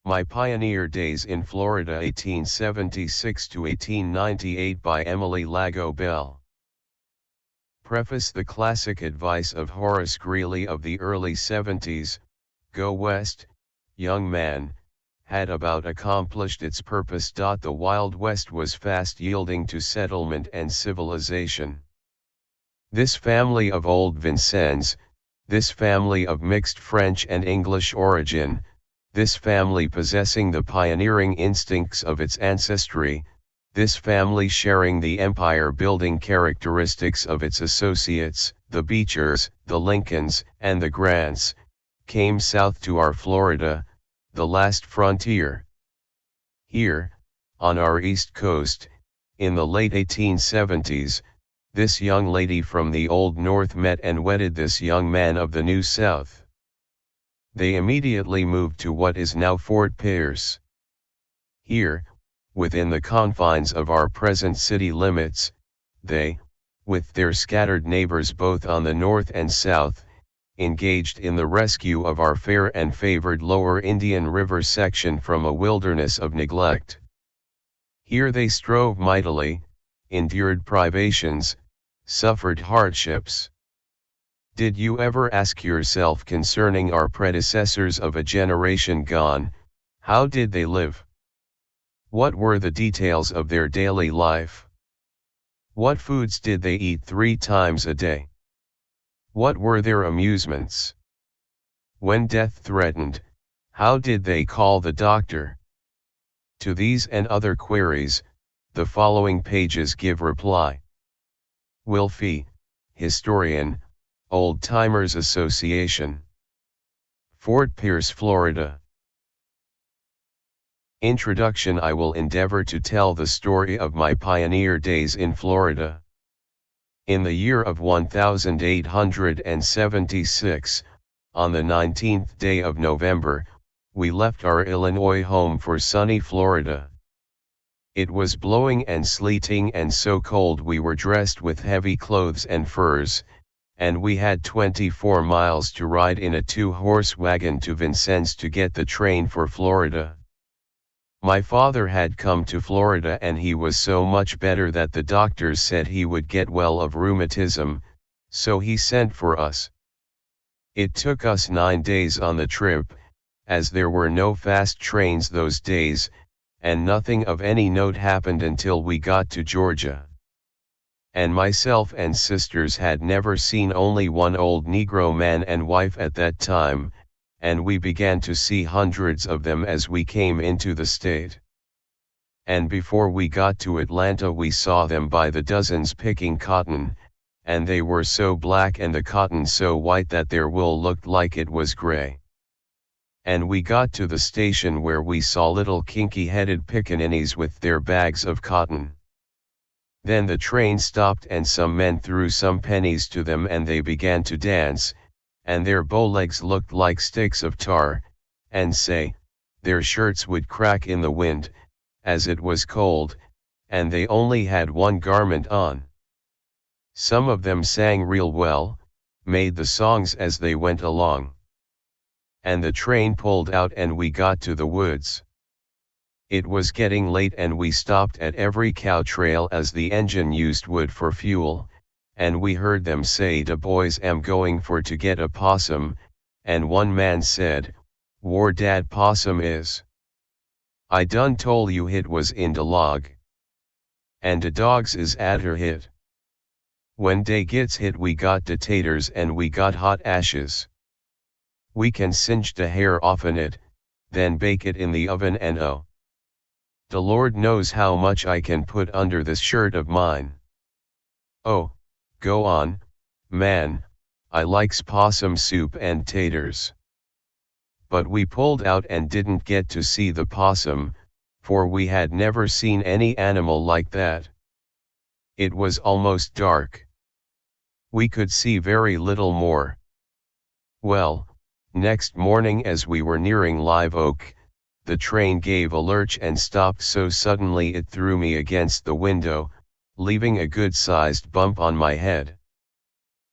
My Pioneer Days in Florida 1876 to 1898 by Emily LAGOW Bell. Preface. The classic advice of Horace Greeley of the early 70s, "Go west, young man," had about accomplished its purpose. The Wild West was fast yielding to settlement and civilization. This family of old Vincennes, this family of mixed French and English origin, this family possessing the pioneering instincts of its ancestry, this family sharing the empire-building characteristics of its associates, the Beechers, the Lincolns, and the Grants, came south to our Florida, the last frontier. Here, on our East Coast, in the late 1870s, this young lady from the Old North met and wedded this young man of the New South. They immediately moved to what is now Fort Pierce. Here, within the confines of our present city limits, they, with their scattered neighbors both on the north and south, engaged in the rescue of our fair and favored lower Indian River section from a wilderness of neglect. Here they strove mightily, endured privations, suffered hardships. Did you ever ask yourself concerning our predecessors of a generation gone, how did they live? What were the details of their daily life? What foods did they eat 3 times a day? What were their amusements? When death threatened, how did they call the doctor? To these and other queries, the following pages give reply. Wilfie, historian, Old Timers Association. Fort Pierce, Florida. Introduction. I will endeavor to tell the story of my pioneer days in Florida. In the year of 1876, on the 19th day of November, we left our Illinois home for sunny Florida. It was blowing and sleeting and so cold we were dressed with heavy clothes and furs, and we had 24 miles to ride in a 2-horse wagon to Vincennes to get the train for Florida. My father had come to Florida and he was so much better that the doctors said he would get well of rheumatism, so he sent for us. It took us 9 days on the trip, as there were no fast trains those days, and nothing of any note happened until we got to Georgia. And myself and sisters had never seen only one old Negro man and wife at that time, and we began to see hundreds of them as we came into the state. And before we got to Atlanta we saw them by the dozens picking cotton, and they were so black and the cotton so white that their wool looked like it was gray. And we got to the station where we saw little kinky-headed pickaninnies with their bags of cotton. Then the train stopped and some men threw some pennies to them and they began to dance, and their bowlegs looked like sticks of tar, and their shirts would crack in the wind, as it was cold, and they only had one garment on. Some of them sang real well, made the songs as they went along. And the train pulled out and we got to the woods. It was getting late and we stopped at every cow trail as the engine used wood for fuel, and we heard them say, "Da boys am going for to get a possum," and one man said, "Whar dat possum is? I done tole you hit was in de log. And de dogs is at her hit. When dey gets hit we got de taters and we got hot ashes. We can singe de hair off'n it, then bake it in the oven and oh, the Lord knows how much I can put under this shirt of mine. Oh, go on, man, I likes possum soup and taters." But we pulled out and didn't get to see the possum, for we had never seen any animal like that. It was almost dark. We could see very little more. Well, next morning as we were nearing Live Oak, the train gave a lurch and stopped so suddenly it threw me against the window, leaving a good-sized bump on my head.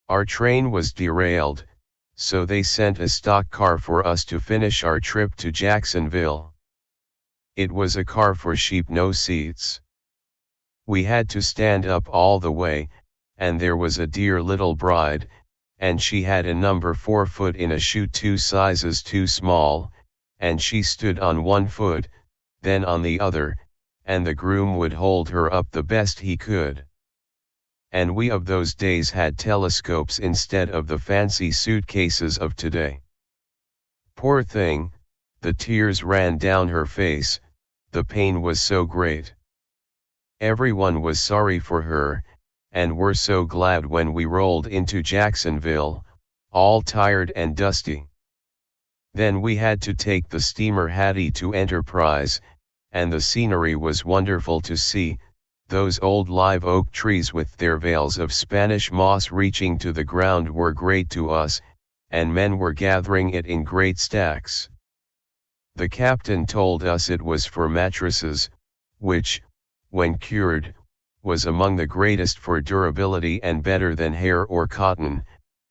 Our train was derailed, so they sent a stock car for us to finish our trip to Jacksonville. It was a car for sheep, no seats. We had to stand up all the way, and there was a dear little bride, and she had a number 4 foot in a shoe 2 sizes too small, and she stood on one foot, then on the other, and the groom would hold her up the best he could. And we of those days had telescopes instead of the fancy suitcases of today. Poor thing, the tears ran down her face, the pain was so great. Everyone was sorry for her, and were so glad when we rolled into Jacksonville, all tired and dusty. Then we had to take the steamer Hattie to Enterprise, and the scenery was wonderful to see, those old live oak trees with their veils of Spanish moss reaching to the ground were great to us, and men were gathering it in great stacks. The captain told us it was for mattresses, which, when cured, was among the greatest for durability and better than hair or cotton,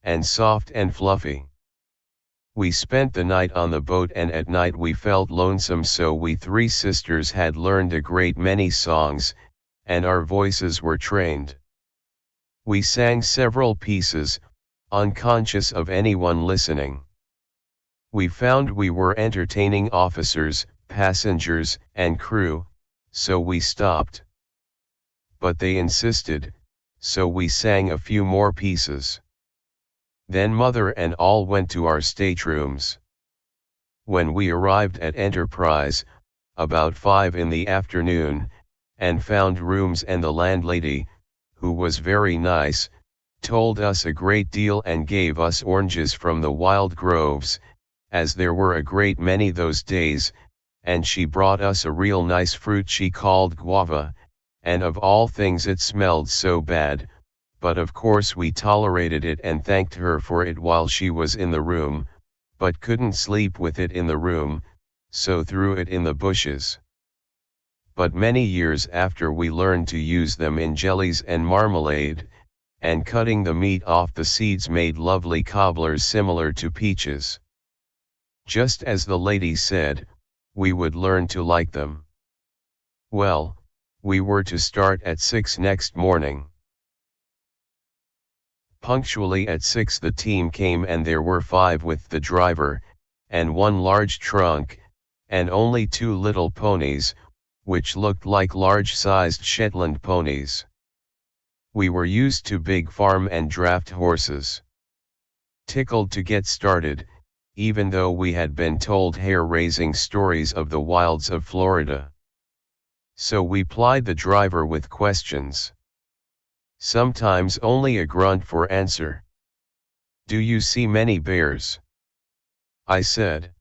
and soft and fluffy. We spent the night on the boat, and at night we felt lonesome, so we 3 sisters had learned a great many songs, and our voices were trained. We sang several pieces, unconscious of anyone listening. We found we were entertaining officers, passengers, and crew, so we stopped. But they insisted, so we sang a few more pieces. Then mother and all went to our staterooms. When we arrived at Enterprise, about 5 in the afternoon, and found rooms, and the landlady, who was very nice, told us a great deal and gave us oranges from the wild groves, as there were a great many those days, and she brought us a real nice fruit she called guava, and of all things it smelled so bad, but of course we tolerated it and thanked her for it while she was in the room, but couldn't sleep with it in the room, so threw it in the bushes. But many years after we learned to use them in jellies and marmalade, and cutting the meat off the seeds made lovely cobblers similar to peaches. Just as the lady said, we would learn to like them. Well, we were to start at 6 next morning. Punctually at 6 the team came, and there were 5 with the driver, and 1 large trunk, and only 2 little ponies, which looked like large-sized Shetland ponies. We were used to big farm and draft horses. Tickled to get started, even though we had been told hair-raising stories of the wilds of Florida. So we plied the driver with questions. Sometimes only a grunt for answer. "Do you see many bears?" I said.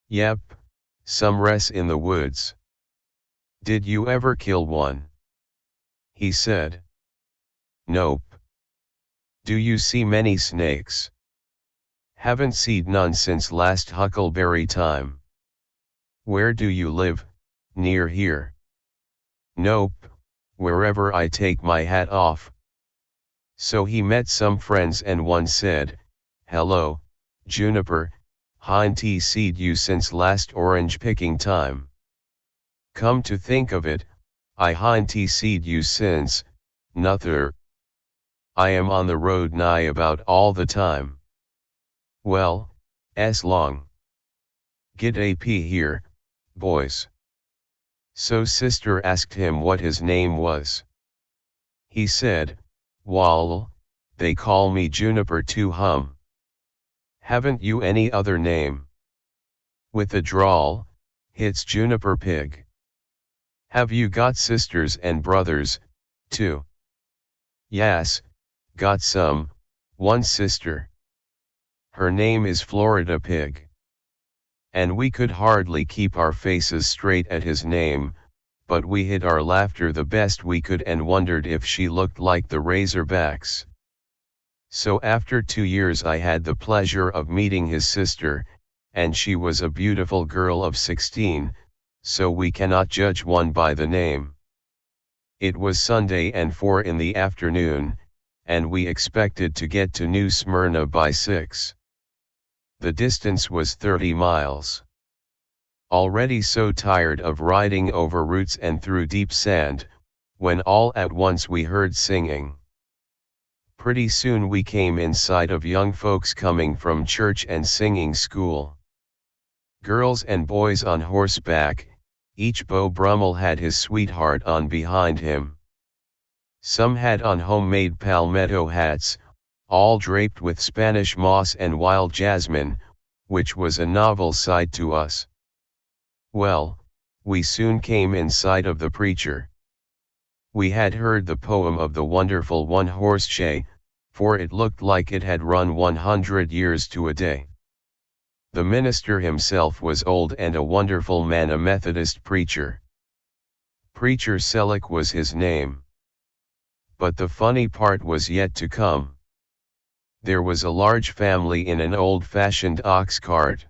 "Yep, some res in the woods." "Did you ever kill one?" He said. "Nope." "Do you see many snakes?" "Haven't seen none since last huckleberry time." "Where do you live, near here?" "Nope, wherever I take my hat off." So he met some friends, and one said, "Hello, Juniper, hain't seed you since last orange picking time." "Come to think of it, I hain't seed you since, nuther. I am on the road nigh about all the time." "Well, s long. Get ap here, boys." So sister asked him what his name was. He said, "Wall, they call me Juniper too hum." "Haven't you any other name?" With a drawl, "Hit's Juniper Pig." "Have you got sisters and brothers, too?" "Yas, got some, one sister. Her name is Florida Pig." And we could hardly keep our faces straight at his name, but we hid our laughter the best we could and wondered if she looked like the Razorbacks. So after 2 years I had the pleasure of meeting his sister, and she was a beautiful girl of 16, so we cannot judge one by the name. It was Sunday and 4 in the afternoon, and we expected to get to New Smyrna by 6. The distance was 30 miles. already so tired of riding over roots and through deep sand, when all at once we heard singing. Pretty soon we came in sight of young folks coming from church and singing school. Girls and boys on horseback, each Beau Brummel had his sweetheart on behind him. Some had on homemade palmetto hats, all draped with Spanish moss and wild jasmine, which was a novel sight to us. Well, we soon came in sight of the preacher. We had heard the poem of the wonderful one-horse shay, for it looked like it had run 100 years to a day. The minister himself was old and a wonderful man, a Methodist preacher. Preacher Selleck was his name. But the funny part was yet to come. There was a large family in an old-fashioned ox cart.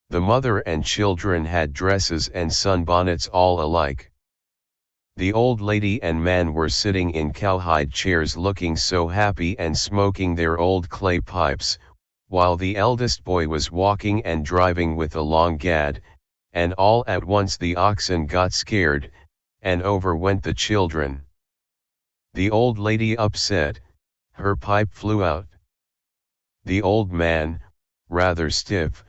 The mother and children had dresses and sunbonnets all alike. The old lady and man were sitting in cowhide chairs looking so happy and smoking their old clay pipes, while the eldest boy was walking and driving with a long gad, and all at once the oxen got scared, and over went the children. The old lady upset, her pipe flew out. The old man, rather stiff,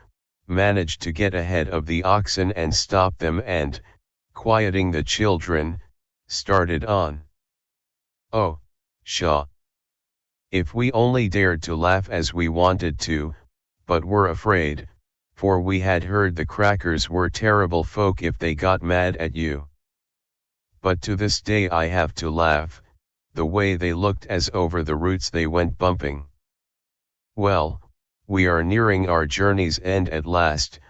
managed to get ahead of the oxen and stop them and, quieting the children, started on. Oh, pshaw! If we only dared to laugh as we wanted to, but were afraid, for we had heard the crackers were terrible folk if they got mad at you. But to this day I have to laugh, the way they looked as over the roots they went bumping. Well, we are nearing our journey's end at last,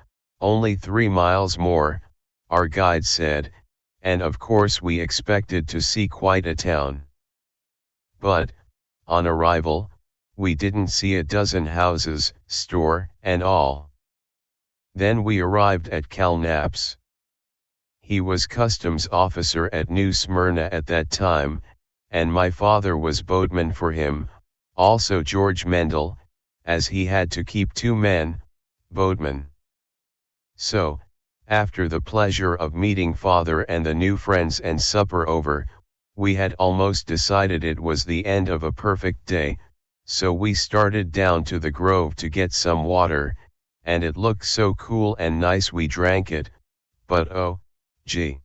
only 3 miles more, our guide said, and of course we expected to see quite a town. But, on arrival, we didn't see a dozen houses, store, and all. Then we arrived at Calknapp's. He was customs officer at New Smyrna at that time, and my father was boatman for him, also George Mendel, as he had to keep 2 men, boatmen. So, after the pleasure of meeting father and the new friends and supper over, we had almost decided it was the end of a perfect day, so we started down to the grove to get some water, and it looked so cool and nice we drank it, but oh, gee!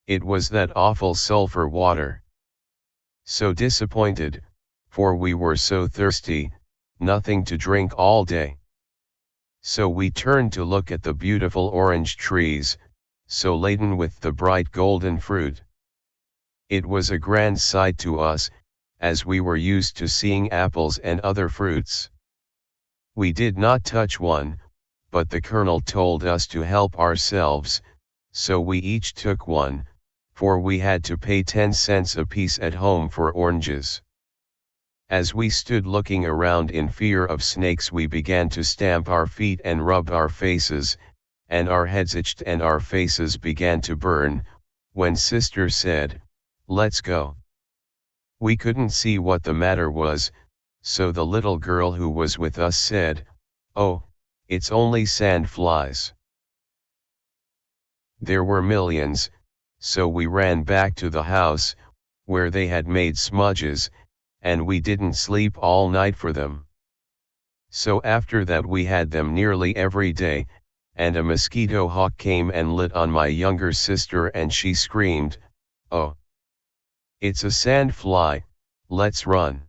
It was that awful sulfur water. So disappointed, for we were so thirsty, nothing to drink all day. So we turned to look at the beautiful orange trees, so laden with the bright golden fruit. It was a grand sight to us, as we were used to seeing apples and other fruits. We did not touch one, but the colonel told us to help ourselves, so we each took one, for we had to pay 10 cents apiece at home for oranges. As we stood looking around in fear of snakes, we began to stamp our feet and rub our faces, and our heads itched and our faces began to burn, when sister said, "Let's go." We couldn't see what the matter was, so the little girl who was with us said, "Oh, it's only sand flies." There were millions, so we ran back to the house, where they had made smudges, and we didn't sleep all night for them. So after that we had them nearly every day, and a mosquito hawk came and lit on my younger sister and she screamed, "Oh! It's a sand fly, let's run."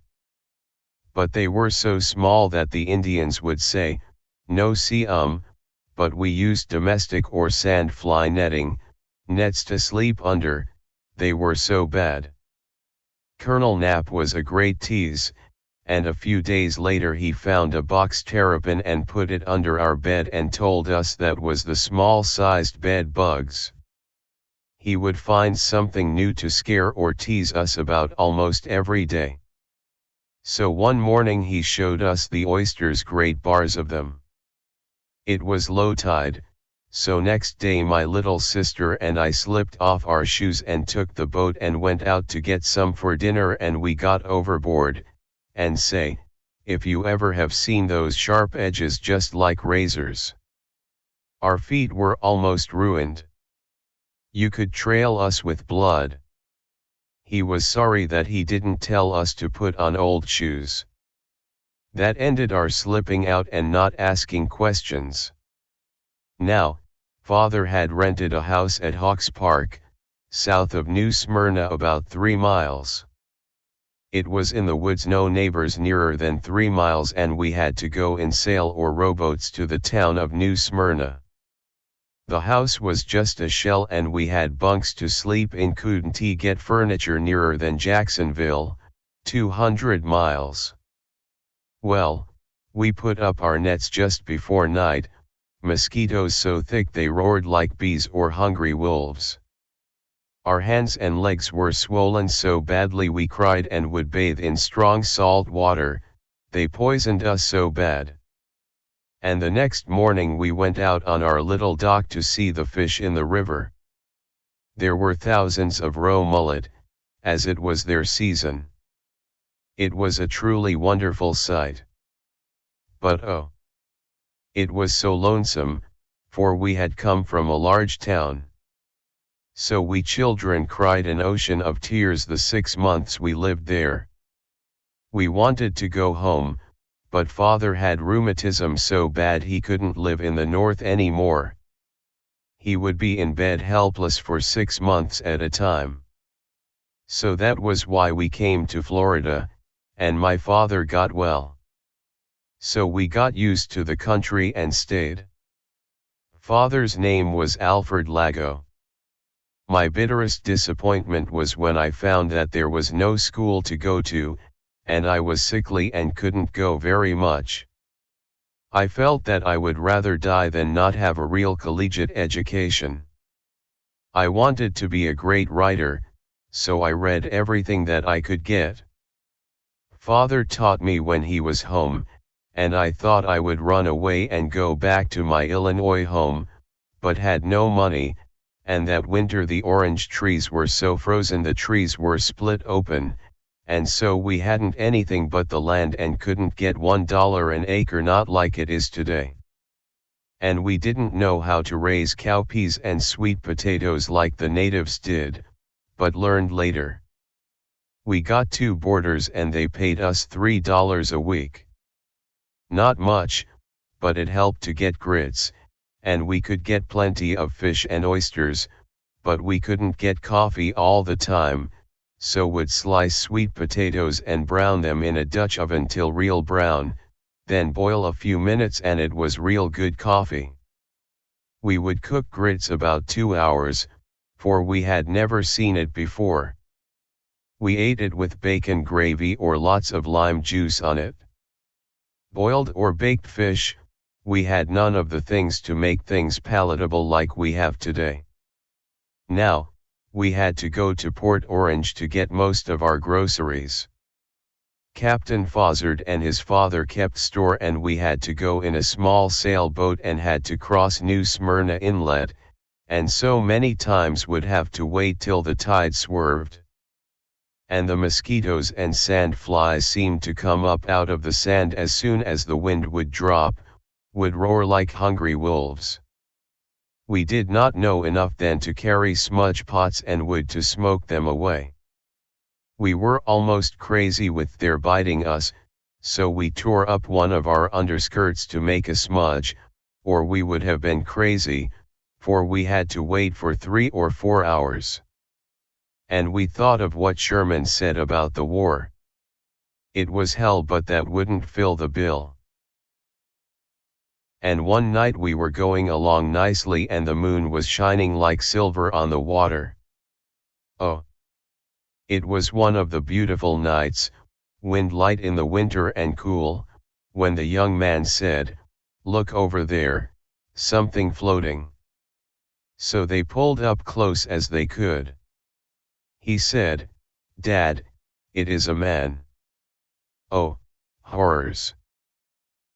But they were so small that the Indians would say, "No see but we used domestic or sand fly netting, nets to sleep under, they were so bad." Colonel Knapp was a great tease, and a few days later he found a box terrapin and put it under our bed and told us that was the small-sized bed bugs. He would find something new to scare or tease us about almost every day. So one morning he showed us the oysters, great bars of them. It was low tide, so next day my little sister and I slipped off our shoes and took the boat and went out to get some for dinner, and we got overboard, and say, if you ever have seen those sharp edges just like razors. Our feet were almost ruined. You could trail us with blood. He was sorry that he didn't tell us to put on old shoes. That ended our slipping out and not asking questions. Now, Father had rented a house at Hawks Park, south of New Smyrna about 3 miles. It was in the woods, no neighbors nearer than 3 miles, and we had to go in sail or rowboats to the town of New Smyrna. The house was just a shell and we had bunks to sleep in. Couldn't get furniture nearer than Jacksonville, 200 miles. Well, we put up our nets just before night, mosquitoes so thick they roared like bees or hungry wolves. Our hands and legs were swollen so badly we cried and would bathe in strong salt water, they poisoned us so bad. And the next morning we went out on our little dock to see the fish in the river. There were thousands of roe mullet, as it was their season. It was a truly wonderful sight. But oh, it was so lonesome, for we had come from a large town. So we children cried an ocean of tears the 6 months we lived there. We wanted to go home, but Father had rheumatism so bad he couldn't live in the north anymore. He would be in bed helpless for 6 months at a time. So that was why we came to Florida, and my father got well. So we got used to the country and stayed. Father's name was Alfred LAGOW. My bitterest disappointment was when I found that there was no school to go to, and I was sickly and couldn't go very much. I felt that I would rather die than not have a real collegiate education. I wanted to be a great writer, so I read everything that I could get. Father taught me when he was home, and I thought I would run away and go back to my Illinois home, but had no money, and that winter the orange trees were so frozen the trees were split open, and so we hadn't anything but the land and couldn't get $1 an acre, not like it is today. And we didn't know how to raise cowpeas and sweet potatoes like the natives did, but learned later. We got 2 boarders and they paid us $3 a week. Not much, but it helped to get grits, and we could get plenty of fish and oysters, but we couldn't get coffee all the time, so would slice sweet potatoes and brown them in a Dutch oven till real brown, then boil a few minutes and it was real good coffee. We would cook grits about 2 hours, for we had never seen it before. We ate it with bacon gravy or lots of lime juice on it. Boiled or baked fish, we had none of the things to make things palatable like we have today. Now, we had to go to Port Orange to get most of our groceries. Captain Fozzard and his father kept store and we had to go in a small sailboat and had to cross New Smyrna Inlet, and so many times would have to wait till the tide swerved. And the mosquitoes and sand flies seemed to come up out of the sand as soon as the wind would drop, would roar like hungry wolves. We did not know enough then to carry smudge pots and wood to smoke them away. We were almost crazy with their biting us, so we tore up one of our underskirts to make a smudge, or we would have been crazy, for we had to wait for 3 or 4 hours. And we thought of what Sherman said about the war. It was hell, but that wouldn't fill the bill. And one night we were going along nicely and the moon was shining like silver on the water. Oh! It was one of the beautiful nights, wind light in the winter and cool, when the young man said, "Look over there, something floating." So they pulled up close as they could. He said, "Dad, it is a man." Oh, horrors!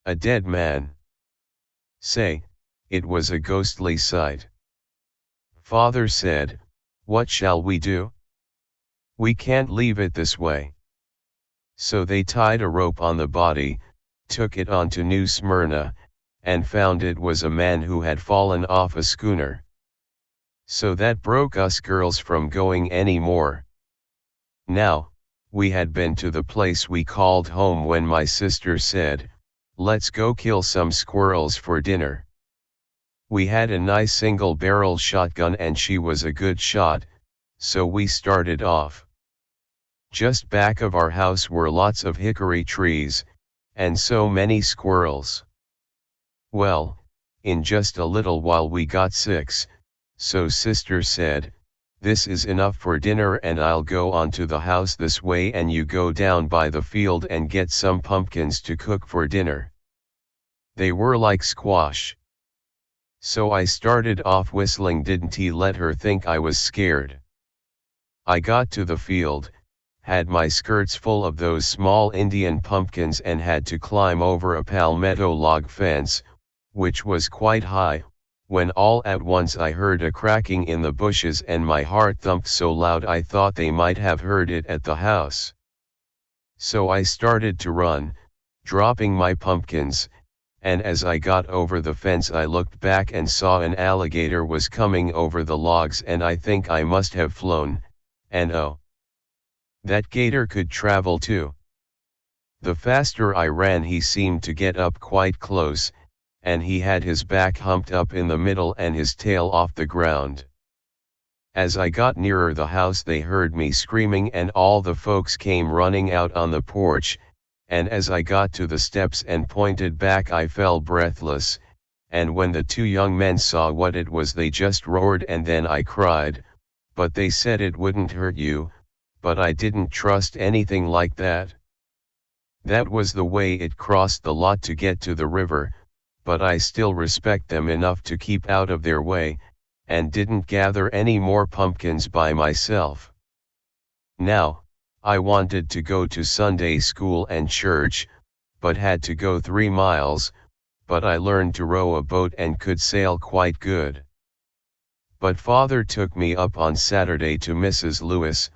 A dead man. Say, it was a ghostly sight. Father said, "What shall we do? We can't leave it this way." So they tied a rope on the body, took it on to New Smyrna, and found it was a man who had fallen off a schooner. So that broke us girls from going any more. Now, we had been to the place we called home when my sister said, "Let's go kill some squirrels for dinner." We had a nice single-barrel shotgun and she was a good shot, so we started off. Just back of our house were lots of hickory trees, and so many squirrels. Well, in just a little while we got 6, so sister said, "This is enough for dinner and I'll go on to the house this way and you go down by the field and get some pumpkins to cook for dinner." They were like squash. So I started off whistling. Didn't he let her think I was scared. I got to the field, had my skirts full of those small Indian pumpkins and had to climb over a palmetto log fence, which was quite high, when all at once I heard a cracking in the bushes and my heart thumped so loud I thought they might have heard it at the house. So I started to run, dropping my pumpkins, and as I got over the fence I looked back and saw an alligator was coming over the logs and I think I must have flown, and oh, that gator could travel too. The faster I ran he seemed to get up quite close, and he had his back humped up in the middle and his tail off the ground. As I got nearer the house they heard me screaming and all the folks came running out on the porch, and as I got to the steps and pointed back I fell breathless, and when the 2 young men saw what it was they just roared and then I cried, but they said it wouldn't hurt you, but I didn't trust anything like that. That was the way it crossed the lot to get to the river, but I still respect them enough to keep out of their way, and didn't gather any more pumpkins by myself. Now, I wanted to go to Sunday school and church, but had to go 3 miles, but I learned to row a boat and could sail quite good. But Father took me up on Saturday to Mrs. Lewis,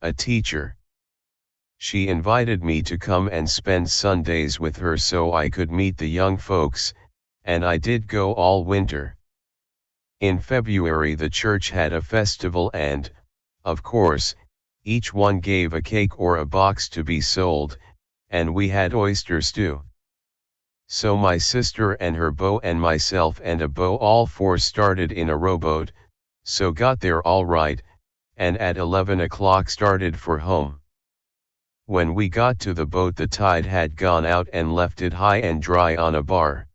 a teacher. She invited me to come and spend Sundays with her so I could meet the young folks, and I did go all winter. In February the church had a festival and, of course, each one gave a cake or a box to be sold, and we had oysters too. So my sister and her beau and myself and a beau all 4 started in a rowboat, so got there all right, and at 11 o'clock started for home. When we got to the boat the tide had gone out and left it high and dry on a bar.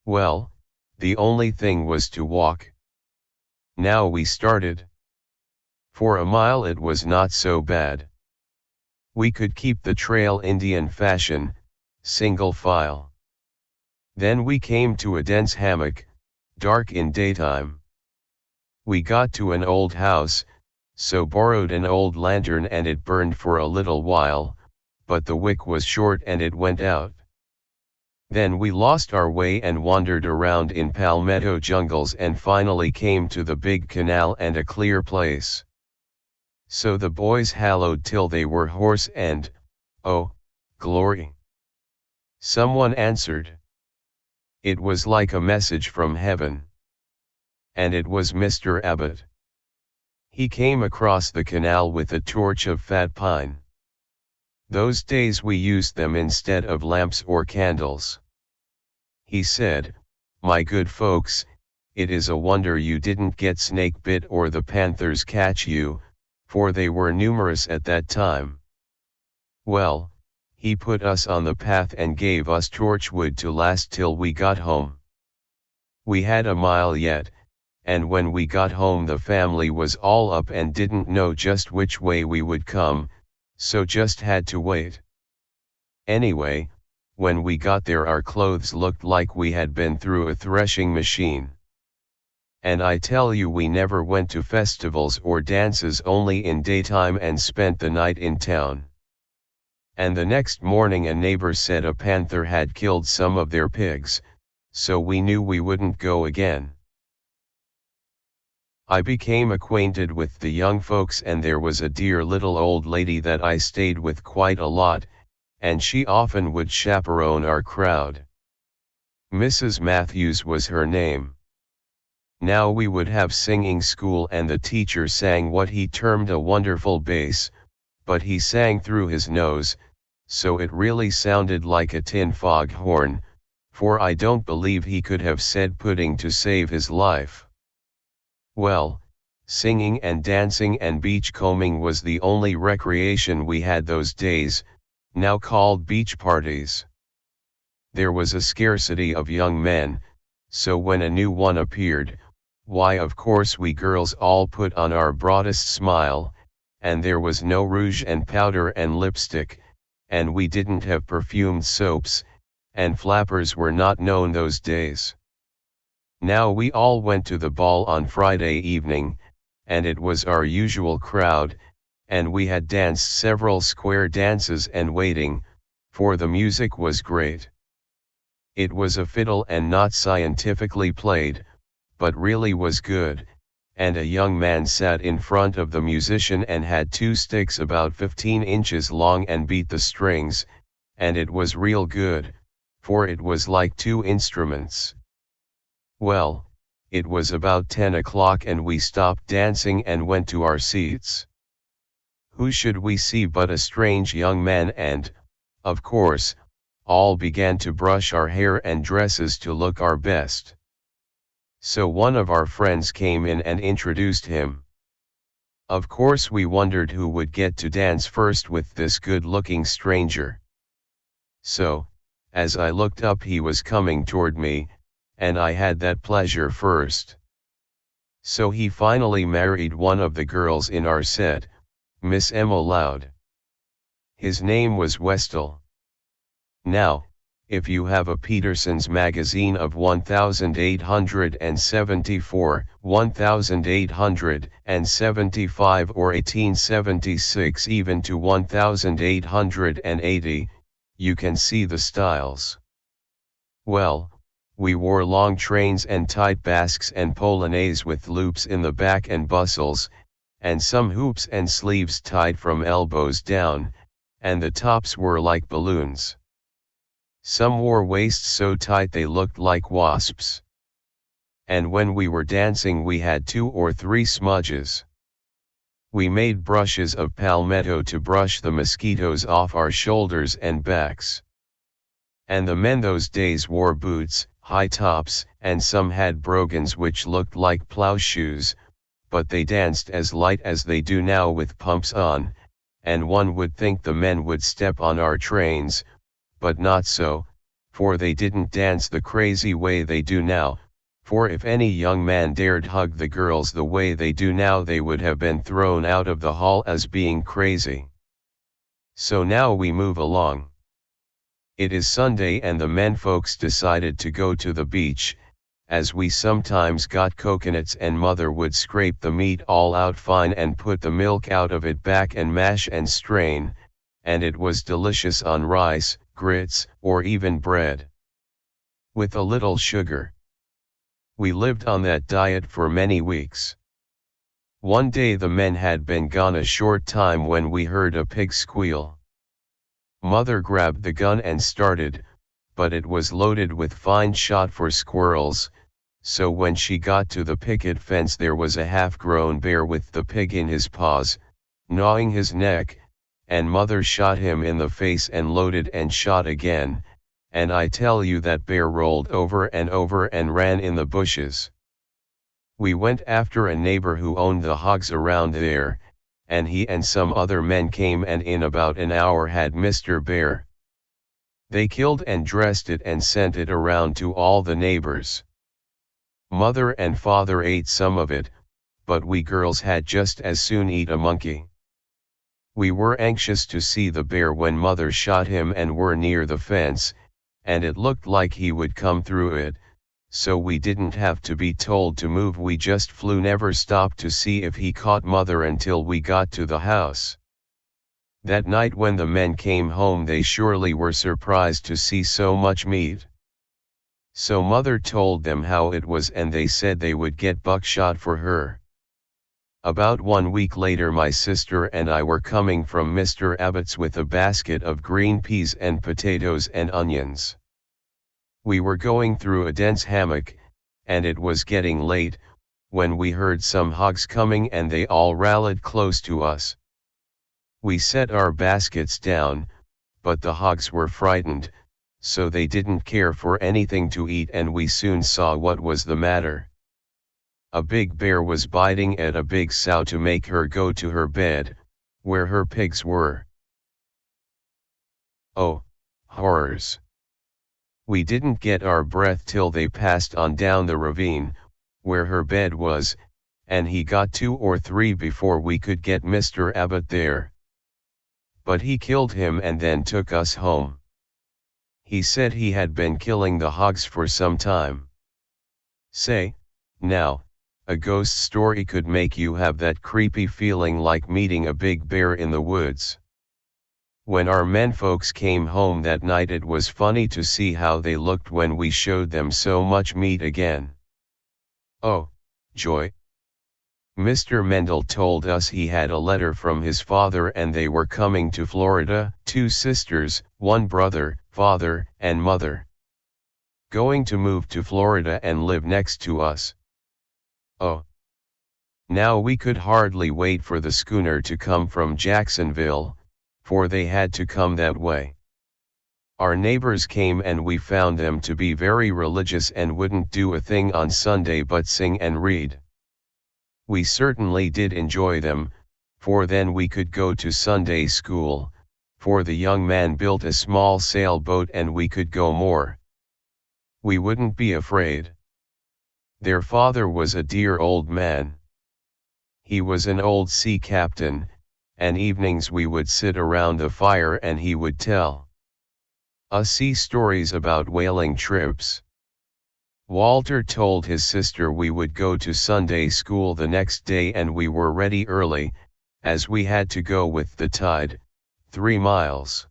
Well, the only thing was to walk. Now we started. For a mile it was not so bad. We could keep the trail Indian fashion, single file. Then we came to a dense hammock, dark in daytime. We got to an old house, so borrowed an old lantern and it burned for a little while, but the wick was short and it went out. Then we lost our way and wandered around in palmetto jungles and finally came to the big canal and a clear place. So the boys hallowed till they were hoarse and, oh, glory! Someone answered. It was like a message from heaven. And it was Mr. Abbott. He came across the canal with a torch of fat pine. Those days we used them instead of lamps or candles. He said, "My good folks, it is a wonder you didn't get snake bit or the panthers catch you, for they were numerous at that time." Well, he put us on the path and gave us torchwood to last till we got home. We had a mile yet, and when we got home the family was all up and didn't know just which way we would come, so just had to wait. Anyway, when we got there our clothes looked like we had been through a threshing machine. And I tell you we never went to festivals or dances, only in daytime, and spent the night in town. And the next morning a neighbor said a panther had killed some of their pigs, so we knew we wouldn't go again. I became acquainted with the young folks and there was a dear little old lady that I stayed with quite a lot, and she often would chaperone our crowd. Mrs. Matthews was her name. Now we would have singing school and the teacher sang what he termed a wonderful bass, but he sang through his nose, so it really sounded like a tin foghorn, for I don't believe he could have said pudding to save his life. Well, singing and dancing and beachcombing was the only recreation we had those days, now called beach parties. There was a scarcity of young men, so when a new one appeared, why of course we girls all put on our broadest smile, and there was no rouge and powder and lipstick, and we didn't have perfumed soaps, and flappers were not known those days. Now we all went to the ball on Friday evening, and it was our usual crowd, and we had danced several square dances and waiting, for the music was great. It was a fiddle and not scientifically played, but really was good, and a young man sat in front of the musician and had two sticks about 15 inches long and beat the strings, and it was real good, for it was like two instruments. Well, it was about 10 o'clock and we stopped dancing and went to our seats. Who should we see but a strange young man and, of course, all began to brush our hair and dresses to look our best. So one of our friends came in and introduced him. Of course we wondered who would get to dance first with this good-looking stranger. So, as I looked up he was coming toward me, and I had that pleasure first. So he finally married one of the girls in our set, Miss Emma Loud. His name was Westall. Now, if you have a Peterson's magazine of 1874, 1875 or 1876 even to 1880, you can see the styles. Well, we wore long trains and tight basques and polonaise with loops in the back and bustles, and some hoops and sleeves tied from elbows down, and the tops were like balloons. Some wore waists so tight they looked like wasps. And when we were dancing we had 2 or 3 smudges. We made brushes of palmetto to brush the mosquitoes off our shoulders and backs. And the men those days wore boots, high tops, and some had brogans which looked like plough shoes, but they danced as light as they do now with pumps on, and one would think the men would step on our trains, but not so, for they didn't dance the crazy way they do now, for if any young man dared hug the girls the way they do now they would have been thrown out of the hall as being crazy. So now we move along. It is Sunday and the men folks decided to go to the beach, as we sometimes got coconuts and mother would scrape the meat all out fine and put the milk out of it back and mash and strain, and it was delicious on rice, grits, or even bread. With a little sugar. We lived on that diet for many weeks. One day the men had been gone a short time when we heard a pig squeal. Mother grabbed the gun and started, but it was loaded with fine shot for squirrels, so when she got to the picket fence there was a half-grown bear with the pig in his paws, gnawing his neck, and mother shot him in the face and loaded and shot again, and I tell you that bear rolled over and ran in the bushes. We went after a neighbor who owned the hogs around there, and he and some other men came and in about an hour had Mr. Bear. They killed and dressed it and sent it around to all the neighbors. Mother and father ate some of it, but we girls had just as soon eat a monkey. We were anxious to see the bear when mother shot him and were near the fence, and it looked like he would come through it, so we didn't have to be told to move, we just flew, never stopped to see if he caught mother until we got to the house. That night when the men came home they surely were surprised to see so much meat. So mother told them how it was and they said they would get buckshot for her. About 1 week later my sister and I were coming from Mr. Abbott's with a basket of green peas and potatoes and onions. We were going through a dense hammock, and it was getting late, when we heard some hogs coming and they all rallied close to us. We set our baskets down, but the hogs were frightened, so they didn't care for anything to eat, and we soon saw what was the matter. A big bear was biting at a big sow to make her go to her bed, where her pigs were. Oh, horrors! We didn't get our breath till they passed on down the ravine, where her bed was, and he got 2 or 3 before we could get Mr. Abbott there. But he killed him and then took us home. He said he had been killing the hogs for some time. Say, now, a ghost story could make you have that creepy feeling like meeting a big bear in the woods. When our menfolks came home that night, it was funny to see how they looked when we showed them so much meat again. Oh, joy! Mr. Mendel told us he had a letter from his father and they were coming to Florida, 2 sisters, 1 brother, father and mother. Going to move to Florida and live next to us. Oh! Now we could hardly wait for the schooner to come from Jacksonville, for they had to come that way. Our neighbors came and we found them to be very religious and wouldn't do a thing on Sunday but sing and read. We certainly did enjoy them, for then we could go to Sunday school, for the young man built a small sailboat and we could go more. We wouldn't be afraid. Their father was a dear old man. He was an old sea captain, and evenings we would sit around the fire and he would tell us sea stories about whaling trips. Walter told his sister we would go to Sunday school the next day and we were ready early, as we had to go with the tide, 3 miles.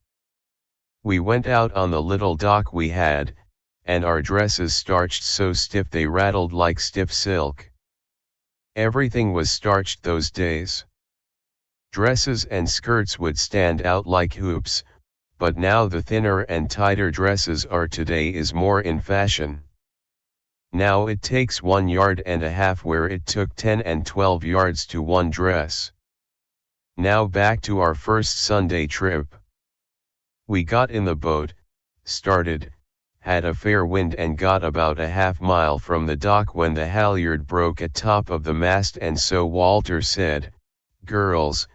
We went out on the little dock we had, and our dresses starched so stiff they rattled like stiff silk. Everything was starched those days. Dresses and skirts would stand out like hoops, but now the thinner and tighter dresses are today is more in fashion. Now it takes 1.5 yards where it took 10 and 12 yards to one dress. Now back to our first Sunday trip. We got in the boat, started, had a fair wind and got about a half mile from the dock when the halyard broke at top of the mast, and so Walter said, "Girls,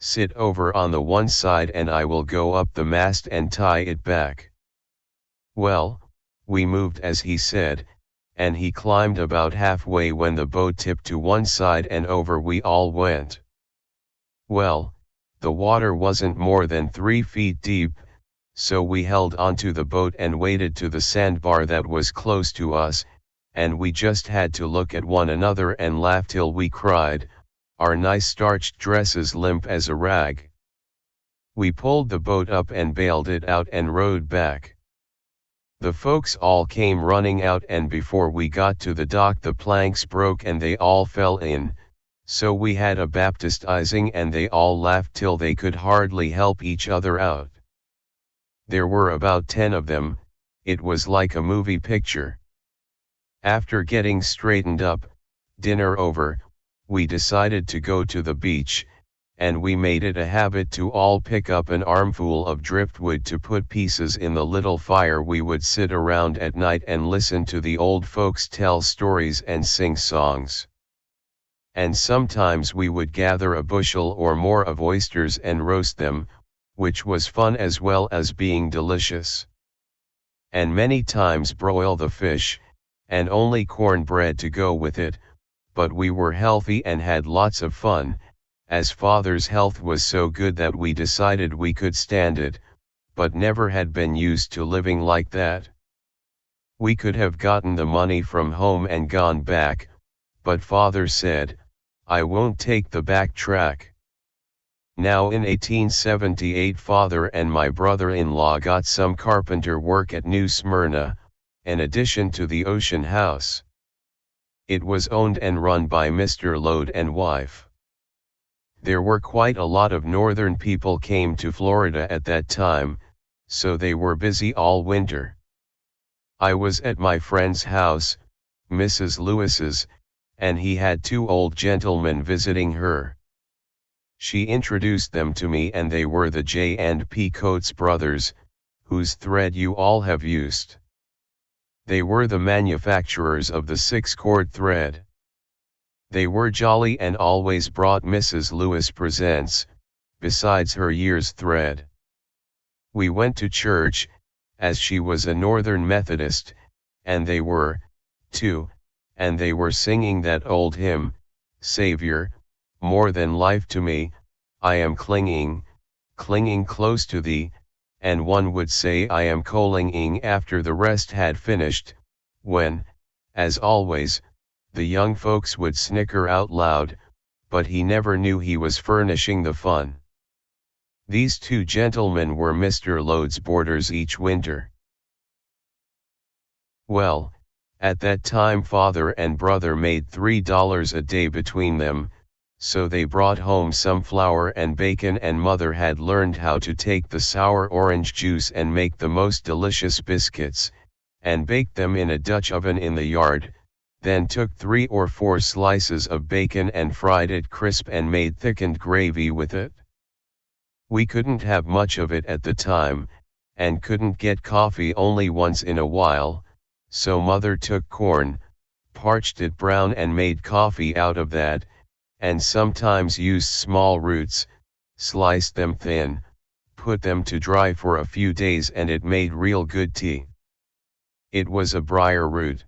sit over on the one side and I will go up the mast and tie it back." Well, we moved as he said, and he climbed about halfway when the boat tipped to one side and over we all went. Well, the water wasn't more than 3 feet deep, so we held onto the boat and waded to the sandbar that was close to us, and we just had to look at one another and laugh till we cried, our nice starched dresses limp as a rag. We pulled the boat up and bailed it out and rowed back. The folks all came running out, and before we got to the dock the planks broke and they all fell in, so we had a baptizing and they all laughed till they could hardly help each other out. There were about 10 of them, it was like a movie picture. After getting straightened up, dinner over, we decided to go to the beach, and we made it a habit to all pick up an armful of driftwood to put pieces in the little fire. We would sit around at night and listen to the old folks tell stories and sing songs. And sometimes we would gather a bushel or more of oysters and roast them, which was fun as well as being delicious. And many times broil the fish, and only cornbread to go with it, but we were healthy and had lots of fun, as Father's health was so good that we decided we could stand it, but never had been used to living like that. We could have gotten the money from home and gone back, but Father said, "I won't take the back track." Now in 1878 Father and my brother-in-law got some carpenter work at New Smyrna, an addition to the Ocean House. It was owned and run by Mr. Lode and wife. There were quite a lot of northern people came to Florida at that time, so they were busy all winter. I was at my friend's house, Mrs. Lewis's, and he had two old gentlemen visiting her. She introduced them to me, and they were the J&P Coates brothers, whose thread you all have used. They were the manufacturers of the 6-cord thread. They were jolly and always brought Mrs. Lewis presents, besides her year's thread. We went to church, as she was a Northern Methodist, and they were, too, and they were singing that old hymn, Savior, more than life to me, I am clinging close to thee, and one would say I am colinging after the rest had finished, when, as always, the young folks would snicker out loud, but he never knew he was furnishing the fun. These two gentlemen were Mr. Lode's boarders each winter. Well, at that time father and brother made $3 a day between them, so they brought home some flour and bacon, and mother had learned how to take the sour orange juice and make the most delicious biscuits, and baked them in a Dutch oven in the yard, then took 3 or 4 slices of bacon and fried it crisp and made thickened gravy with it. We couldn't have much of it at the time, and couldn't get coffee only once in a while, so mother took corn, parched it brown and made coffee out of that, and sometimes used small roots, sliced them thin, put them to dry for a few days, and it made real good tea. It was a briar root.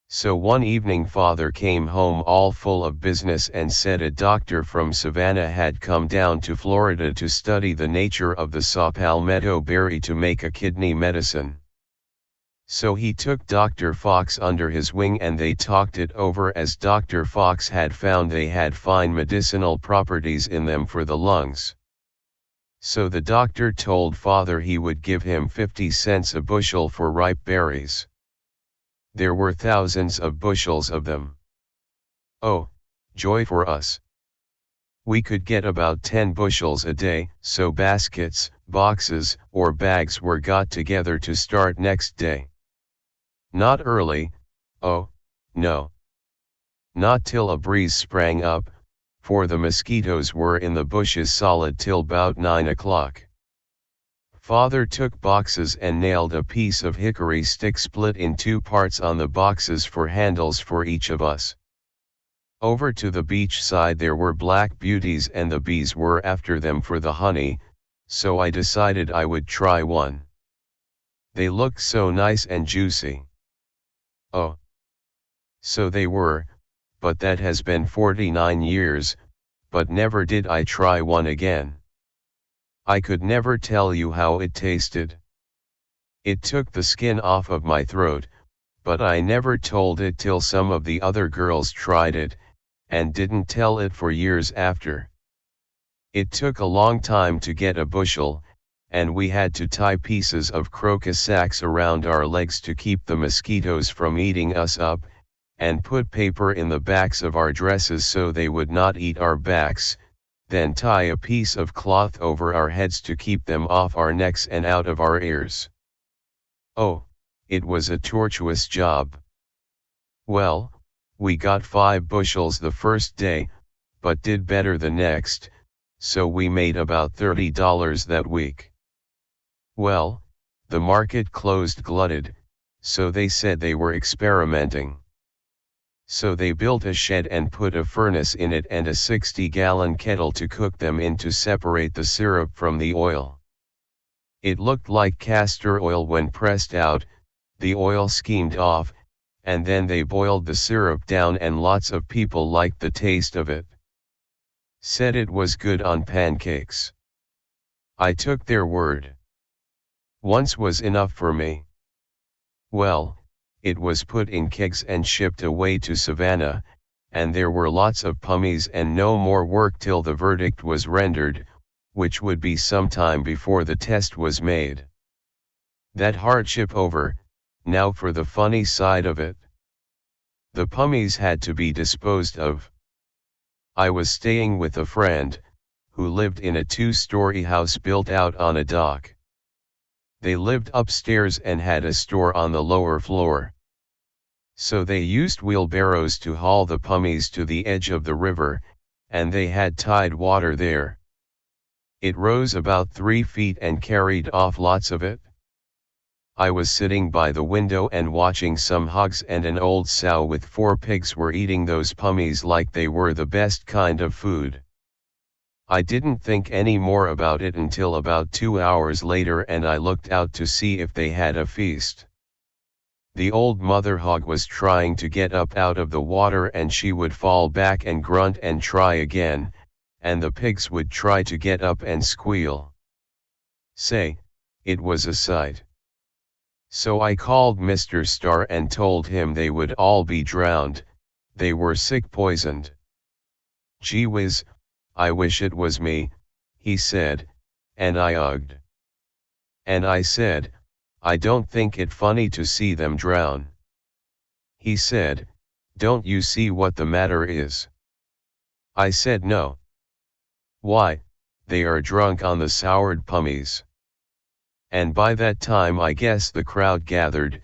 So one evening father came home all full of business and said a doctor from Savannah had come down to Florida to study the nature of the saw palmetto berry to make a kidney medicine. So he took Dr. Fox under his wing, and they talked it over, as Dr. Fox had found they had fine medicinal properties in them for the lungs. So the doctor told father he would give him 50 cents a bushel for ripe berries. There were thousands of bushels of them. Oh, joy for us! We could get about 10 bushels a day, so baskets, boxes, or bags were got together to start next day. Not early, oh, no. Not till a breeze sprang up, for the mosquitoes were in the bushes solid till 'bout 9 o'clock. Father took boxes and nailed a piece of hickory stick split in 2 parts on the boxes for handles for each of us. Over to the beach side there were black beauties, and the bees were after them for the honey, so I decided I would try one. They looked so nice and juicy. Oh, so they were, but that has been 49 years, but never did I try one again. I could never tell you how it tasted. It took the skin off of my throat, but I never told it till some of the other girls tried it, and didn't tell it for years after. It took a long time to get a bushel, and we had to tie pieces of crocus sacks around our legs to keep the mosquitoes from eating us up, and put paper in the backs of our dresses so they would not eat our backs, then tie a piece of cloth over our heads to keep them off our necks and out of our ears. Oh, it was a tortuous job. Well, we got 5 bushels the first day, but did better the next, so we made about $30 that week. Well, the market closed glutted, so they said they were experimenting. So they built a shed and put a furnace in it and a 60-gallon kettle to cook them in to separate the syrup from the oil. It looked like castor oil when pressed out, the oil skimmed off, and then they boiled the syrup down, and lots of people liked the taste of it. Said it was good on pancakes. I took their word. Once was enough for me. Well, it was put in kegs and shipped away to Savannah, and there were lots of pummies and no more work till the verdict was rendered, which would be some time before the test was made. That hardship over, now for the funny side of it. The pummies had to be disposed of. I was staying with a friend, who lived in a 2-story house built out on a dock. They lived upstairs and had a store on the lower floor. So they used wheelbarrows to haul the pummies to the edge of the river, and they had tide water there. It rose about 3 feet and carried off lots of it. I was sitting by the window and watching some hogs and an old sow with 4 pigs were eating those pummies like they were the best kind of food. I didn't think any more about it until about 2 hours later, and I looked out to see if they had a feast. The old mother hog was trying to get up out of the water, and she would fall back and grunt and try again, and the pigs would try to get up and squeal. Say, it was a sight. So I called Mr. Starr and told him they would all be drowned, they were sick poisoned. Gee whiz, I wish it was me, he said, and I ugged. And I said, I don't think it funny to see them drown. He said, don't you see what the matter is? I said no. Why, they are drunk on the soured pummies. And by that time I guess the crowd gathered,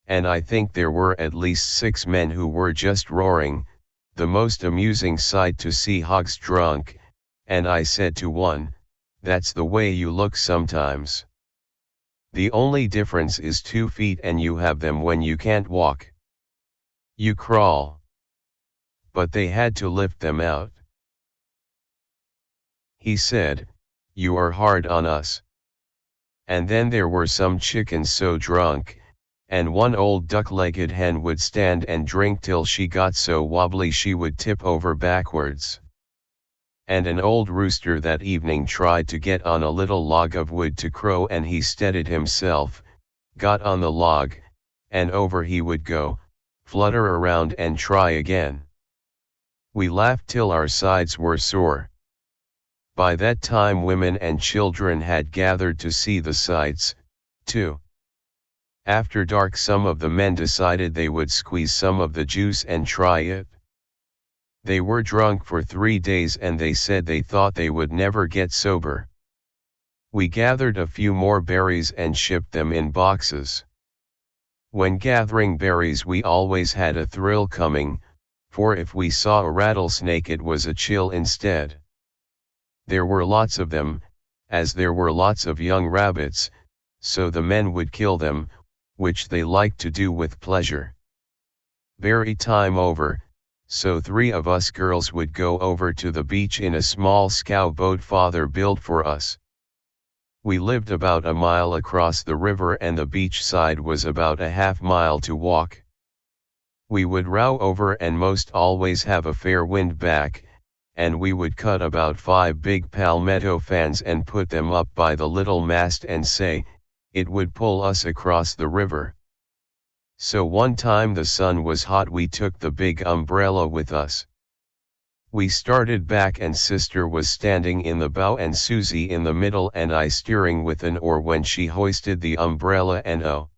and I think there were at least 6 men who were just roaring, the most amusing sight to see hogs drunk, and I said to one, that's the way you look sometimes. The only difference is 2 feet and you have them when you can't walk. You crawl. But they had to lift them out. He said, you are hard on us. And then there were some chickens so drunk, and one old duck-legged hen would stand and drink till she got so wobbly she would tip over backwards. And an old rooster that evening tried to get on a little log of wood to crow, and he steadied himself, got on the log, and over he would go, flutter around and try again. We laughed till our sides were sore. By that time women and children had gathered to see the sights, too. After dark some of the men decided they would squeeze some of the juice and try it. They were drunk for 3 days and they said they thought they would never get sober. We gathered a few more berries and shipped them in boxes. When gathering berries we always had a thrill coming, for if we saw a rattlesnake it was a chill instead. There were lots of them, as there were lots of young rabbits, so the men would kill them, which they liked to do with pleasure. Berry time over, so 3 of us girls would go over to the beach in a small scow boat father built for us. We lived about a mile across the river and the beach side was about a half mile to walk. We would row over and most always have a fair wind back, and we would cut about 5 big palmetto fans and put them up by the little mast and say, it would pull us across the river. So one time the sun was hot we took the big umbrella with us. We started back and sister was standing in the bow and Susie in the middle and I steering with an oar when she hoisted the umbrella and oh.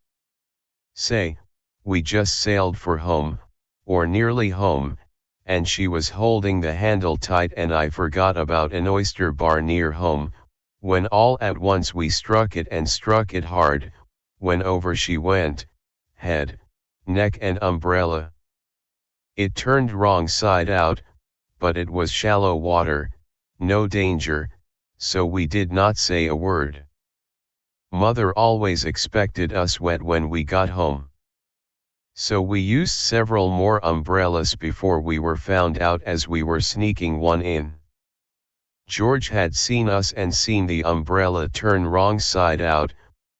Say, we just sailed for home, or nearly home, and she was holding the handle tight and I forgot about an oyster bar near home, when all at once we struck it and struck it hard, when over she went, head, neck and umbrella. It turned wrong side out, but it was shallow water, no danger, so we did not say a word. Mother always expected us wet when we got home. So we used several more umbrellas before we were found out as we were sneaking one in. George had seen us and seen the umbrella turn wrong side out,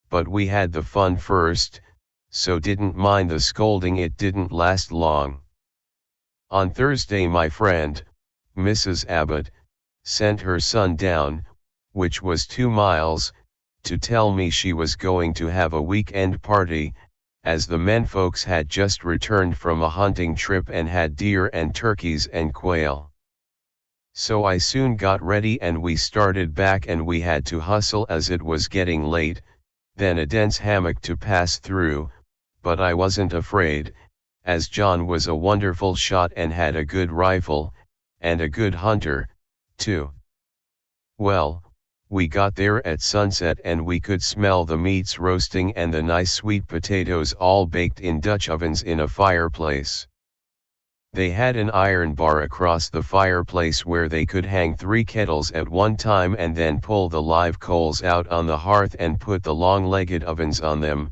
but we had the fun first, so didn't mind the scolding. It didn't last long. On Thursday my friend, Mrs. Abbott, sent her son down, which was 2 miles, to tell me she was going to have a weekend party, as the menfolks had just returned from a hunting trip and had deer and turkeys and quail. So I soon got ready and we started back and we had to hustle as it was getting late, then a dense hammock to pass through, but I wasn't afraid, as John was a wonderful shot and had a good rifle, and a good hunter, too. Well, We got there at sunset and we could smell the meats roasting and the nice sweet potatoes all baked in Dutch ovens in a fireplace. They had an iron bar across the fireplace where they could hang 3 kettles at one time and then pull the live coals out on the hearth and put the long-legged ovens on them,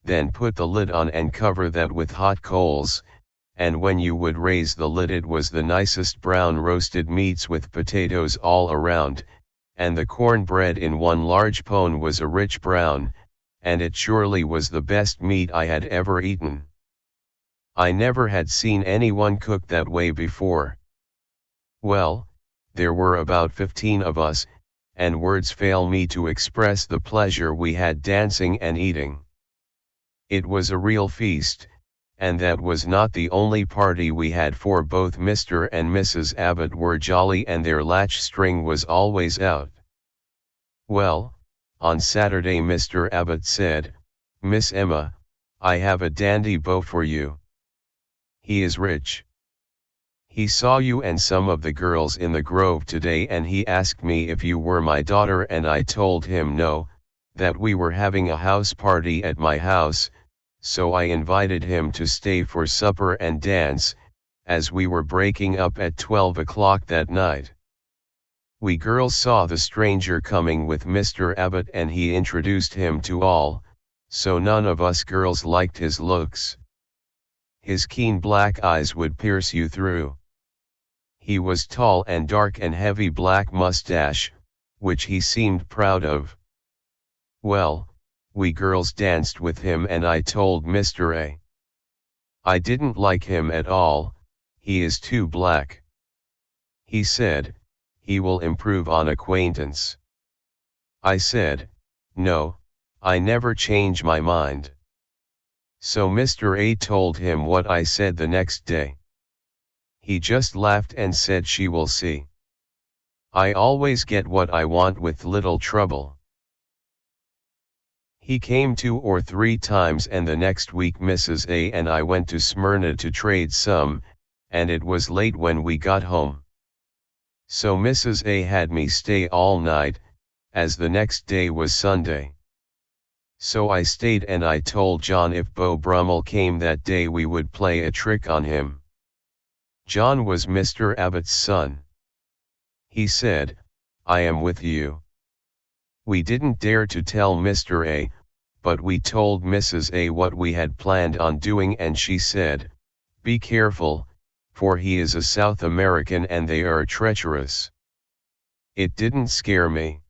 then put the lid on and cover that with hot coals, and when you would raise the lid it was the nicest brown roasted meats with potatoes all around, and the cornbread in one large pone was a rich brown, and it surely was the best meat I had ever eaten. I never had seen anyone cook that way before. Well, there were about 15 of us, and words fail me to express the pleasure we had dancing and eating. It was a real feast, and that was not the only party we had, for both Mr. and Mrs. Abbott were jolly and their latch string was always out. Well, on Saturday Mr. Abbott said, "Miss Emma, I have a dandy beau for you. He is rich. He saw you and some of the girls in the Grove today and he asked me if you were my daughter and I told him no, that we were having a house party at my house, so I invited him to stay for supper and dance, as we were breaking up at 12 o'clock that night. We girls saw the stranger coming with Mr. Abbott and he introduced him to all, so none of us girls liked his looks. His keen black eyes would pierce you through. He was tall and dark and heavy black mustache, which he seemed proud of. Well, we girls danced with him and I told Mr. A. I didn't like him at all, he is too black. He said, he will improve on acquaintance. I said, no, I never change my mind. So Mr. A told him what I said the next day. He just laughed and said she will see. I always get what I want with little trouble. He came 2 or 3 times and the next week Mrs. A and I went to Smyrna to trade some, and it was late when we got home. So Mrs. A had me stay all night, as the next day was Sunday. So I stayed and I told John if Beau Brummel came that day we would play a trick on him. John was Mr. Abbott's son. He said, I am with you. We didn't dare to tell Mr. A, but we told Mrs. A what we had planned on doing and she said, be careful, for he is a South American and they are treacherous. It didn't scare me.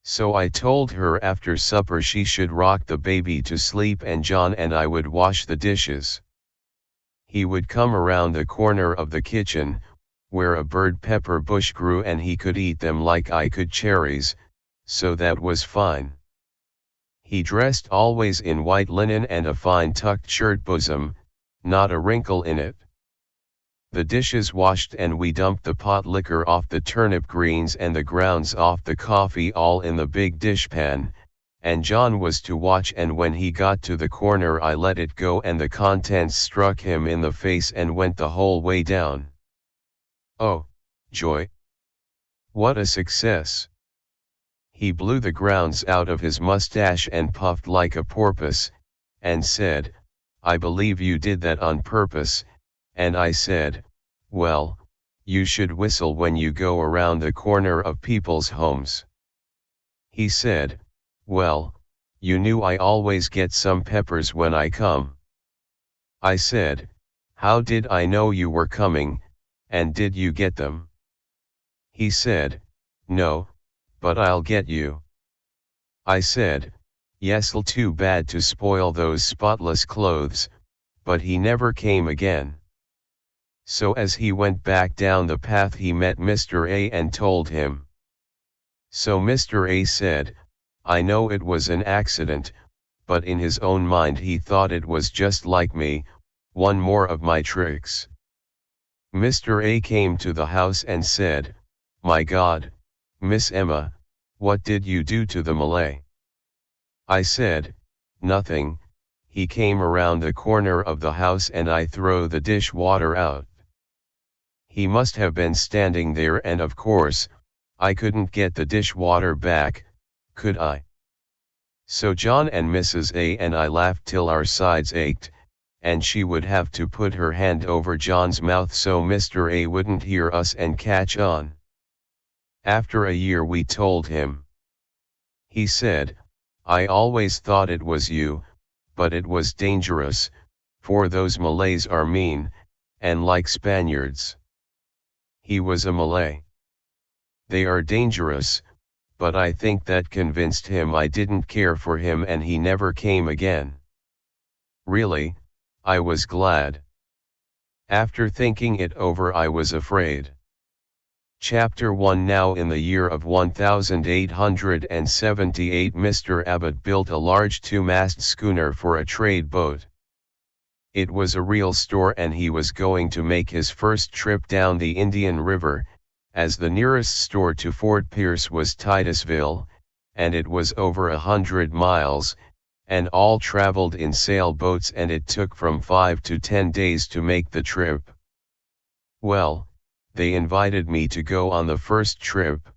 So I told her after supper she should rock the baby to sleep and John and I would wash the dishes. He would come around the corner of the kitchen, where a bird pepper bush grew and he could eat them like I could cherries, so that was fine. He dressed always in white linen and a fine tucked shirt bosom, not a wrinkle in it. The dishes washed and we dumped the pot liquor off the turnip greens and the grounds off the coffee all in the big dishpan, and John was to watch and when he got to the corner I let it go and the contents struck him in the face and went the whole way down. Oh, joy! What a success! He blew the grounds out of his mustache and puffed like a porpoise, and said, I believe you did that on purpose, and I said, well, you should whistle when you go around the corner of people's homes. He said, well, you knew I always get some peppers when I come. I said, how did I know you were coming, and did you get them? He said, no, but I'll get you. I said, yes'll too bad to spoil those spotless clothes, but he never came again. So as he went back down the path he met Mr. A and told him. So Mr. A said, I know it was an accident, but in his own mind he thought it was just like me, one more of my tricks. Mr. A came to the house and said, my God, Miss Emma, what did you do to the Malay? I said, nothing. He came around the corner of the house and I throw the dish water out. He must have been standing there and of course, I couldn't get the dishwater back, could I? So John and Mrs. A and I laughed till our sides ached, and she would have to put her hand over John's mouth so Mr. A wouldn't hear us and catch on. After a year we told him. He said, I always thought it was you, but it was dangerous, for those Malays are mean, and like Spaniards. He was a Malay. They are dangerous, but I think that convinced him I didn't care for him and he never came again. Really, I was glad. After thinking it over I was afraid. Chapter 1. Now in the year of 1878 Mr. Abbott built a large two-mast schooner for a trade boat. It was a real store and he was going to make his first trip down the Indian River, as the nearest store to Fort Pierce was Titusville, and it was over 100 miles, and all traveled in sailboats and it took from 5 to 10 days to make the trip. Well, they invited me to go on the first trip.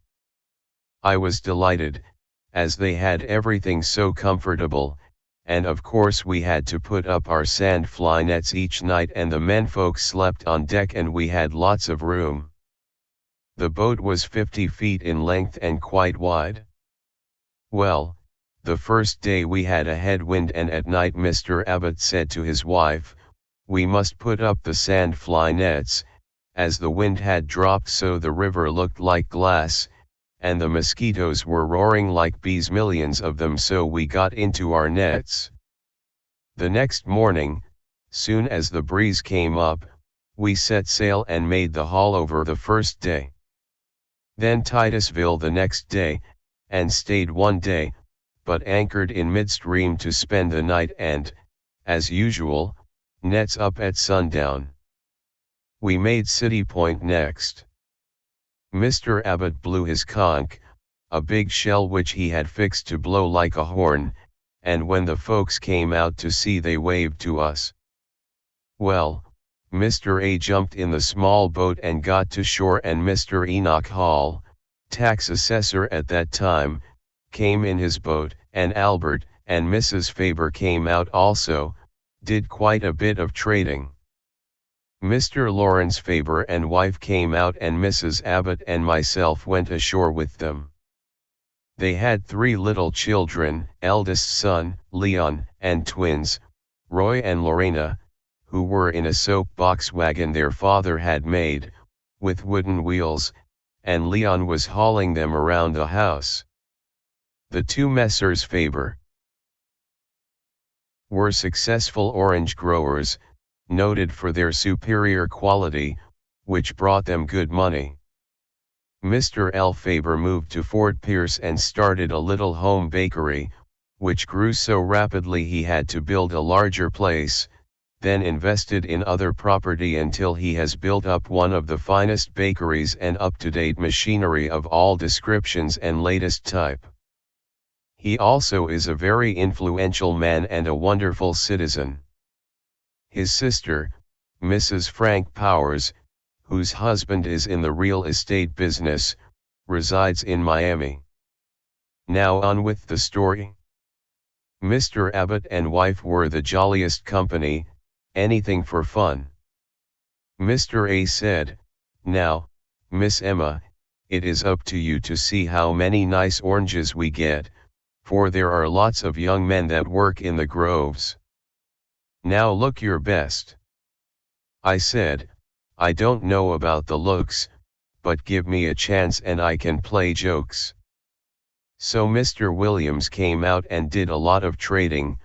I was delighted, as they had everything so comfortable, and of course we had to put up our sand fly nets each night and the menfolk slept on deck and we had lots of room. The boat was 50 feet in length and quite wide. Well, the first day we had a headwind and at night Mr. Abbott said to his wife, we must put up the sand fly nets, as the wind had dropped so the river looked like glass, and the mosquitoes were roaring like bees, millions of them, so we got into our nets. The next morning, soon as the breeze came up, we set sail and made the haul over the first day. Then Titusville the next day, and stayed one day, but anchored in midstream to spend the night and, as usual, nets up at sundown. We made City Point next. Mr. Abbott blew his conch, a big shell which he had fixed to blow like a horn, and when the folks came out to see they waved to us. Well, Mr. A jumped in the small boat and got to shore and Mr. Enoch Hall, tax assessor at that time, came in his boat, and Albert and Mrs. Faber came out also, did quite a bit of trading. Mr. Lawrence Faber and wife came out and Mrs. Abbott and myself went ashore with them. They had 3 little children, eldest son, Leon, and twins, Roy and Lorena, who were in a soap-box wagon their father had made, with wooden wheels, and Leon was hauling them around the house. The 2 Messrs. Faber were successful orange growers, noted for their superior quality, which brought them good money. Mr. L. Faber moved to Fort Pierce and started a little home bakery, which grew so rapidly he had to build a larger place, then invested in other property until he has built up one of the finest bakeries and up-to-date machinery of all descriptions and latest type. He also is a very influential man and a wonderful citizen. His sister, Mrs. Frank Powers, whose husband is in the real estate business, resides in Miami. Now on with the story. Mr. Abbott and wife were the jolliest company, anything for fun. Mr. A said, now, Miss Emma, it is up to you to see how many nice oranges we get, for there are lots of young men that work in the groves. Now look your best. I said, I don't know about the looks, but give me a chance and I can play jokes. So Mr. Williams came out and did a lot of trading,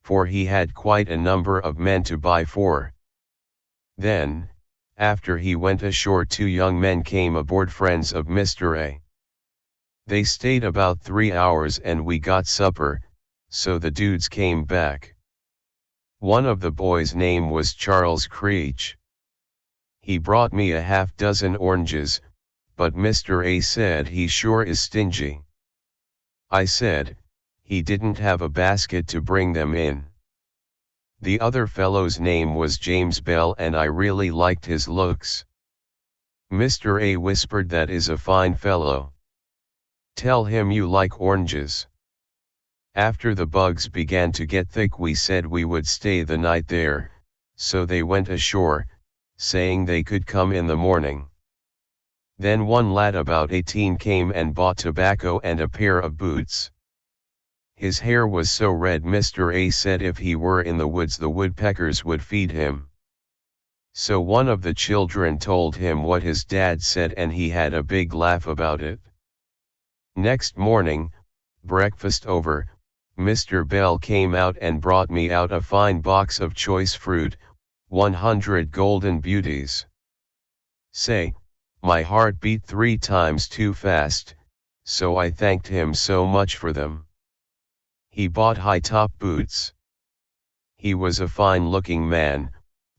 for he had quite a number of men to buy for. Then, after he went ashore 2 young men came aboard, friends of Mr. A. They stayed about 3 hours and we got supper, so the dudes came back. One of the boys' name was Charles Creech. He brought me a half-dozen oranges, but Mr. A said he sure is stingy. I said, he didn't have a basket to bring them in. The other fellow's name was James Bell and I really liked his looks. Mr. A whispered, that is a fine fellow. Tell him you like oranges. After the bugs began to get thick, we said we would stay the night there, so they went ashore, saying they could come in the morning. Then one lad about 18 came and bought tobacco and a pair of boots. His hair was so red Mr. A said if he were in the woods the woodpeckers would feed him. So one of the children told him what his dad said and he had a big laugh about it. Next morning, breakfast over, Mr. Bell came out and brought me out a fine box of choice fruit, 100 golden beauties. Say, my heart beat 3 times too fast, so I thanked him so much for them. He bought high-top boots. He was a fine-looking man,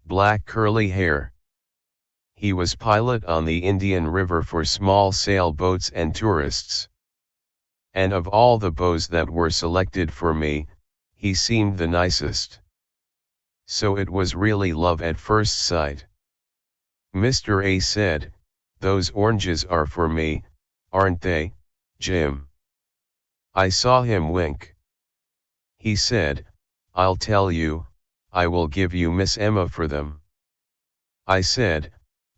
black curly hair. He was pilot on the Indian River for small sail boats and tourists. And of all the beaux that were selected for me, he seemed the nicest. So it was really love at first sight. Mr. A said, "Those oranges are for me, aren't they, Jim?" I saw him wink. He said, "I'll tell you, I will give you Miss Emma for them." I said,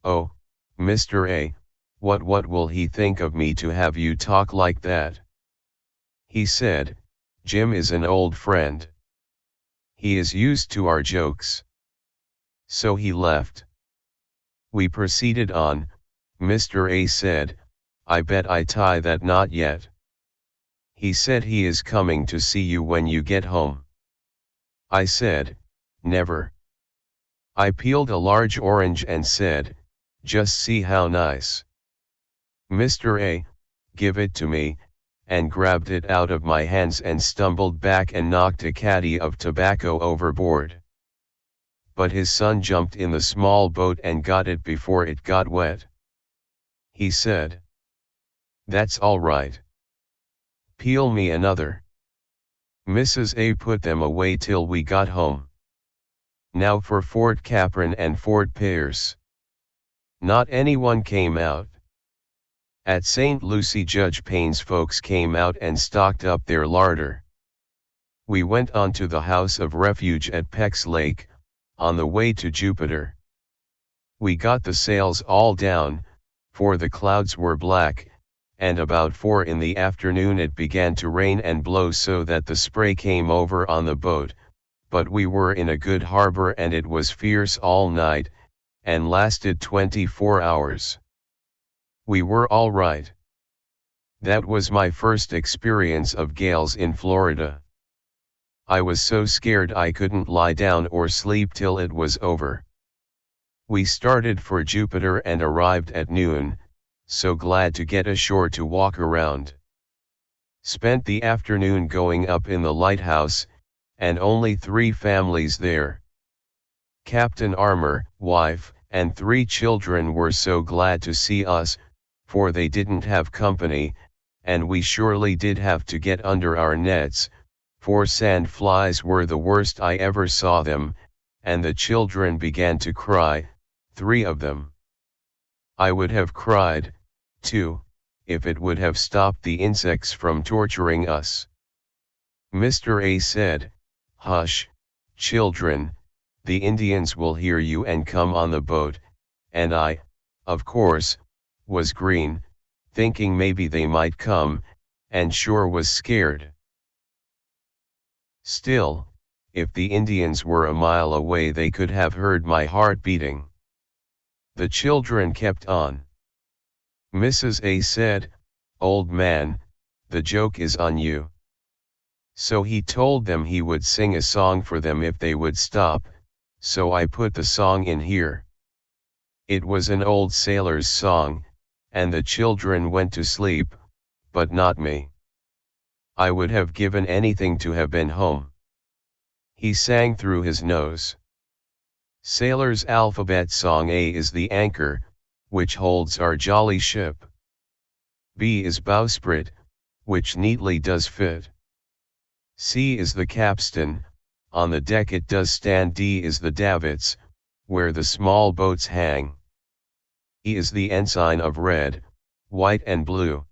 "Oh, Mr. A, what will he think of me to have you talk like that?" He said, "Jim is an old friend. He is used to our jokes." So he left. We proceeded on. Mr. A said, "I bet I tie that knot yet." He said he is coming to see you when you get home. I said, "Never." I peeled a large orange and said, "Just see how nice." Mr. A, give it to me, and grabbed it out of my hands and stumbled back and knocked a caddy of tobacco overboard. But his son jumped in the small boat and got it before it got wet. He said, "That's all right. Peel me another." Mrs. A put them away till we got home. Now for Fort Capron and Fort Pierce. Not anyone came out. At St. Lucie Judge Payne's folks came out and stocked up their larder. We went on to the House of Refuge at Peck's Lake, on the way to Jupiter. We got the sails all down, for the clouds were black, and about 4 in the afternoon it began to rain and blow so that the spray came over on the boat, but we were in a good harbor and it was fierce all night, and lasted 24 hours. We were all right. That was my first experience of gales in Florida. I was so scared I couldn't lie down or sleep till it was over. We started for Jupiter and arrived at noon, so glad to get ashore to walk around. Spent the afternoon going up in the lighthouse, and only 3 families there. Captain Armour, wife, and 3 children were so glad to see us, for they didn't have company, and we surely did have to get under our nets, for sand flies were the worst I ever saw them, and the children began to cry, 3 of them. I would have cried, too, if it would have stopped the insects from torturing us. Mr. A said, "Hush, children, the Indians will hear you and come on the boat," and I, of course, was green, thinking maybe they might come, and sure was scared. Still, if the Indians were a mile away they could have heard my heart beating. The children kept on. Mrs. A said, "Old man, the joke is on you." So he told them he would sing a song for them if they would stop, so I put the song in here. It was an old sailor's song, and the children went to sleep, but not me. I would have given anything to have been home. He sang through his nose. Sailor's alphabet song: A is the anchor, which holds our jolly ship. B is bowsprit, which neatly does fit. C is the capstan, on the deck it does stand. D is the davits, where the small boats hang. E is the ensign of red, white and blue.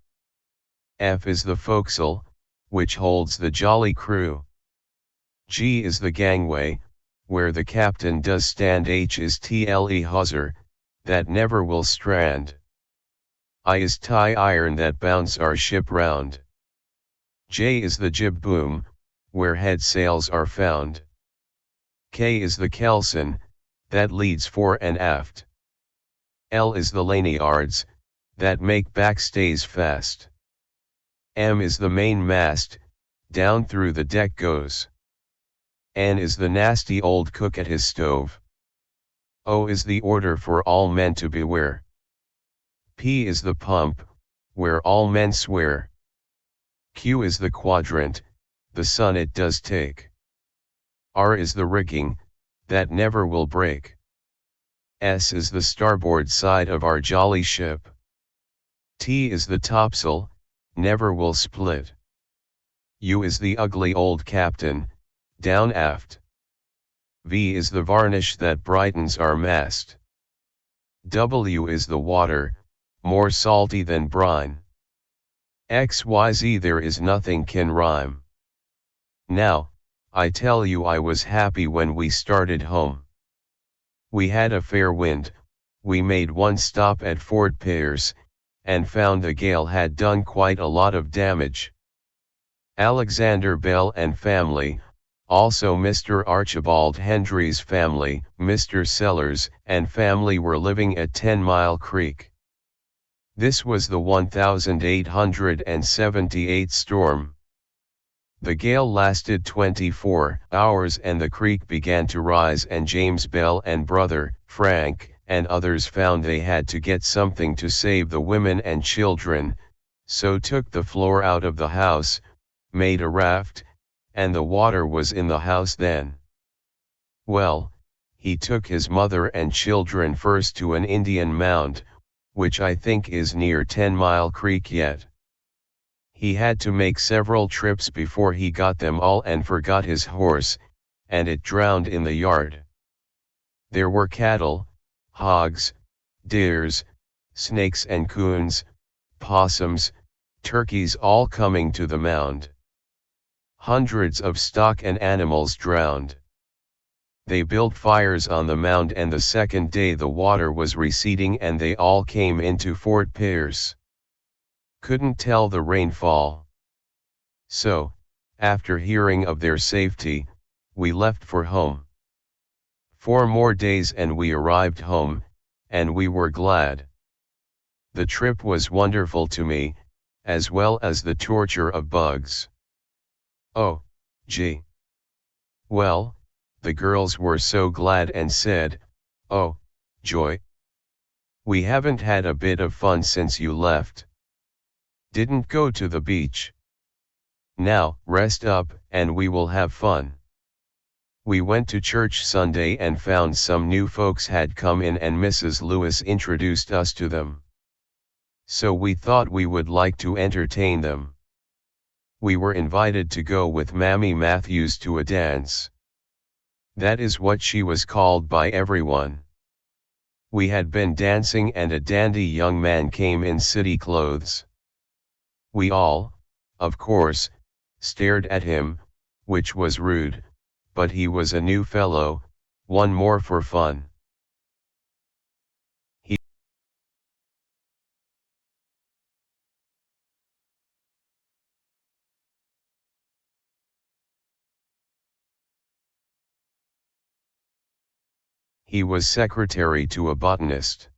F is the forecastle, which holds the jolly crew. G is the gangway, where the captain does stand. H is tle hawser, that never will strand. I is tie iron that bounce our ship round. J is the jib boom, where head sails are found. K is the kelson, that leads fore and aft. L is the lanyards, that make backstays fast. M is the main mast, down through the deck goes. N is the nasty old cook at his stove. O is the order for all men to beware. P is the pump, where all men swear. Q is the quadrant, the sun it does take. R is the rigging, that never will break. S is the starboard side of our jolly ship. T is the topsail, never will split. U is the ugly old captain, down aft. V is the varnish that brightens our mast. W is the water, more salty than brine. XYZ there is nothing can rhyme. Now, I tell you I was happy when we started home. We had a fair wind, we made one stop at Fort Pierce, and found the gale had done quite a lot of damage. Alexander Bell and family, also Mr. Archibald Hendry's family, Mr. Sellers and family were living at 10 Mile Creek. This was the 1878 storm. The gale lasted 24 hours and the creek began to rise, and James Bell and brother, Frank, and others found they had to get something to save the women and children, so took the floor out of the house, made a raft, and the water was in the house then. Well, he took his mother and children first to an Indian mound, which I think is near 10 Mile Creek yet. He had to make several trips before he got them all and forgot his horse, and it drowned in the yard. There were cattle, hogs, deers, snakes and coons, possums, turkeys all coming to the mound. Hundreds of stock and animals drowned. They built fires on the mound, and the second day the water was receding and they all came into Fort Pierce. Couldn't tell the rainfall. So, after hearing of their safety, we left for home. 4 more days and we arrived home, and we were glad. The trip was wonderful to me, as well as the torture of bugs. Oh, gee. Well, the girls were so glad and said, "Oh, joy. We haven't had a bit of fun since you left. Didn't go to the beach. Now, rest up, and we will have fun." We went to church Sunday and found some new folks had come in, and Mrs. Lewis introduced us to them. So we thought we would like to entertain them. We were invited to go with Mammy Matthews to a dance. That is what she was called by everyone. We had been dancing and a dandy young man came in city clothes. We all, of course, stared at him, which was rude, but he was a new fellow, one more for fun. He was secretary to a botanist.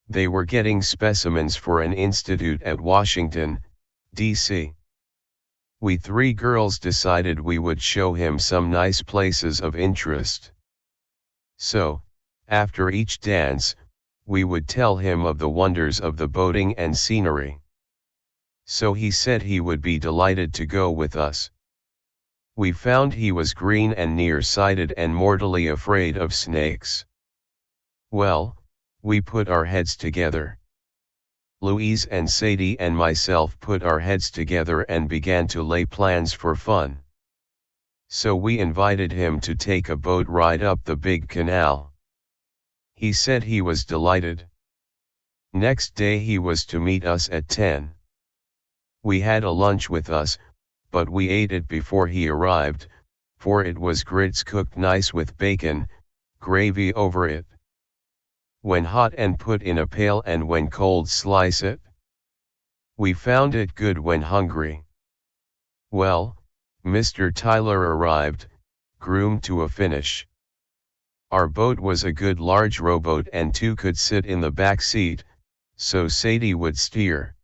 They were getting specimens for an institute at Washington, D.C. We 3 girls decided we would show him some nice places of interest. So, after each dance, we would tell him of the wonders of the boating and scenery. So he said he would be delighted to go with us. We found he was green and nearsighted and mortally afraid of snakes. Well, we put our heads together. Louise and Sadie and myself put our heads together and began to lay plans for fun. So we invited him to take a boat ride up the big canal. He said he was delighted. Next day he was to meet us at 10. We had a lunch with us, but we ate it before he arrived, for it was grits cooked nice with bacon, gravy over it. When hot and put in a pail, and when cold slice it. We found it good when hungry. Well, Mr. Tyler arrived, groomed to a finish. Our boat was a good large rowboat and two could sit in the back seat, so Sadie would steer.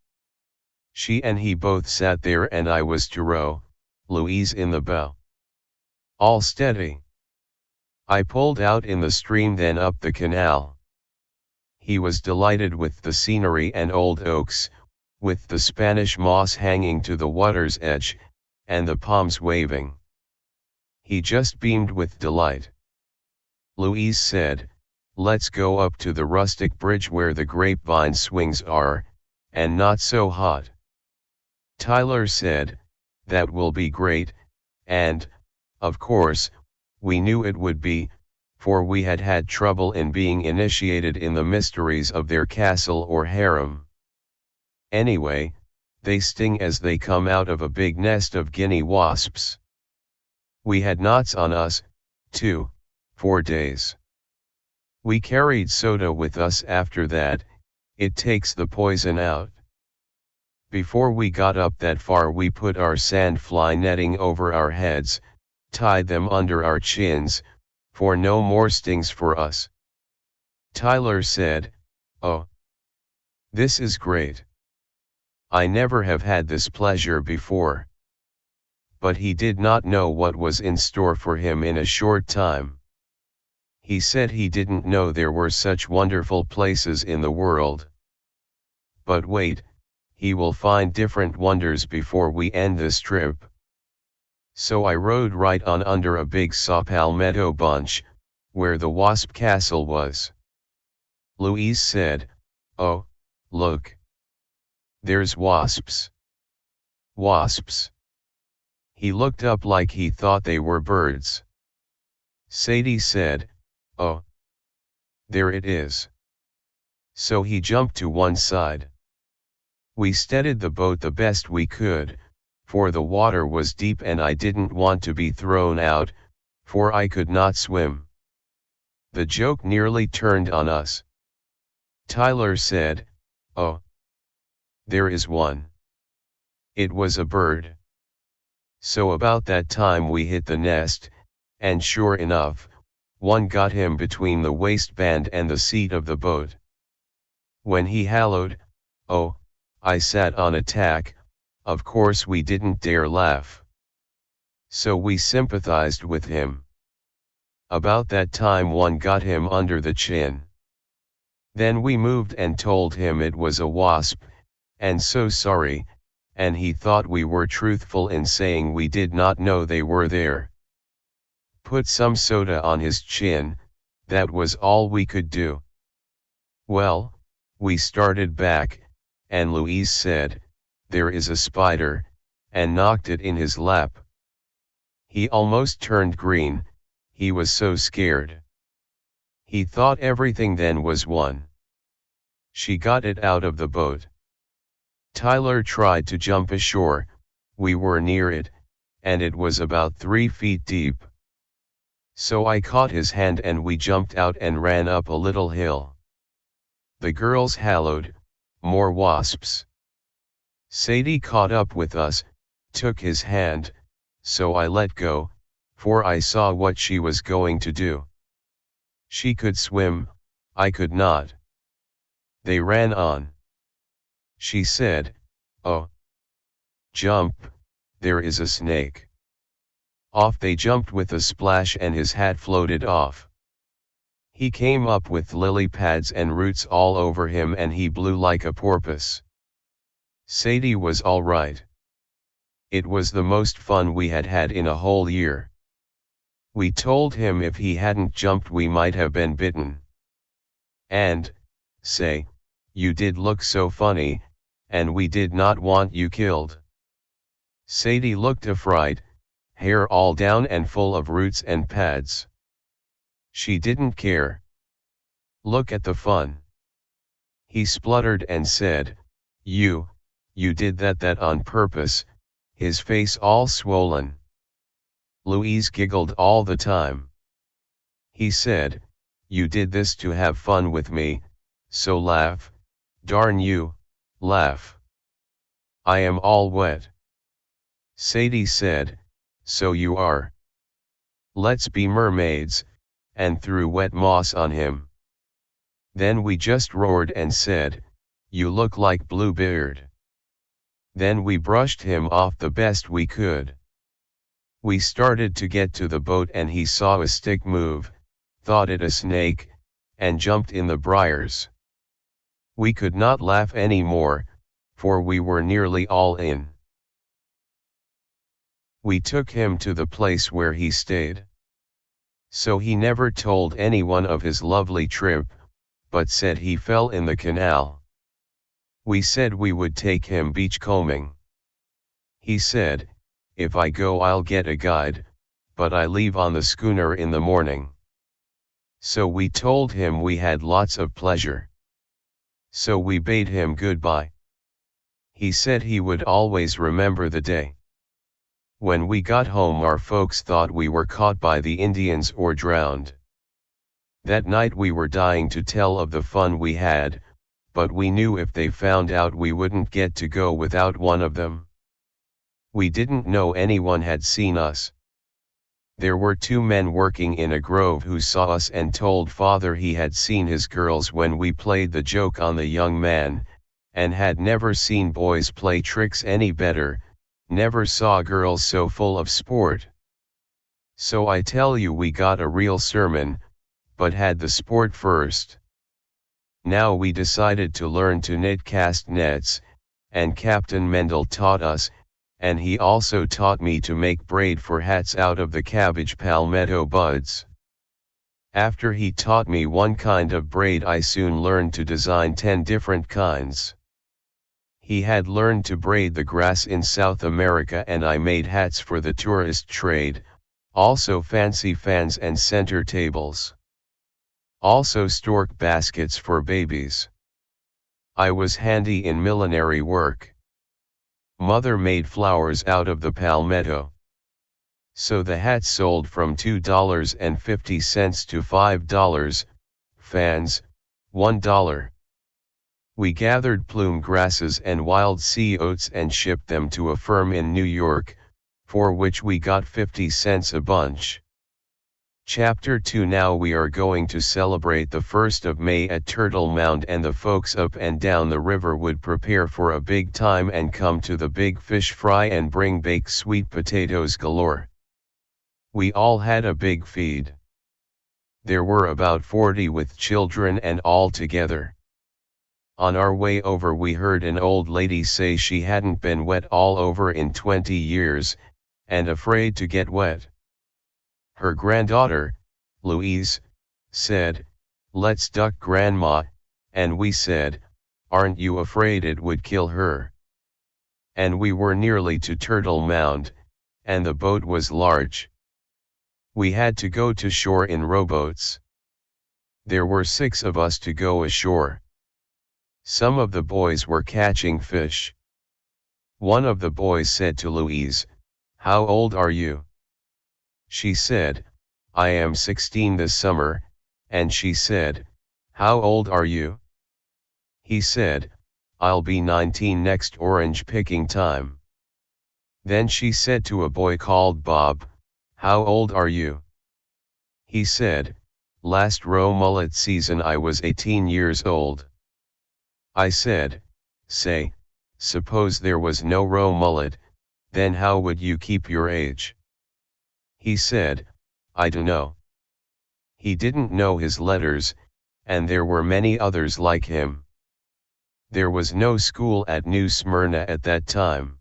She and he both sat there and I was to row, Louise in the bow. All steady. I pulled out in the stream, then up the canal. He was delighted with the scenery and old oaks, with the Spanish moss hanging to the water's edge, and the palms waving. He just beamed with delight. Louise said, "Let's go up to the rustic bridge where the grapevine swings are, and not so hot." Tyler said, "That will be great," and, of course, we knew it would be, for we had had trouble in being initiated in the mysteries of their castle or harem. Anyway, they sting as they come out of a big nest of guinea wasps. We had knots on us, too, for days. We carried soda with us after that, it takes the poison out. Before we got up that far we put our sandfly netting over our heads, tied them under our chins, for no more stings for us. Tyler said, "Oh, this is great. I never have had this pleasure before." But he did not know what was in store for him in a short time. He said he didn't know there were such wonderful places in the world. But wait, he will find different wonders before we end this trip. So I rode right on under a big saw palmetto bunch, where the wasp castle was. Louise said, "Oh, look. There's wasps." Wasps. He looked up like he thought they were birds. Sadie said, "Oh, there it is." So he jumped to one side. We steadied the boat the best we could, for the water was deep and I didn't want to be thrown out, for I could not swim. The joke nearly turned on us. Tyler said, "Oh, there is one." It was a bird. So about that time we hit the nest, and sure enough, one got him between the waistband and the seat of the boat. When he hallooed, "Oh," I sat on a tack. Of course we didn't dare laugh. So we sympathized with him. About that time one got him under the chin. Then we moved and told him it was a wasp, and so sorry, and he thought we were truthful in saying we did not know they were there. Put some soda on his chin, that was all we could do. Well, we started back, and Louise said, "There is a spider," and knocked it in his lap. He almost turned green, he was so scared. He thought everything then was one. She got it out of the boat. Tyler tried to jump ashore, we were near it, and it was about 3 feet deep. So I caught his hand and we jumped out and ran up a little hill. The girls hallooed, "More wasps." Sadie caught up with us, took his hand, so I let go, for I saw what she was going to do. She could swim, I could not. They ran on. She said, "Oh, jump, there is a snake." Off they jumped with a splash and his hat floated off. He came up with lily pads and roots all over him and he blew like a porpoise. Sadie was all right. It was the most fun we had had in a whole year. We told him if he hadn't jumped we might have been bitten. And, say, you did look so funny, and we did not want you killed. Sadie looked affrighted, hair all down and full of roots and pads. She didn't care. "Look at the fun." He spluttered and said, You you did that on purpose, his face all swollen. Louise giggled all the time. He said, you did this to have fun with me, so laugh, darn you, laugh. I am all wet. Sadie said, so you are. Let's be mermaids, and threw wet moss on him. Then we just roared and said, you look like Bluebeard. Then we brushed him off the best we could. We started to get to the boat and he saw a stick move, thought it a snake, and jumped in the briars. We could not laugh any more, for we were nearly all in. We took him to the place where he stayed. So he never told anyone of his lovely trip, but said he fell in the canal. We said we would take him beachcombing. He said, if I go I'll get a guide, but I leave on the schooner in the morning. So we told him we had lots of pleasure. So we bade him goodbye. He said he would always remember the day. When we got home our folks thought we were caught by the Indians or drowned. That night we were dying to tell of the fun we had, but we knew if they found out we wouldn't get to go without one of them. We didn't know anyone had seen us. There were 2 men working in a grove who saw us and told father he had seen his girls when we played the joke on the young man, and had never seen boys play tricks any better, never saw girls so full of sport. So I tell you we got a real sermon, but had the sport first. Now we decided to learn to knit cast nets, and Captain Mendel taught us, and he also taught me to make braid for hats out of the cabbage palmetto buds. After he taught me one kind of braid I soon learned to design 10 different kinds. He had learned to braid the grass in South America and I made hats for the tourist trade, also fancy fans and center tables. Also stork baskets for babies. I was handy in millinery work. Mother made flowers out of the palmetto. So the hats sold from $2.50 to $5, fans, $1. We gathered plume grasses and wild sea oats and shipped them to a firm in New York, for which we got 50 cents a bunch. Chapter 2. Now we are going to celebrate the 1st of May at Turtle Mound, and the folks up and down the river would prepare for a big time and come to the big fish fry and bring baked sweet potatoes galore. We all had a big feed. There were about 40 with children and all together. On our way over we heard an old lady say she hadn't been wet all over in 20 years, and afraid to get wet. Her granddaughter, Louise, said, let's duck Grandma, and we said, aren't you afraid it would kill her? And we were nearly to Turtle Mound, and the boat was large. We had to go to shore in rowboats. There were 6 of us to go ashore. Some of the boys were catching fish. One of the boys said to Louise, how old are you? She said, I am 16 this summer, and she said, how old are you? He said, I'll be 19 next orange picking time. Then she said to a boy called Bob, how old are you? He said, last row mullet season I was 18 years old. I said, say, suppose there was no row mullet, then how would you keep your age? He said, I dunno. He didn't know his letters, and there were many others like him. There was no school at New Smyrna at that time.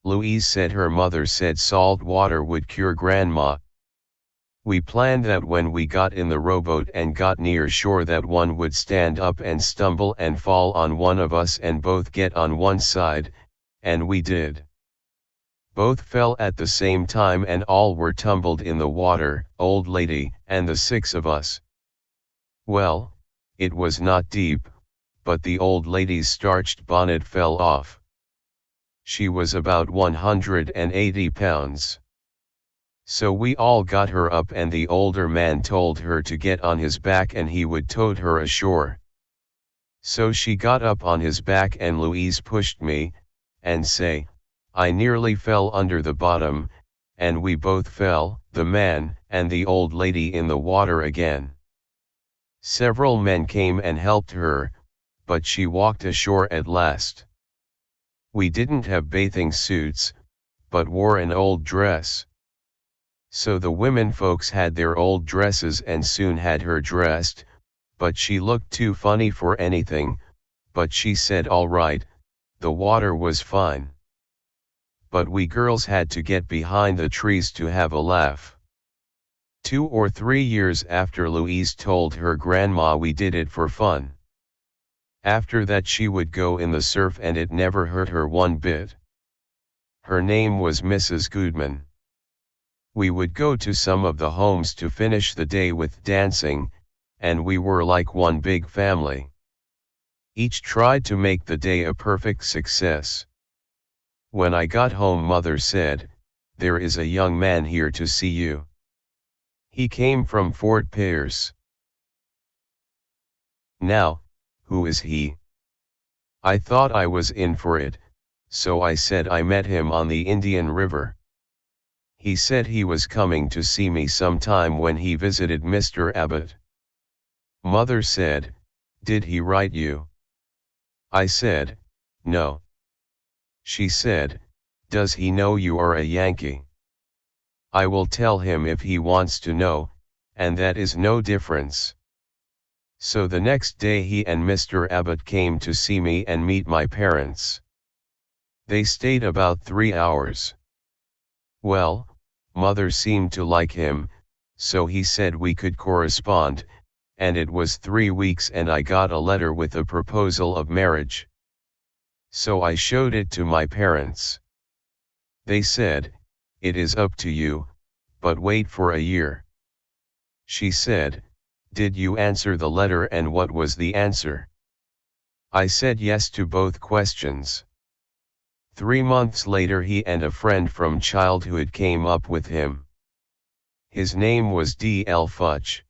Louise said her mother said salt water would cure Grandma. We planned that when we got in the rowboat and got near shore that one would stand up and stumble and fall on one of us and both get on one side, and we did. Both fell at the same time and all were tumbled in the water, old lady, and the 6 of us. Well, it was not deep, but the old lady's starched bonnet fell off. She was about 180 pounds. So we all got her up and the older man told her to get on his back and he would tote her ashore. So she got up on his back and Louise pushed me, and say, I nearly fell under the bottom, and we both fell, the man and the old lady in the water again. Several men came and helped her, but she walked ashore at last. We didn't have bathing suits, but wore an old dress. So the women folks had their old dresses and soon had her dressed, but she looked too funny for anything, but she said all right, the water was fine. But we girls had to get behind the trees to have a laugh. 2 or 3 years after Louise told her grandma we did it for fun. After that she would go in the surf and it never hurt her one bit. Her name was Mrs. Goodman. We would go to some of the homes to finish the day with dancing, and we were like one big family. Each tried to make the day a perfect success. When I got home, Mother said, "There is a young man here to see you. He came from Fort Pierce." Now, who is he? I thought I was in for it, so I said I met him on the Indian River. He said he was coming to see me sometime when he visited Mr. Abbott. Mother said, "Did he write you?" I said, "No." She said, "Does he know you are a Yankee?" I will tell him if he wants to know, and that is no difference. So the next day he and Mr. Abbott came to see me and meet my parents. They stayed about 3 hours. Well, Mother seemed to like him, so he said we could correspond, and it was 3 weeks and I got a letter with a proposal of marriage. So I showed it to my parents. They said, "It is up to you, but wait for a year." She said, "Did you answer the letter and what was the answer?" I said yes to both questions. 3 months later he and a friend from childhood came up with him. His name was D.L. Futch.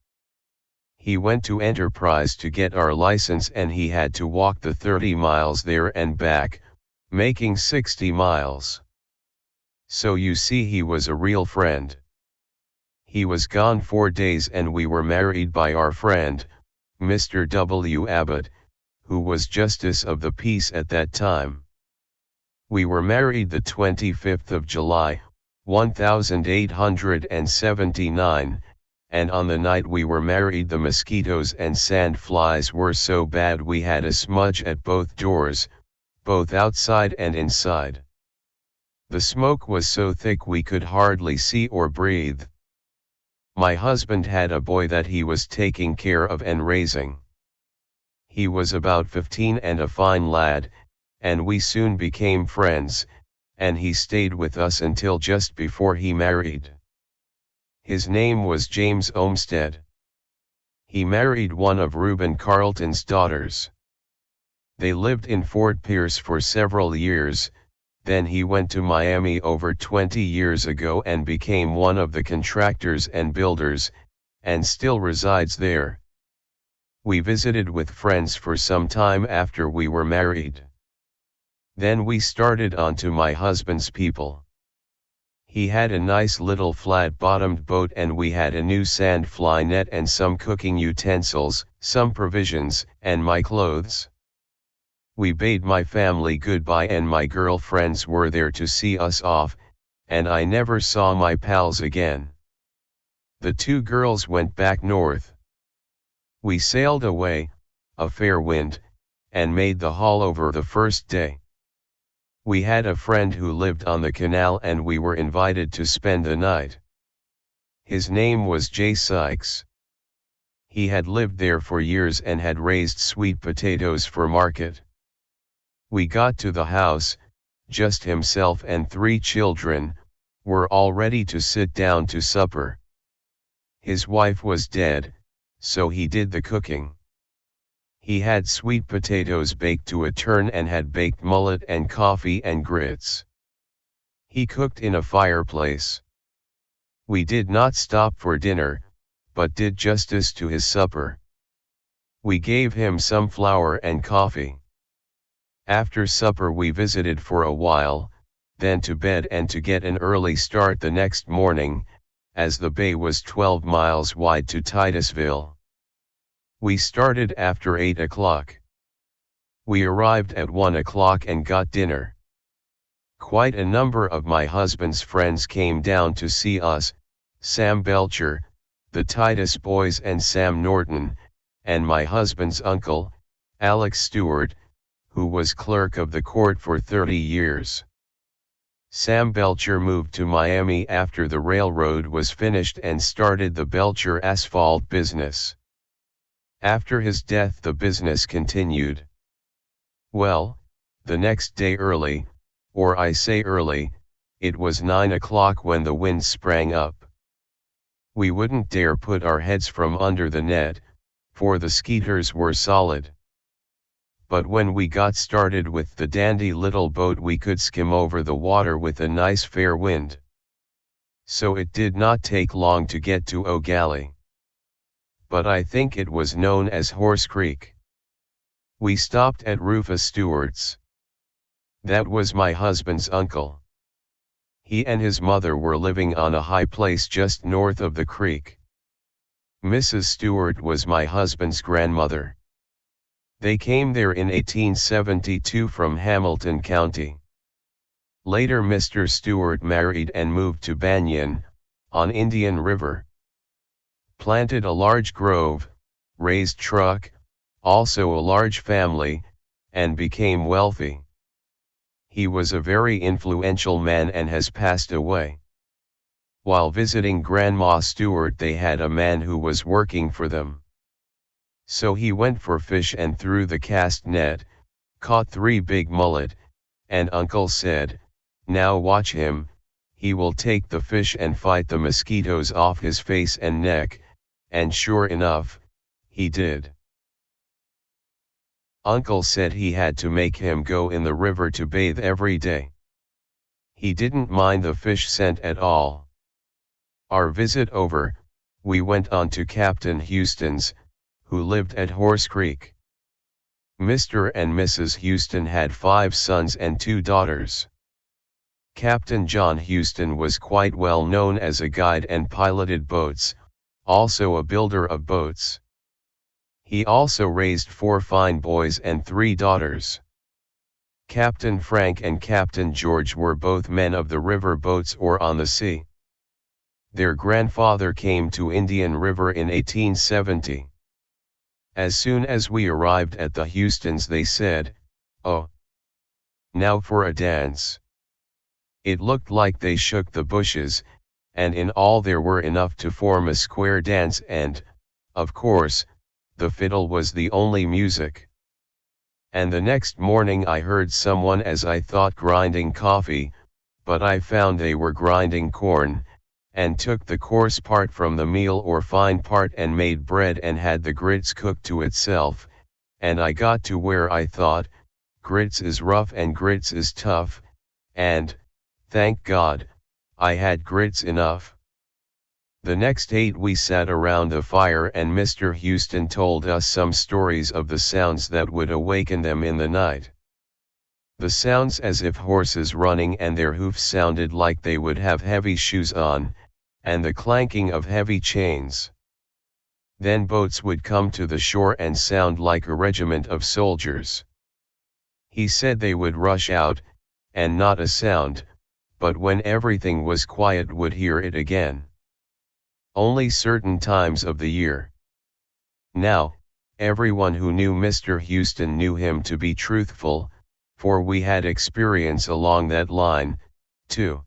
He went to Enterprise to get our license and he had to walk the 30 miles there and back, making 60 miles. So you see he was a real friend. He was gone 4 days and we were married by our friend, Mr. W. Abbott, who was Justice of the Peace at that time. We were married the 25th of July, 1879, and on the night we were married the mosquitoes and sand flies were so bad we had a smudge at both doors, both outside and inside. The smoke was so thick we could hardly see or breathe. My husband had a boy that he was taking care of and raising. He was about 15 and a fine lad, and we soon became friends, and he stayed with us until just before he married. His name was James Olmsted. He married one of Reuben Carleton's daughters. They lived in Fort Pierce for several years, then he went to Miami over 20 years ago and became one of the contractors and builders, and still resides there. We visited with friends for some time after we were married. Then we started on to my husband's people. He had a nice little flat-bottomed boat and we had a new sand fly net and some cooking utensils, some provisions, and my clothes. We bade my family goodbye and my girlfriends were there to see us off, and I never saw my pals again. The 2 girls went back north. We sailed away, a fair wind, and made the haul over the first day. We had a friend who lived on the canal and we were invited to spend the night. His name was J. Sykes. He had lived there for years and had raised sweet potatoes for market. We got to the house, just himself and 3 children, were all ready to sit down to supper. His wife was dead, so he did the cooking. He had sweet potatoes baked to a turn and had baked mullet and coffee and grits. He cooked in a fireplace. We did not stop for dinner, but did justice to his supper. We gave him some flour and coffee. After supper we visited for a while, then to bed and to get an early start the next morning, as the bay was 12 miles wide to Titusville. We started after 8 o'clock. We arrived at 1 o'clock and got dinner. Quite a number of my husband's friends came down to see us, Sam Belcher, the Titus boys and Sam Norton, and my husband's uncle, Alex Stewart, who was clerk of the court for 30 years. Sam Belcher moved to Miami after the railroad was finished and started the Belcher asphalt business. After his death the business continued. Well, the next day early, or I say early, it was 9 o'clock when the wind sprang up. We wouldn't dare put our heads from under the net, for the skeeters were solid. But when we got started with the dandy little boat we could skim over the water with a nice fair wind. So it did not take long to get to O'Galley. But I think it was known as Horse Creek. We stopped at Rufus Stewart's. That was my husband's uncle. He and his mother were living on a high place just north of the creek. Mrs. Stewart was my husband's grandmother. They came there in 1872 from Hamilton County. Later Mr. Stewart married and moved to Banyan, on Indian River. Planted a large grove, raised truck, also a large family, and became wealthy. He was a very influential man and has passed away. While visiting Grandma Stewart they had a man who was working for them. So he went for fish and threw the cast net, caught 3 big mullet, and Uncle said, "Now watch him, he will take the fish and fight the mosquitoes off his face and neck," and sure enough, he did. Uncle said he had to make him go in the river to bathe every day. He didn't mind the fish scent at all. Our visit over, we went on to Captain Houston's, who lived at Horse Creek. Mr. and Mrs. Houston had 5 sons and 2 daughters. Captain John Houston was quite well known as a guide and piloted boats, also a builder of boats. He also raised 4 fine boys and 3 daughters. Captain Frank and Captain George were both men of the river boats or on the sea. Their grandfather came to Indian River in 1870. As soon as we arrived at the Houstons they said, "Oh, now for a dance." It looked like they shook the bushes, and in all there were enough to form a square dance and, of course, the fiddle was the only music. And the next morning I heard someone as I thought grinding coffee, but I found they were grinding corn, and took the coarse part from the meal or fine part and made bread and had the grits cooked to itself, and I got to where I thought, grits is rough and grits is tough, and, thank God, I had grits enough. The next 8 we sat around the fire and Mr. Houston told us some stories of the sounds that would awaken them in the night. The sounds as if horses running and their hoofs sounded like they would have heavy shoes on, and the clanking of heavy chains. Then boats would come to the shore and sound like a regiment of soldiers. He said they would rush out, and not a sound, but when everything was quiet would hear it again. Only certain times of the year. Now, everyone who knew Mr. Houston knew him to be truthful, for we had experience along that line, too.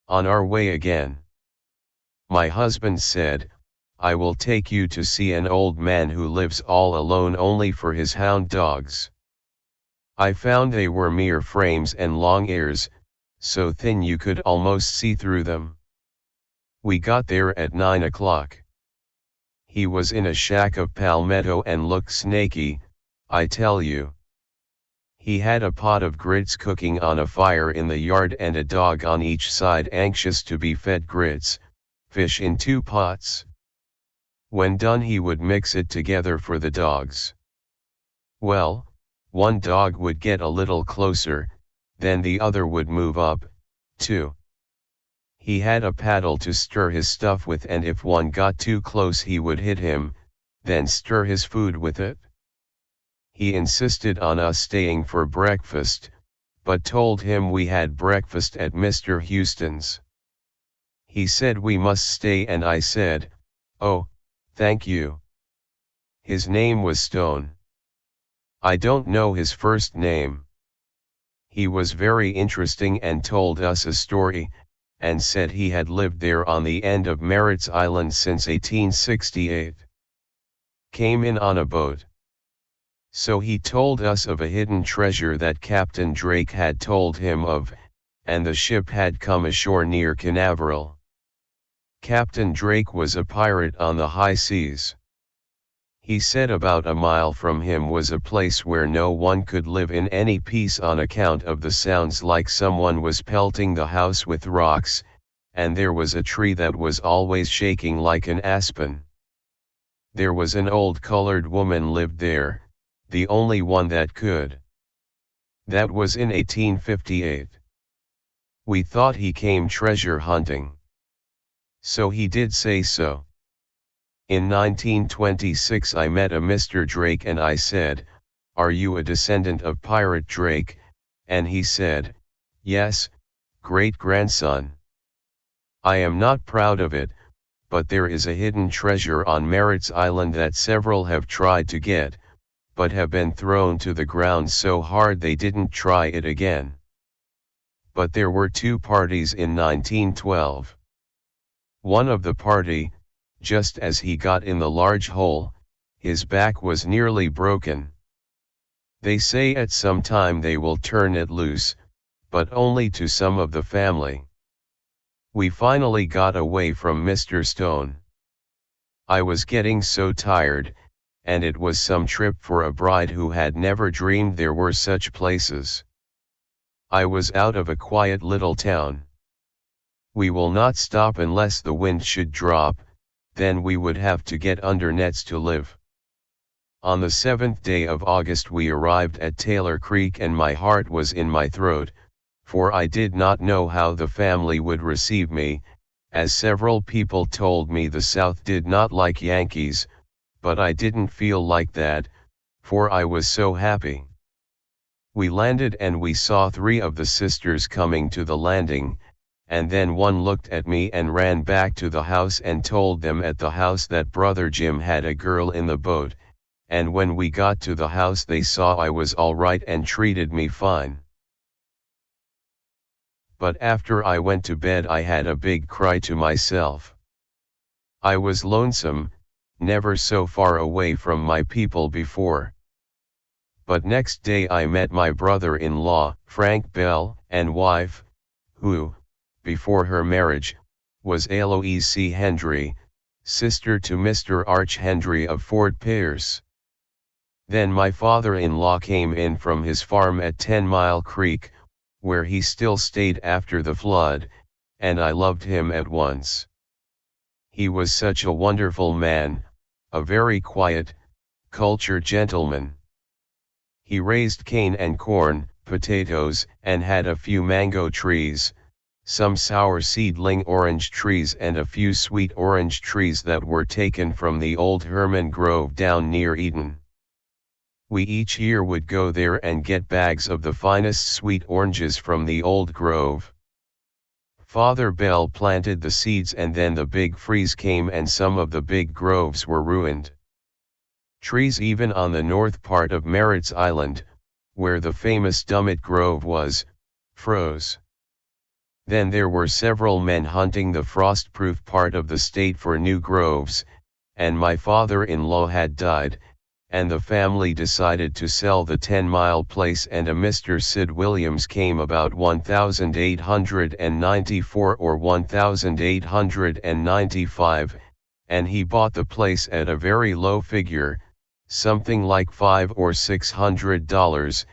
On our way again, my husband said, "I will take you to see an old man who lives all alone only for his hound dogs." I found they were mere frames and long ears, so thin you could almost see through them. We got there at 9 o'clock. He was in a shack of palmetto and looked snaky, I tell you. He had a pot of grits cooking on a fire in the yard and a dog on each side anxious to be fed grits, fish in 2 pots. When done he would mix it together for the dogs. Well, one dog would get a little closer, then the other would move up, too. He had a paddle to stir his stuff with, and if one got too close he would hit him, then stir his food with it. He insisted on us staying for breakfast, but told him we had breakfast at Mr. Houston's. He said we must stay and I said, "Oh, thank you." His name was Stone. I don't know his first name. He was very interesting and told us a story, and said he had lived there on the end of Merritt's Island since 1868. Came in on a boat. So he told us of a hidden treasure that Captain Drake had told him of, and the ship had come ashore near Canaveral. Captain Drake was a pirate on the high seas. He said about a mile from him was a place where no one could live in any peace on account of the sounds like someone was pelting the house with rocks, and there was a tree that was always shaking like an aspen. There was an old colored woman lived there, the only one that could. That was in 1858. We thought he came treasure hunting. So he did say so. In 1926 I met a Mr. Drake and I said, "Are you a descendant of Pirate Drake?" And he said, "Yes, great-grandson." I am not proud of it, but there is a hidden treasure on Merritt's Island that several have tried to get, but have been thrown to the ground so hard they didn't try it again. But there were 2 parties in 1912. One of the party, just as he got in the large hole, his back was nearly broken. They say at some time they will turn it loose, but only to some of the family. We finally got away from Mr. Stone. I was getting so tired, and it was some trip for a bride who had never dreamed there were such places. I was out of a quiet little town. We will not stop unless the wind should drop, then we would have to get under nets to live. On the 7th day of August we arrived at Taylor Creek and my heart was in my throat, for I did not know how the family would receive me, as several people told me the South did not like Yankees, but I didn't feel like that, for I was so happy. We landed and we saw 3 of the sisters coming to the landing, and then one looked at me and ran back to the house and told them at the house that Brother Jim had a girl in the boat, and when we got to the house they saw I was all right and treated me fine. But after I went to bed I had a big cry to myself. I was lonesome, never so far away from my people before. But next day I met my brother-in-law, Frank Bell, and wife, who, before her marriage, was Eloise C. Hendry, sister to Mr. Arch Hendry of Fort Pierce. Then my father-in-law came in from his farm at 10 Mile Creek, where he still stayed after the flood, and I loved him at once. He was such a wonderful man, a very quiet, cultured gentleman. He raised cane and corn, potatoes, and had a few mango trees, some sour seedling orange trees and a few sweet orange trees that were taken from the old Herman Grove down near Eden. We each year would go there and get bags of the finest sweet oranges from the old grove. Father Bell planted the seeds and then the big freeze came and some of the big groves were ruined. Trees even on the north part of Merritt's Island, where the famous Dummit Grove was, froze. Then there were several men hunting the frost-proof part of the state for new groves, and my father-in-law had died, and the family decided to sell the 10-mile place, and a Mr. Sid Williams came about 1894 or 1895, and he bought the place at a very low figure, something like $500 or $600,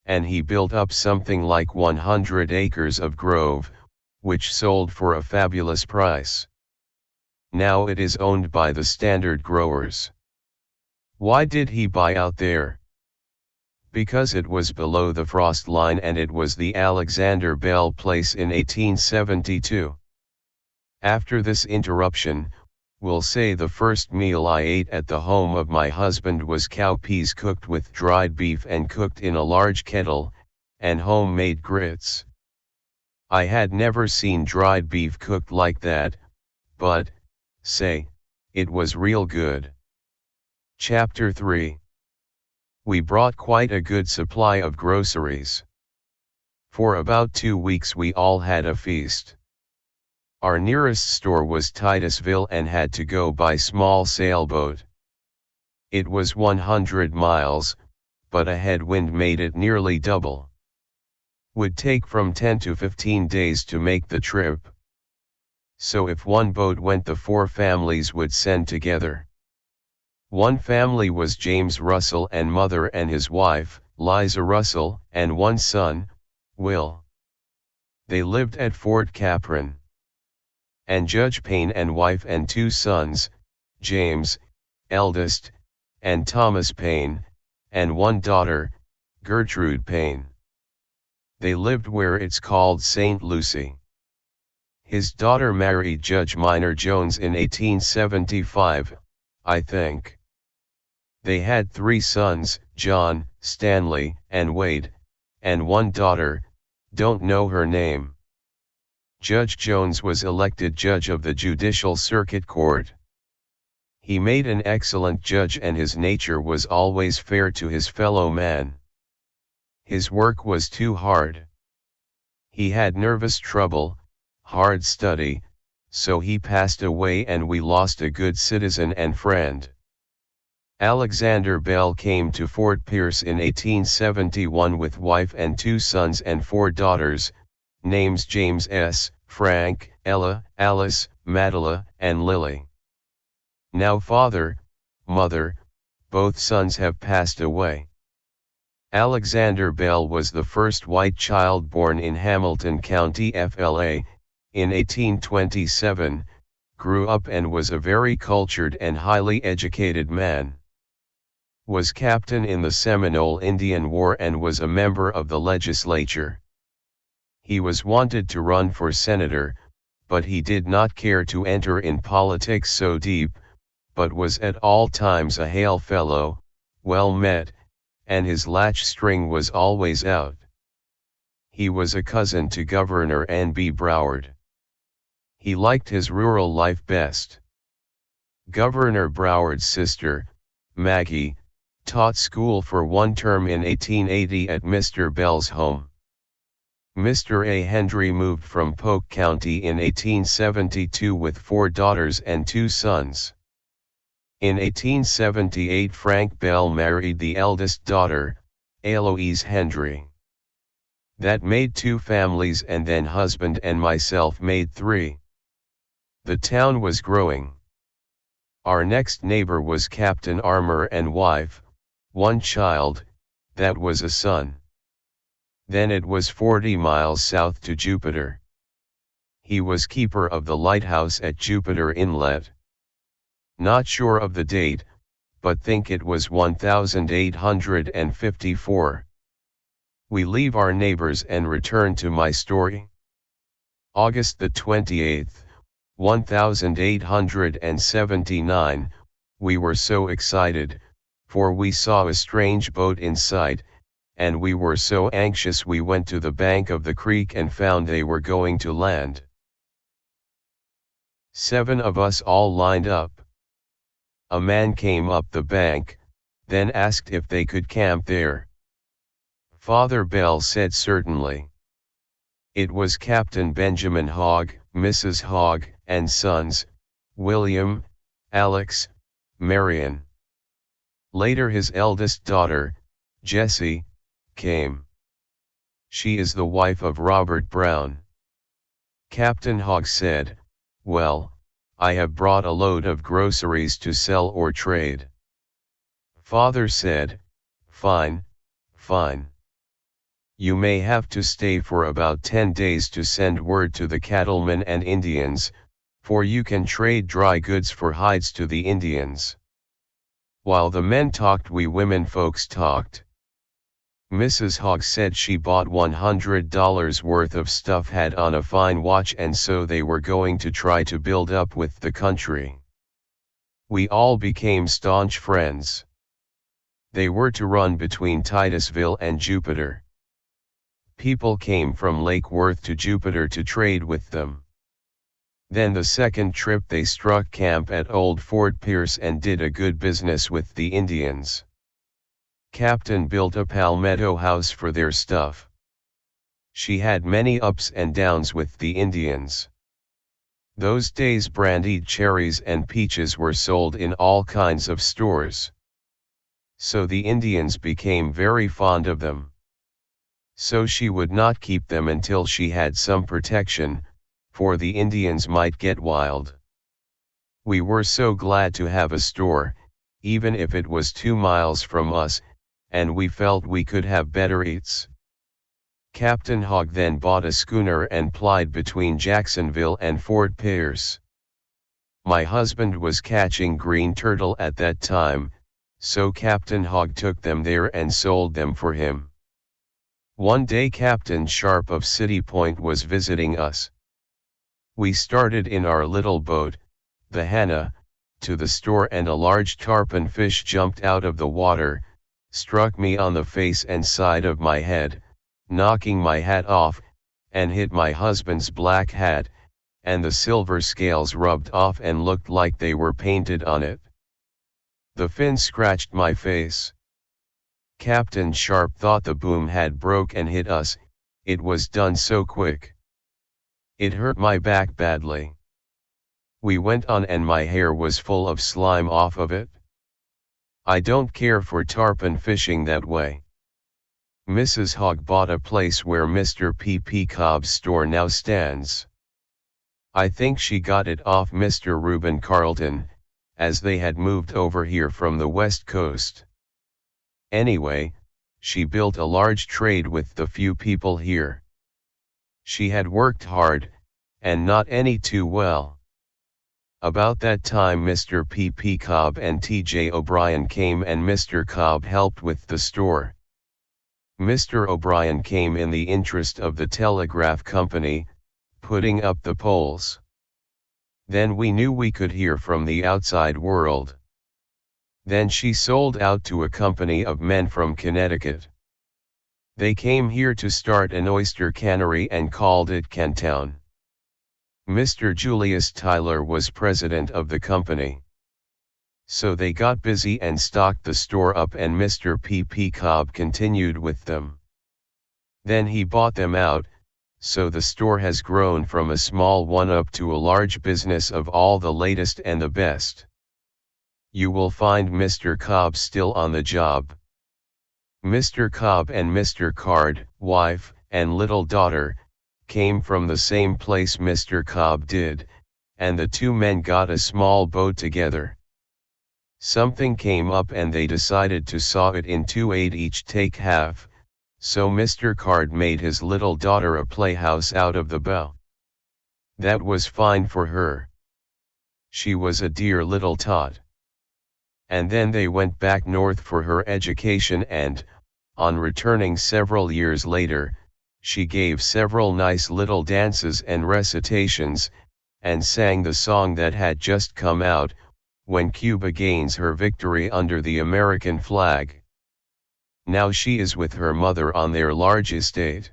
and he built up something like 100 acres of grove, which sold for a fabulous price. Now it is owned by the Standard Growers. Why did he buy out there? Because it was below the frost line and it was the Alexander Bell place in 1872. After this interruption, we'll say the first meal I ate at the home of my husband was cowpeas cooked with dried beef and cooked in a large kettle, and homemade grits. I had never seen dried beef cooked like that, but, say, it was real good. Chapter 3. We brought quite a good supply of groceries. For about 2 weeks we all had a feast. Our nearest store was Titusville and had to go by small sailboat. It was 100 miles, but a headwind made it nearly double. Would take from 10 to 15 days to make the trip. So if one boat went, the 4 families would send together. One family was James Russell and mother and his wife, Liza Russell, and one son, Will. They lived at Fort Capron. And Judge Payne and wife and 2 sons, James, eldest, and Thomas Payne, and one daughter, Gertrude Payne. They lived where it's called St. Lucie. His daughter married Judge Minor Jones in 1875, I think. They had 3 sons, John, Stanley, and Wade, and one daughter, don't know her name. Judge Jones was elected judge of the Judicial Circuit Court. He made an excellent judge and his nature was always fair to his fellow man. His work was too hard. He had nervous trouble, hard study, so he passed away and we lost a good citizen and friend. Alexander Bell came to Fort Pierce in 1871 with wife and 2 sons and 4 daughters, names James S., Frank, Ella, Alice, Madela, and Lily. Now father, mother, both sons have passed away. Alexander Bell was the first white child born in Hamilton County, FLA, in 1827, grew up and was a very cultured and highly educated man. Was captain in the Seminole Indian War and was a member of the legislature. He was wanted to run for senator, but he did not care to enter in politics so deep, but was at all times a hail fellow, well met, and his latch string was always out. He was a cousin to Governor N.B. Broward. He liked his rural life best. Governor Broward's sister, Maggie, taught school for one term in 1880 at Mr. Bell's home. Mr. A. Hendry moved from Polk County in 1872 with 4 daughters and 2 sons. In 1878 Frank Bell married the eldest daughter, Eloise Hendry. That made 2 families and then husband and myself made 3. The town was growing. Our next neighbor was Captain Armour and wife, 1 child, that was a son. Then it was 40 miles south to Jupiter. He was keeper of the lighthouse at Jupiter Inlet. Not sure of the date, but think it was 1854. We leave our neighbors and return to my story. August the 28th, 1879, we were so excited, for we saw a strange boat in sight, and we were so anxious we went to the bank of the creek and found they were going to land. 7 of us all lined up. A man came up the bank, then asked if they could camp there. Father Bell said certainly. It was Captain Benjamin Hogg, Mrs. Hogg, and sons, William, Alex, Marion. Later his eldest daughter, Jessie, came. She is the wife of Robert Brown. Captain Hogg said, "Well, I have brought a load of groceries to sell or trade. Father said, fine, fine. You may have to stay for about 10 days to send word to the cattlemen and Indians, for you can trade dry goods for hides to the Indians. While the men talked, we women folks talked. Mrs. Hogg said she bought $100 worth of stuff, had on a fine watch, and so they were going to try to build up with the country. We all became staunch friends. They were to run between Titusville and Jupiter. People came from Lake Worth to Jupiter to trade with them. Then the second trip they struck camp at Old Fort Pierce and did a good business with the Indians. Captain built a palmetto house for their stuff. She had many ups and downs with the Indians. Those days brandied cherries and peaches were sold in all kinds of stores. So the Indians became very fond of them. So she would not keep them until she had some protection, for the Indians might get wild. We were so glad to have a store, even if it was 2 miles from us, and we felt we could have better eats. Captain Hogg then bought a schooner and plied between Jacksonville and Fort Pierce. My husband was catching green turtle at that time, so Captain Hogg took them there and sold them for him. One day Captain Sharp of City Point was visiting us. We started in our little boat, the Hannah, to the store, and a large tarpon fish jumped out of the water, struck me on the face and side of my head, knocking my hat off, and hit my husband's black hat, and the silver scales rubbed off and looked like they were painted on it. The fin scratched my face. Captain Sharp thought the boom had broke and hit us, it was done so quick. It hurt my back badly. We went on and my hair was full of slime off of it. I don't care for tarpon fishing that way. Mrs. Hogg bought a place where Mr. P. Cobb's store now stands. I think she got it off Mr. Reuben Carlton, as they had moved over here from the West Coast. Anyway, she built a large trade with the few people here. She had worked hard, and not any too well. About that time Mr. P. Cobb and T.J. O'Brien came, and Mr. Cobb helped with the store. Mr. O'Brien came in the interest of the telegraph company, putting up the poles. Then we knew we could hear from the outside world. Then she sold out to a company of men from Connecticut. They came here to start an oyster cannery and called it Cantown. Mr. Julius Tyler was president of the company. So they got busy and stocked the store up, and Mr. P. Cobb continued with them. Then he bought them out, so the store has grown from a small one up to a large business of all the latest and the best. You will find Mr. Cobb still on the job. Mr. Cobb and Mr. Card, wife, and little daughter, came from the same place Mr. Cobb did, and the two men got a small boat together. Something came up and they decided to saw it in two, each take half, so Mr. Card made his little daughter a playhouse out of the bow. That was fine for her. She was a dear little tot. And then they went back north for her education, and, on returning several years later, she gave several nice little dances and recitations, and sang the song that had just come out, When Cuba Gains Her Victory Under the American Flag. Now she is with her mother on their large estate.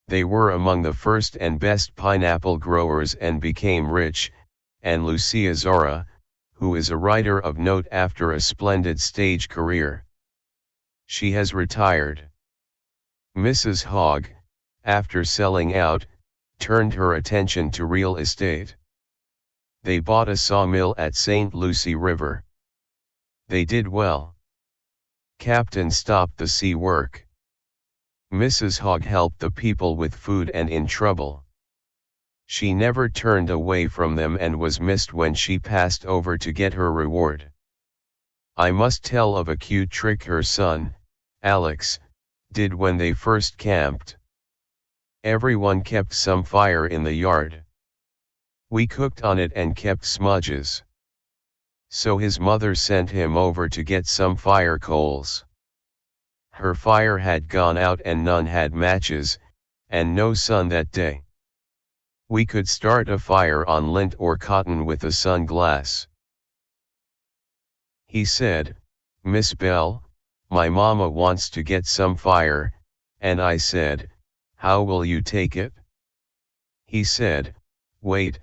They were among the first and best pineapple growers and became rich, and Lucia Zara, who is a writer of note after a splendid stage career. She has retired. Mrs. Hogg, after selling out, turned her attention to real estate. They bought a sawmill at St. Lucie River. They did well. Captain stopped the sea work. Mrs. Hogg helped the people with food and in trouble. She never turned away from them and was missed when she passed over to get her reward. I must tell of a cute trick her son, Alex, did when they first camped. Everyone kept some fire in the yard. We cooked on it and kept smudges. So his mother sent him over to get some fire coals. Her fire had gone out and none had matches, and no sun that day. We could start a fire on lint or cotton with a sun glass. He said, "Miss Bell, my mama wants to get some fire," and I said, "How will you take it?" He said, "Wait,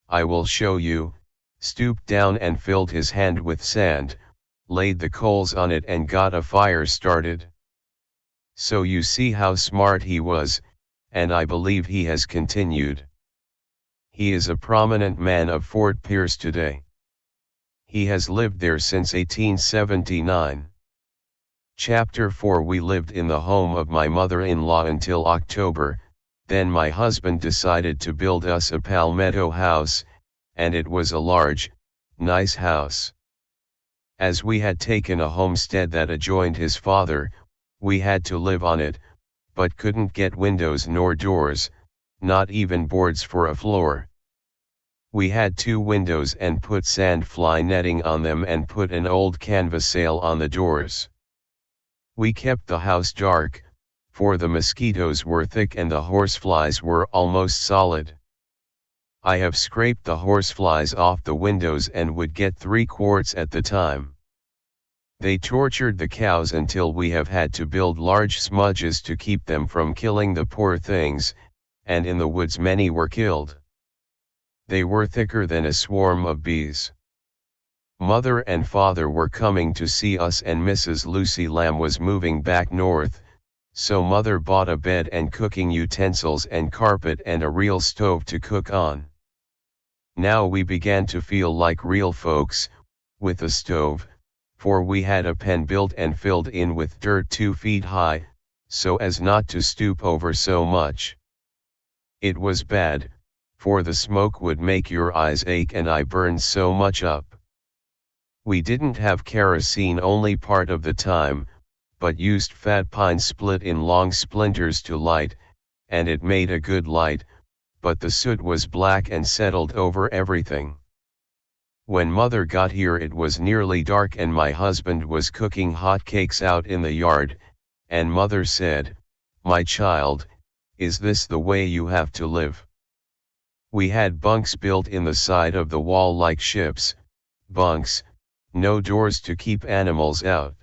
I will show you," stooped down and filled his hand with sand, laid the coals on it and got a fire started. So you see how smart he was, and I believe he has continued. He is a prominent man of Fort Pierce today. He has lived there since 1879. Chapter 4 We lived in the home of my mother-in-law until October, then my husband decided to build us a palmetto house, and it was a large, nice house. As we had taken a homestead that adjoined his father, we had to live on it, but couldn't get windows nor doors, not even boards for a floor. We had 2 windows and put sandfly netting on them and put an old canvas sail on the doors. We kept the house dark, for the mosquitoes were thick and the horseflies were almost solid. I have scraped the horseflies off the windows and would get 3 quarts at the time. They tortured the cows until we have had to build large smudges to keep them from killing the poor things, and in the woods many were killed. They were thicker than a swarm of bees. Mother and father were coming to see us and Mrs. Lucy Lamb was moving back north, so mother bought a bed and cooking utensils and carpet and a real stove to cook on. Now we began to feel like real folks, with a stove, for we had a pen built and filled in with dirt 2 feet high, so as not to stoop over so much. It was bad, for the smoke would make your eyes ache and I burned so much up. We didn't have kerosene only part of the time, but used fat pine split in long splinters to light, and it made a good light, but the soot was black and settled over everything. When mother got here it was nearly dark and my husband was cooking hot cakes out in the yard, and mother said, "My child, is this the way you have to live?" We had bunks built in the side of the wall like ships, bunks, no doors to keep animals out.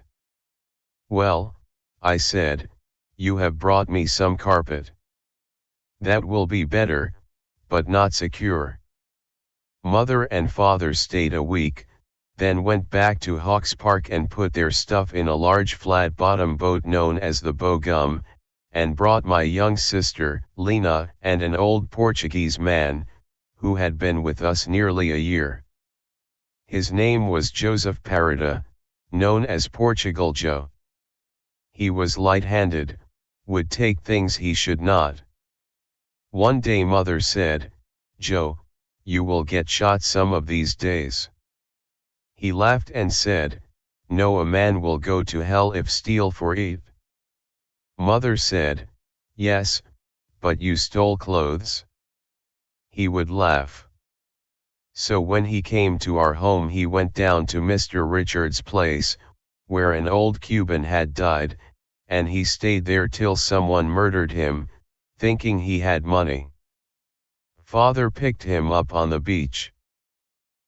"Well," I said, "you have brought me some carpet. That will be better, but not secure." Mother and father stayed a week, then went back to Hawks Park and put their stuff in a large flat-bottom boat known as the Bogum, and brought my young sister, Lena, and an old Portuguese man, who had been with us nearly a year. His name was Joseph Parada, known as Portugal Joe. He was light-handed, would take things he should not. One day mother said, "Joe, you will get shot some of these days." He laughed and said, "No, a man will go to hell if steal for eat." Mother said, "Yes, but you stole clothes." He would laugh. So when he came to our home he went down to Mr. Richard's place, where an old Cuban had died, and he stayed there till someone murdered him, thinking he had money. Father picked him up on the beach.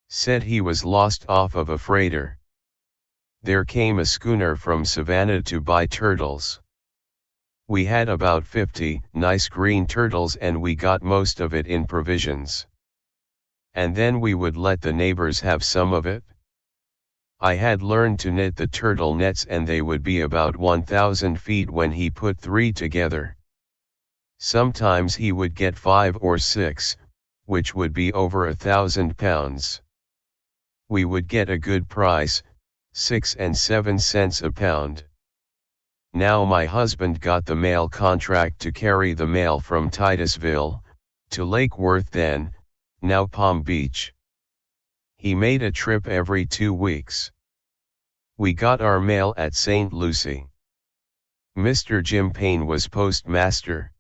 Said he was lost off of a freighter. There came a schooner from Savannah to buy turtles. We had about 50 nice green turtles and we got most of it in provisions. And then we would let the neighbors have some of it. I had learned to knit the turtle nets and they would be about 1,000 feet when he put 3 together. Sometimes he would get 5 or 6, which would be over 1,000 pounds. We would get a good price, 6 and 7 cents a pound. Now my husband got the mail contract to carry the mail from Titusville, to Lake Worth then, now Palm Beach. He made a trip every 2 weeks. We got our mail at St. Lucie. Mr. Jim Payne was postmaster.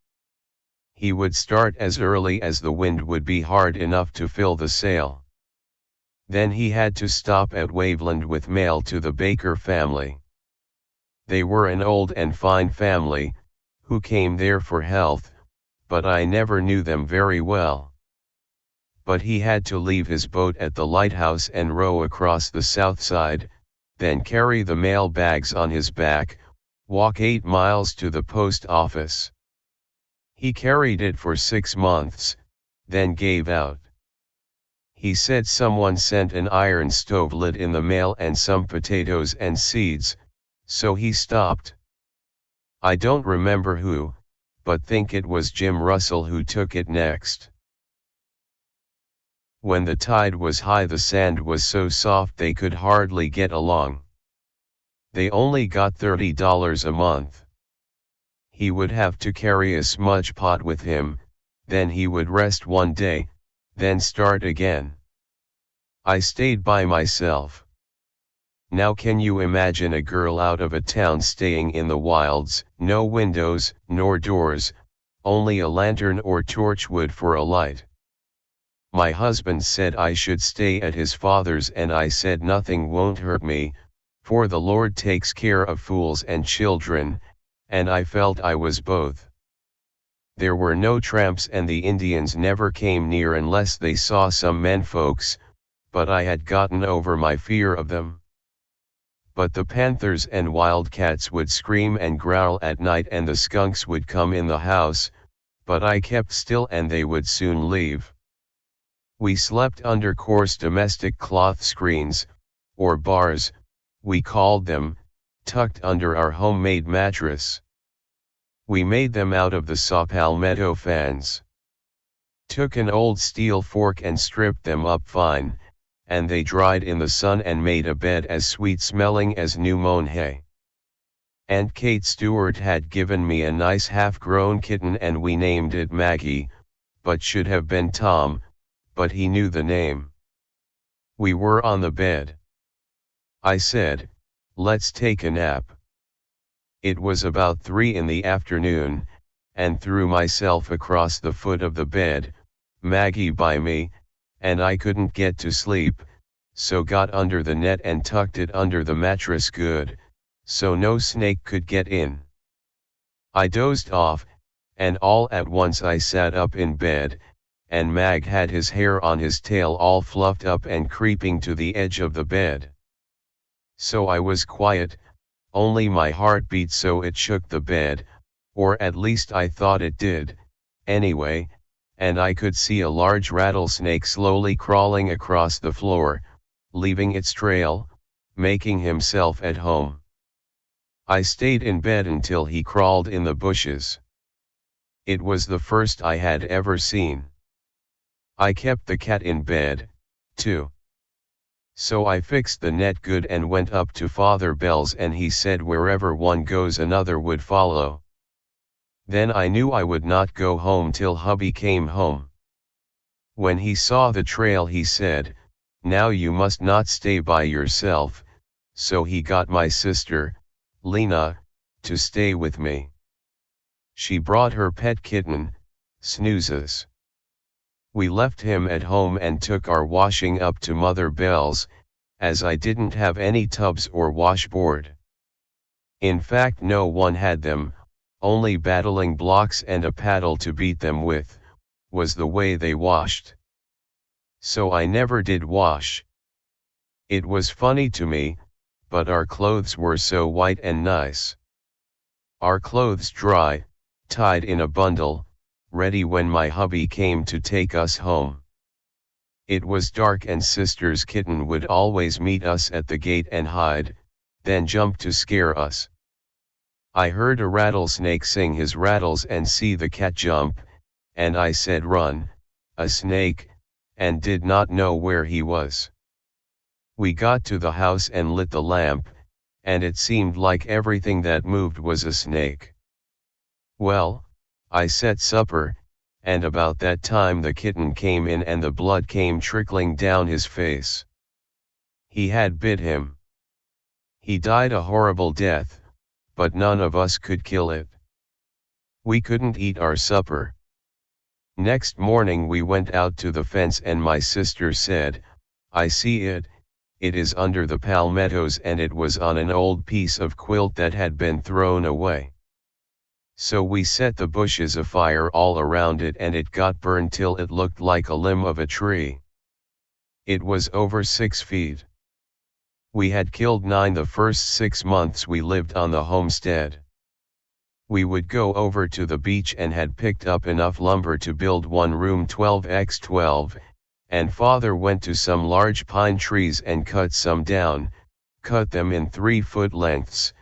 He would start as early as the wind would be hard enough to fill the sail. Then he had to stop at Waveland with mail to the Baker family. They were an old and fine family, who came there for health, but I never knew them very well. But he had to leave his boat at the lighthouse and row across the south side, then carry the mail bags on his back, walk 8 miles to the post office. He carried it for 6 months, then gave out. He said someone sent an iron stove lid in the mail and some potatoes and seeds, so he stopped. I don't remember who, but think it was Jim Russell who took it next. When the tide was high, the sand was so soft they could hardly get along. They only got $30 a month. He would have to carry a smudge pot with him, then he would rest one day, then start again. I stayed by myself. Now can you imagine a girl out of a town staying in the wilds, no windows, nor doors, only a lantern or torchwood for a light? My husband said I should stay at his father's, and I said nothing won't hurt me, for the Lord takes care of fools and children, and I felt I was both. There were no tramps and the Indians never came near unless they saw some menfolks, but I had gotten over my fear of them. But the panthers and wildcats would scream and growl at night and the skunks would come in the house, but I kept still and they would soon leave. We slept under coarse domestic cloth screens, or bars, we called them, tucked under our homemade mattress. We made them out of the saw palmetto fans. Took an old steel fork and stripped them up fine, and they dried in the sun and made a bed as sweet-smelling as new-mown hay. Aunt Kate Stewart had given me a nice half-grown kitten and we named it Maggie, but should have been Tom, but he knew the name. We were on the bed. I said, "Let's take a nap." It was about 3 in the afternoon, and threw myself across the foot of the bed, Maggie by me, and I couldn't get to sleep, so got under the net and tucked it under the mattress good, so no snake could get in. I dozed off, and all at once I sat up in bed, and Mag had his hair on his tail all fluffed up and creeping to the edge of the bed. So I was quiet, only my heart beat so it shook the bed, or at least I thought it did, anyway, and I could see a large rattlesnake slowly crawling across the floor, leaving its trail, making himself at home. I stayed in bed until he crawled in the bushes. It was the first I had ever seen. I kept the cat in bed, too. So I fixed the net good and went up to Father Bell's, and he said wherever one goes another would follow. Then I knew I would not go home till hubby came home. When he saw the trail he said, "Now you must not stay by yourself," so he got my sister, Lena, to stay with me. She brought her pet kitten, Snoozes. We left him at home and took our washing up to Mother Bell's, as I didn't have any tubs or washboard. In fact no one had them, only battling blocks and a paddle to beat them with, was the way they washed. So I never did wash. It was funny to me, but our clothes were so white and nice. Our clothes dry, tied in a bundle, ready when my hubby came to take us home. It was dark and sister's kitten would always meet us at the gate and hide, then jump to scare us. I heard a rattlesnake sing his rattles and see the cat jump, and I said run, a snake, and did not know where he was. We got to the house and lit the lamp, and it seemed like everything that moved was a snake. Well, I set supper, and about that time the kitten came in and the blood came trickling down his face. He had bit him. He died a horrible death, but none of us could kill it. We couldn't eat our supper. Next morning we went out to the fence and my sister said, "I see it, it is under the palmettos and it was on an old piece of quilt that had been thrown away." So we set the bushes afire all around it and it got burned till it looked like a limb of a tree. It was over 6 feet. We had killed 9 the first 6 months we lived on the homestead. We would go over to the beach and had picked up enough lumber to build one room 12x12, and father went to some large pine trees and cut some down, cut them in 3-foot lengths,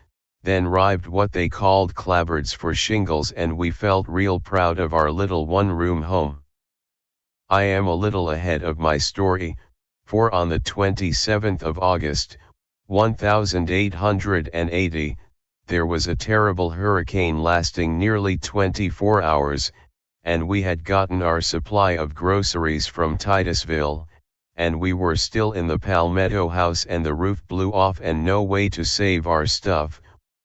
then rived what they called clapboards for shingles, and we felt real proud of our little one-room home. I am a little ahead of my story, for on the 27th of August, 1880, there was a terrible hurricane lasting nearly 24 hours, and we had gotten our supply of groceries from Titusville, and we were still in the Palmetto house and the roof blew off and no way to save our stuff,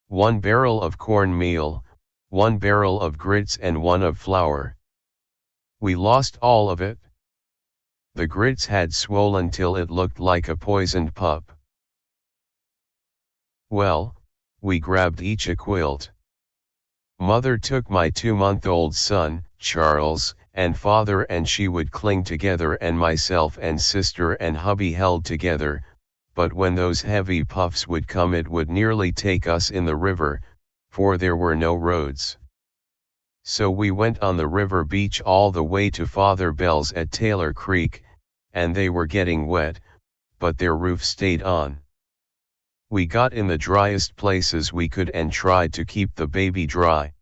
1 barrel of cornmeal, 1 barrel of grits and 1 of flour. We lost all of it. The grits had swollen till it looked like a poisoned pup. Well, we grabbed each a quilt. Mother took my 2-month-old son, Charles, and father and she would cling together and myself and sister and hubby held together, but when those heavy puffs would come it would nearly take us in the river, for there were no roads. So we went on the river beach all the way to Father Bell's at Taylor Creek, and they were getting wet, but their roof stayed on. We got in the driest places we could and tried to keep the baby dry.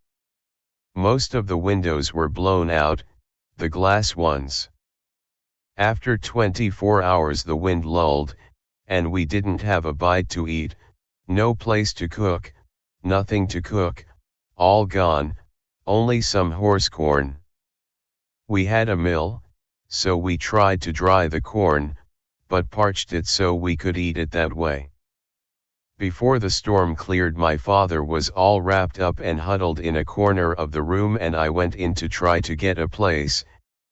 Most of the windows were blown out, the glass ones. After 24 hours the wind lulled, and we didn't have a bite to eat, no place to cook, nothing to cook, all gone, only some horse corn. We had a mill, so we tried to dry the corn, but parched it so we could eat it that way. Before the storm cleared my father was all wrapped up and huddled in a corner of the room and I went in to try to get a place,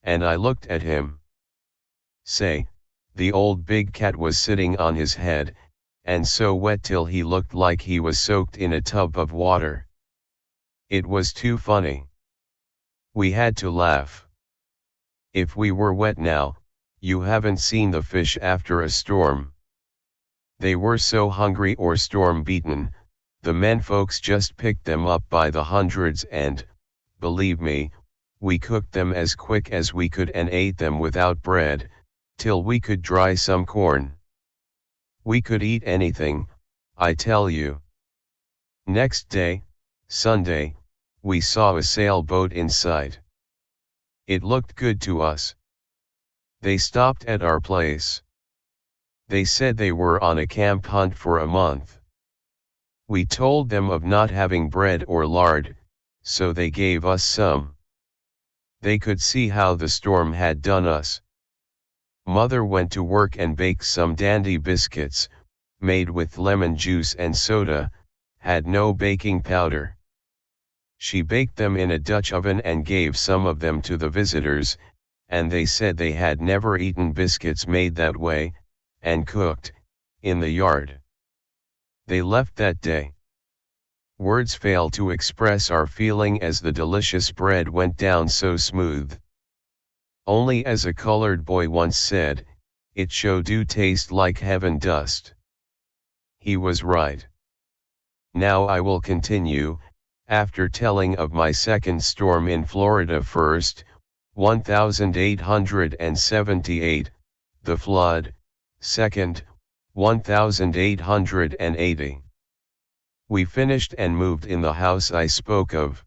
and I looked at him. Say, the old big cat was sitting on his head, and so wet till he looked like he was soaked in a tub of water. It was too funny. We had to laugh. If we were wet now, you haven't seen the fish after a storm. They were so hungry or storm-beaten, the men folks just picked them up by the hundreds and, believe me, we cooked them as quick as we could and ate them without bread, till we could dry some corn. We could eat anything, I tell you. Next day, Sunday, we saw a sailboat in sight. It looked good to us. They stopped at our place. They said they were on a camp hunt for a month. We told them of not having bread or lard, so they gave us some. They could see how the storm had done us. Mother went to work and baked some dandy biscuits, made with lemon juice and soda, had no baking powder. She baked them in a Dutch oven and gave some of them to the visitors, and they said they had never eaten biscuits made that way, and cooked, in the yard. They left that day. Words fail to express our feeling as the delicious bread went down so smooth. Only as a colored boy once said, "It sure do taste like heaven dust." He was right. Now I will continue, after telling of my second storm in Florida first, 1878, the flood, second, 1880. We finished and moved in the house I spoke of.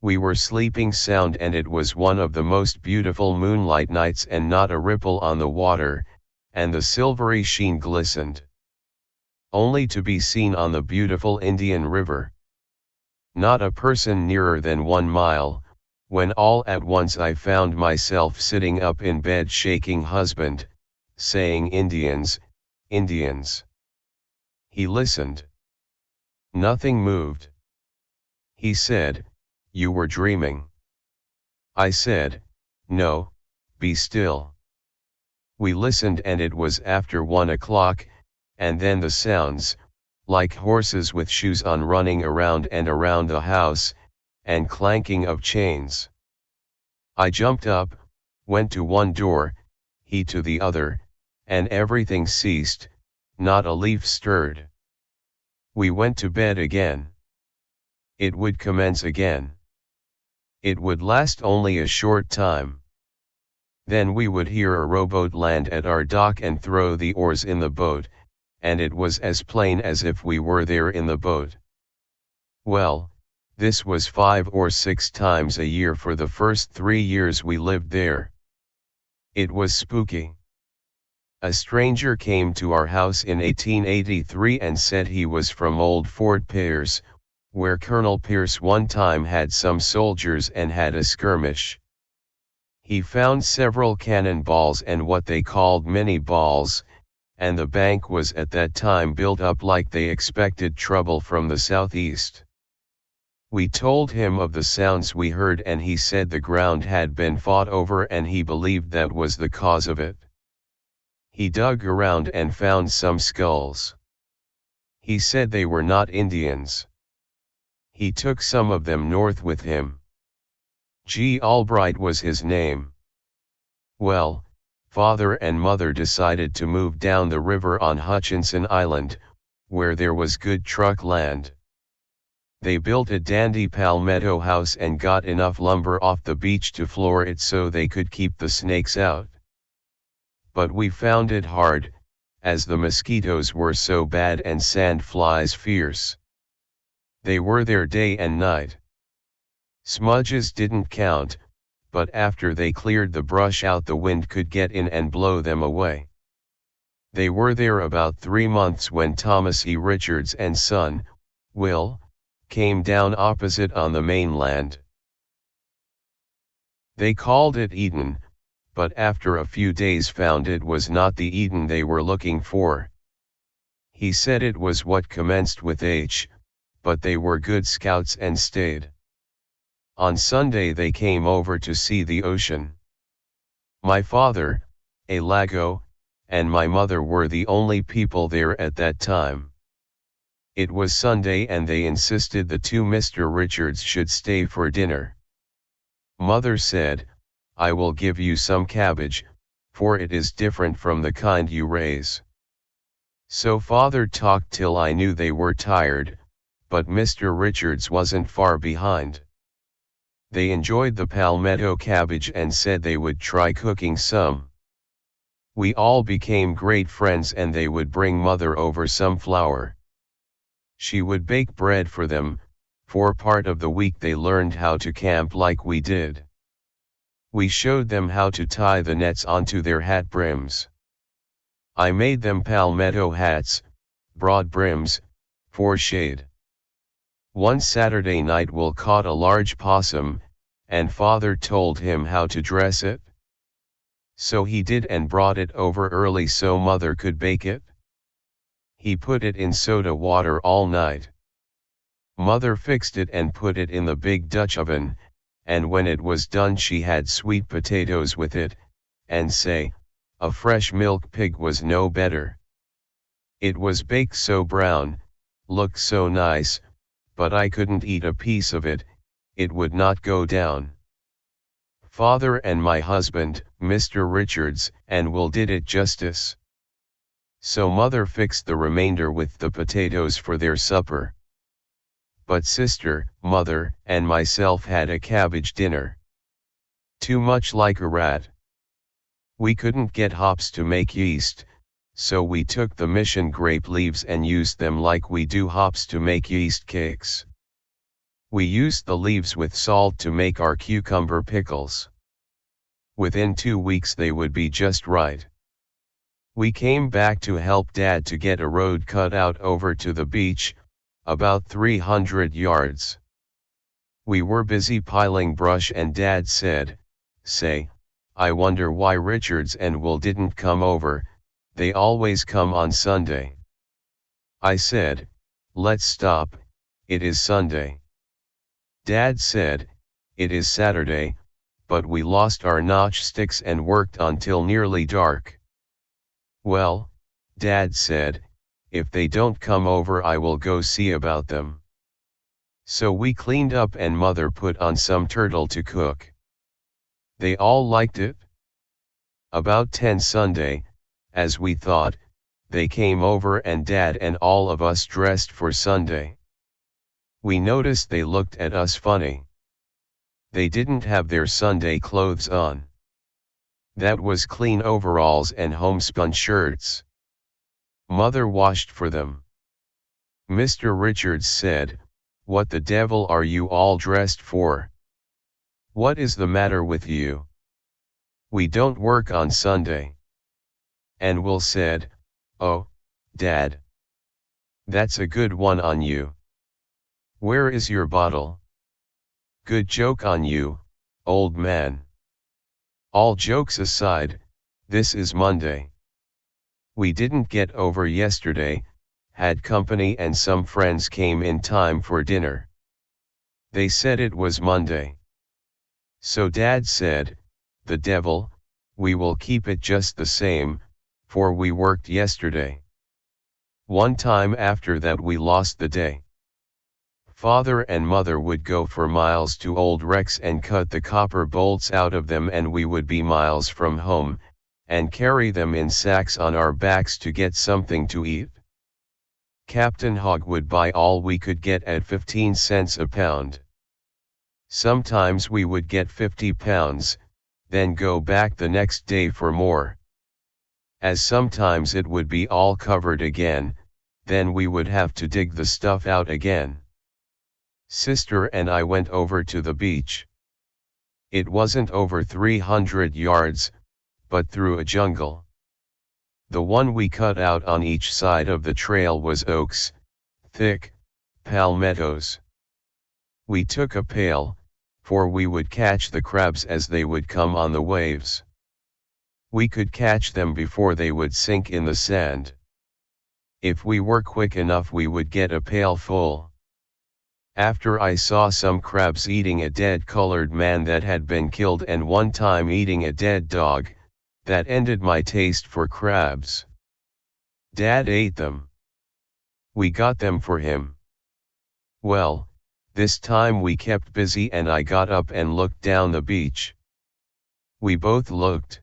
We were sleeping sound and it was one of the most beautiful moonlight nights and not a ripple on the water, and the silvery sheen glistened. Only to be seen on the beautiful Indian River. Not a person nearer than 1 mile, when all at once I found myself sitting up in bed shaking husband, saying Indians, Indians. He listened. Nothing moved. He said, you were dreaming. I said, no, be still. We listened and it was after 1 o'clock, and then the sounds, like horses with shoes on running around and around the house, and clanking of chains. I jumped up, went to one door, he to the other, and everything ceased, not a leaf stirred. We went to bed again. It would commence again. It would last only a short time. Then we would hear a rowboat land at our dock and throw the oars in the boat, and it was as plain as if we were there in the boat. Well, this was 5 or 6 times a year for the first 3 years we lived there. It was spooky. A stranger came to our house in 1883 and said he was from Old Fort Pierce, where Colonel Pierce one time had some soldiers and had a skirmish. He found several cannonballs and what they called mini balls, and the bank was at that time built up like they expected trouble from the southeast. We told him of the sounds we heard and he said the ground had been fought over and he believed that was the cause of it. He dug around and found some skulls. He said they were not Indians. He took some of them north with him. G. Albright was his name. Well, father and mother decided to move down the river on Hutchinson Island, where there was good truck land. They built a dandy palmetto house and got enough lumber off the beach to floor it so they could keep the snakes out. But we found it hard, as the mosquitoes were so bad and sand flies fierce. They were there day and night. Smudges didn't count, but after they cleared the brush out the wind could get in and blow them away. They were there about 3 months when Thomas E. Richards and son, Will, came down opposite on the mainland. They called it Eden, but after a few days found it was not the Eden they were looking for. He said it was what commenced with H, but they were good scouts and stayed. On Sunday they came over to see the ocean. My father, a LAGOW, and my mother were the only people there at that time. It was Sunday and they insisted the 2 Mr. Richards should stay for dinner. Mother said, I will give you some cabbage, for it is different from the kind you raise. So father talked till I knew they were tired, but Mr. Richards wasn't far behind. They enjoyed the palmetto cabbage and said they would try cooking some. We all became great friends and they would bring mother over some flour. She would bake bread for them. For part of the week they learned how to camp like we did. We showed them how to tie the nets onto their hat brims. I made them palmetto hats, broad brims, for shade. One Saturday night Will caught a large possum, and father told him how to dress it. So he did and brought it over early so mother could bake it. He put it in soda water all night. Mother fixed it and put it in the big Dutch oven, and when it was done she had sweet potatoes with it, and say, a fresh milk pig was no better. It was baked so brown, looked so nice, but I couldn't eat a piece of it, it would not go down. Father and my husband, Mr. Richards, and Will did it justice. So mother fixed the remainder with the potatoes for their supper. But sister, mother, and myself had a cabbage dinner. Too much like a rat. We couldn't get hops to make yeast, so we took the mission grape leaves and used them like we do hops to make yeast cakes. We used the leaves with salt to make our cucumber pickles. Within 2 weeks they would be just right. We came back to help Dad to get a road cut out over to the beach, about 300 yards. We were busy piling brush and Dad said, "Say, I wonder why Richards and Will didn't come over, they always come on Sunday." I said, "Let's stop, it is Sunday." Dad said, "It is Saturday, but we lost our notch sticks and worked until nearly dark." "Well," Dad said, "if they don't come over I will go see about them." So we cleaned up and Mother put on some turtle to cook. They all liked it. About 10 Sunday, as we thought, they came over and Dad and all of us dressed for Sunday. We noticed they looked at us funny. They didn't have their Sunday clothes on. That was clean overalls and homespun shirts. Mother washed for them. Mr. Richards said, "What the devil are you all dressed for? What is the matter with you? We don't work on Sunday." And Will said, "Oh, Dad. That's a good one on you. Where is your bottle? Good joke on you, old man." All jokes aside, this is Monday. We didn't get over yesterday, had company and some friends came in time for dinner. They said it was Monday. So Dad said, "The devil, we will keep it just the same, for we worked yesterday." One time after that we lost the day. Father and Mother would go for miles to old wrecks and cut the copper bolts out of them, and we would be miles from home, and carry them in sacks on our backs to get something to eat. Captain Hogg would buy all we could get at 15 cents a pound. Sometimes we would get 50 pounds, then go back the next day for more. As sometimes it would be all covered again, then we would have to dig the stuff out again. Sister and I went over to the beach. It wasn't over 300 yards, but through a jungle. The one we cut out on each side of the trail was oaks, thick, palmettos. We took a pail, for we would catch the crabs as they would come on the waves. We could catch them before they would sink in the sand. If we were quick enough we would get a pail full. After I saw some crabs eating a dead colored man that had been killed and one time eating a dead dog, that ended my taste for crabs. Dad ate them. We got them for him. Well, this time we kept busy and I got up and looked down the beach. We both looked.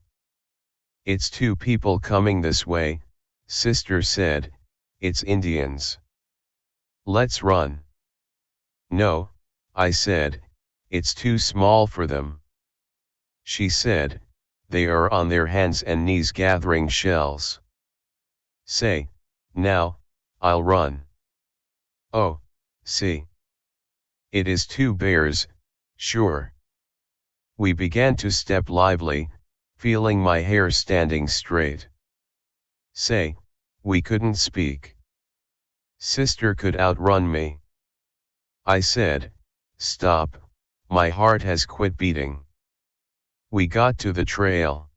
"It's two people coming this way," Sister said, "it's Indians. Let's run." "No," I said, "it's too small for them." She said, "They are on their hands and knees gathering shells." "Say, now, I'll run." "Oh, see. It is two bears, sure." We began to step lively, feeling my hair standing straight. Say, we couldn't speak. Sister could outrun me. I said, "Stop, my heart has quit beating." We got to the trail.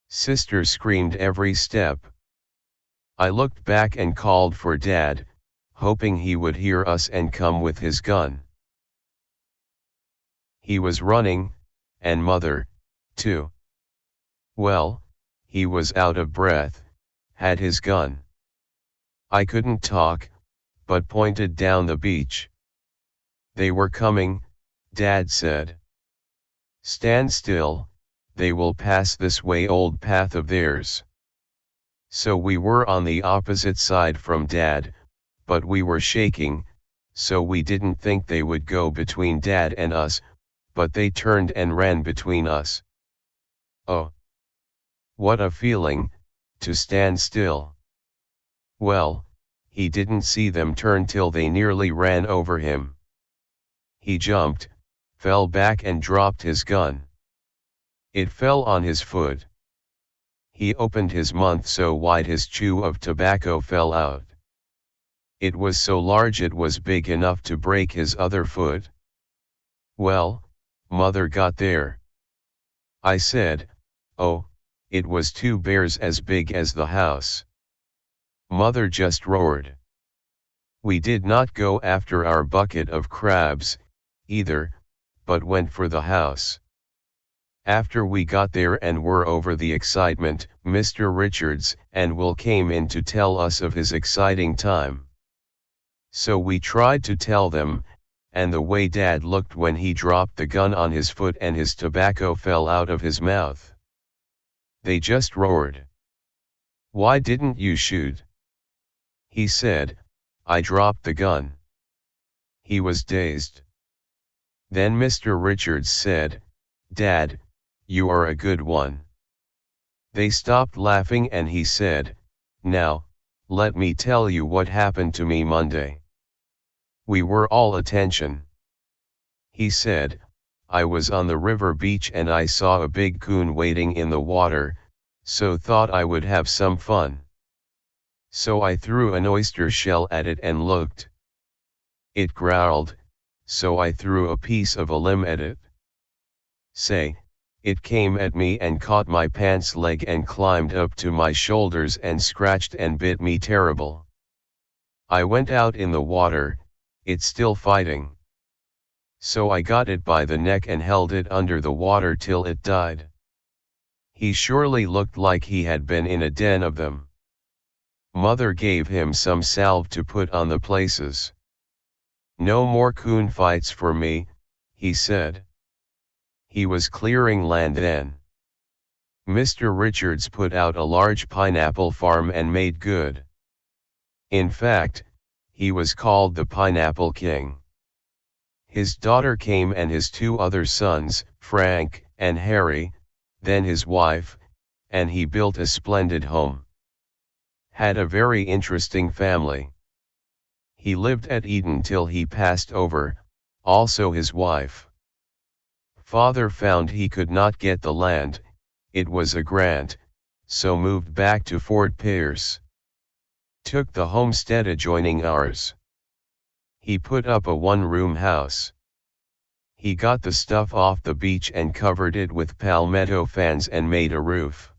Sister screamed every step. I looked back and called for Dad, hoping he would hear us and come with his gun. He was running, and Mother, too. Well, he was out of breath, had his gun. I couldn't talk, but pointed down the beach. "They were coming," Dad said. "Stand still, they will pass this way old path of theirs." So we were on the opposite side from Dad, but we were shaking, so we didn't think they would go between Dad and us, but they turned and ran between us. Oh! What a feeling, to stand still. Well, he didn't see them turn till they nearly ran over him. He jumped, fell back and dropped his gun. It fell on his foot. He opened his mouth so wide his chew of tobacco fell out. It was so large it was big enough to break his other foot. Well, mother got there. I said, oh, it was 2 bears as big as the house. Mother just roared. We did not go after our bucket of crabs, either, but went for the house. After we got there and were over the excitement, Mr. Richards and Will came in to tell us of his exciting time. So we tried to tell them, and the way Dad looked when he dropped the gun on his foot and his tobacco fell out of his mouth. They just roared. Why didn't you shoot? He said, I dropped the gun. He was dazed. Then Mr. Richards said, Dad, you are a good one. They stopped laughing and he said, now, let me tell you what happened to me Monday. We were all attention. He said, I was on the river beach and I saw a big coon wading in the water, so thought I would have some fun. So I threw an oyster shell at it and looked. It growled, so I threw a piece of a limb at it. Say, it came at me and caught my pants leg and climbed up to my shoulders and scratched and bit me terrible. I went out in the water, it's still fighting. So I got it by the neck and held it under the water till it died. He surely looked like he had been in a den of them. Mother gave him some salve to put on the places. No more coon fights for me, he said. He was clearing land then. Mr. Richards put out a large pineapple farm and made good. In fact, he was called the Pineapple King. His daughter came and his 2 other sons, Frank and Harry, then his wife, and he built a splendid home. Had a very interesting family. He lived at Eden till he passed over, also his wife. Father found he could not get the land, it was a grant, so moved back to Fort Pierce. Took the homestead adjoining ours. He put up a 1-room house. He got the stuff off the beach and covered it with palmetto fans and made a roof.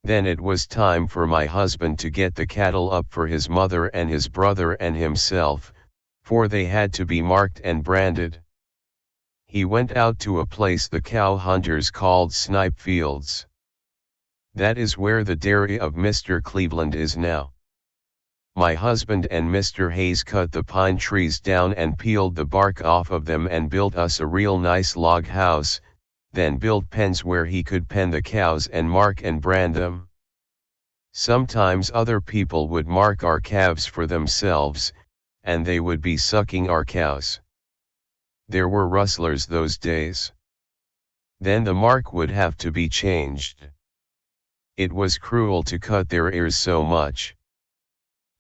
Then it was time for my husband to get the cattle up for his mother and his brother and himself, for they had to be marked and branded. He went out to a place the cow hunters called Snipe Fields. That is where the dairy of Mr. Cleveland is now. My husband and Mr. Hayes cut the pine trees down and peeled the bark off of them and built us a real nice log house, then built pens where he could pen the cows and mark and brand them. Sometimes other people would mark our calves for themselves, and they would be sucking our cows. There were rustlers those days. Then the mark would have to be changed. It was cruel to cut their ears so much.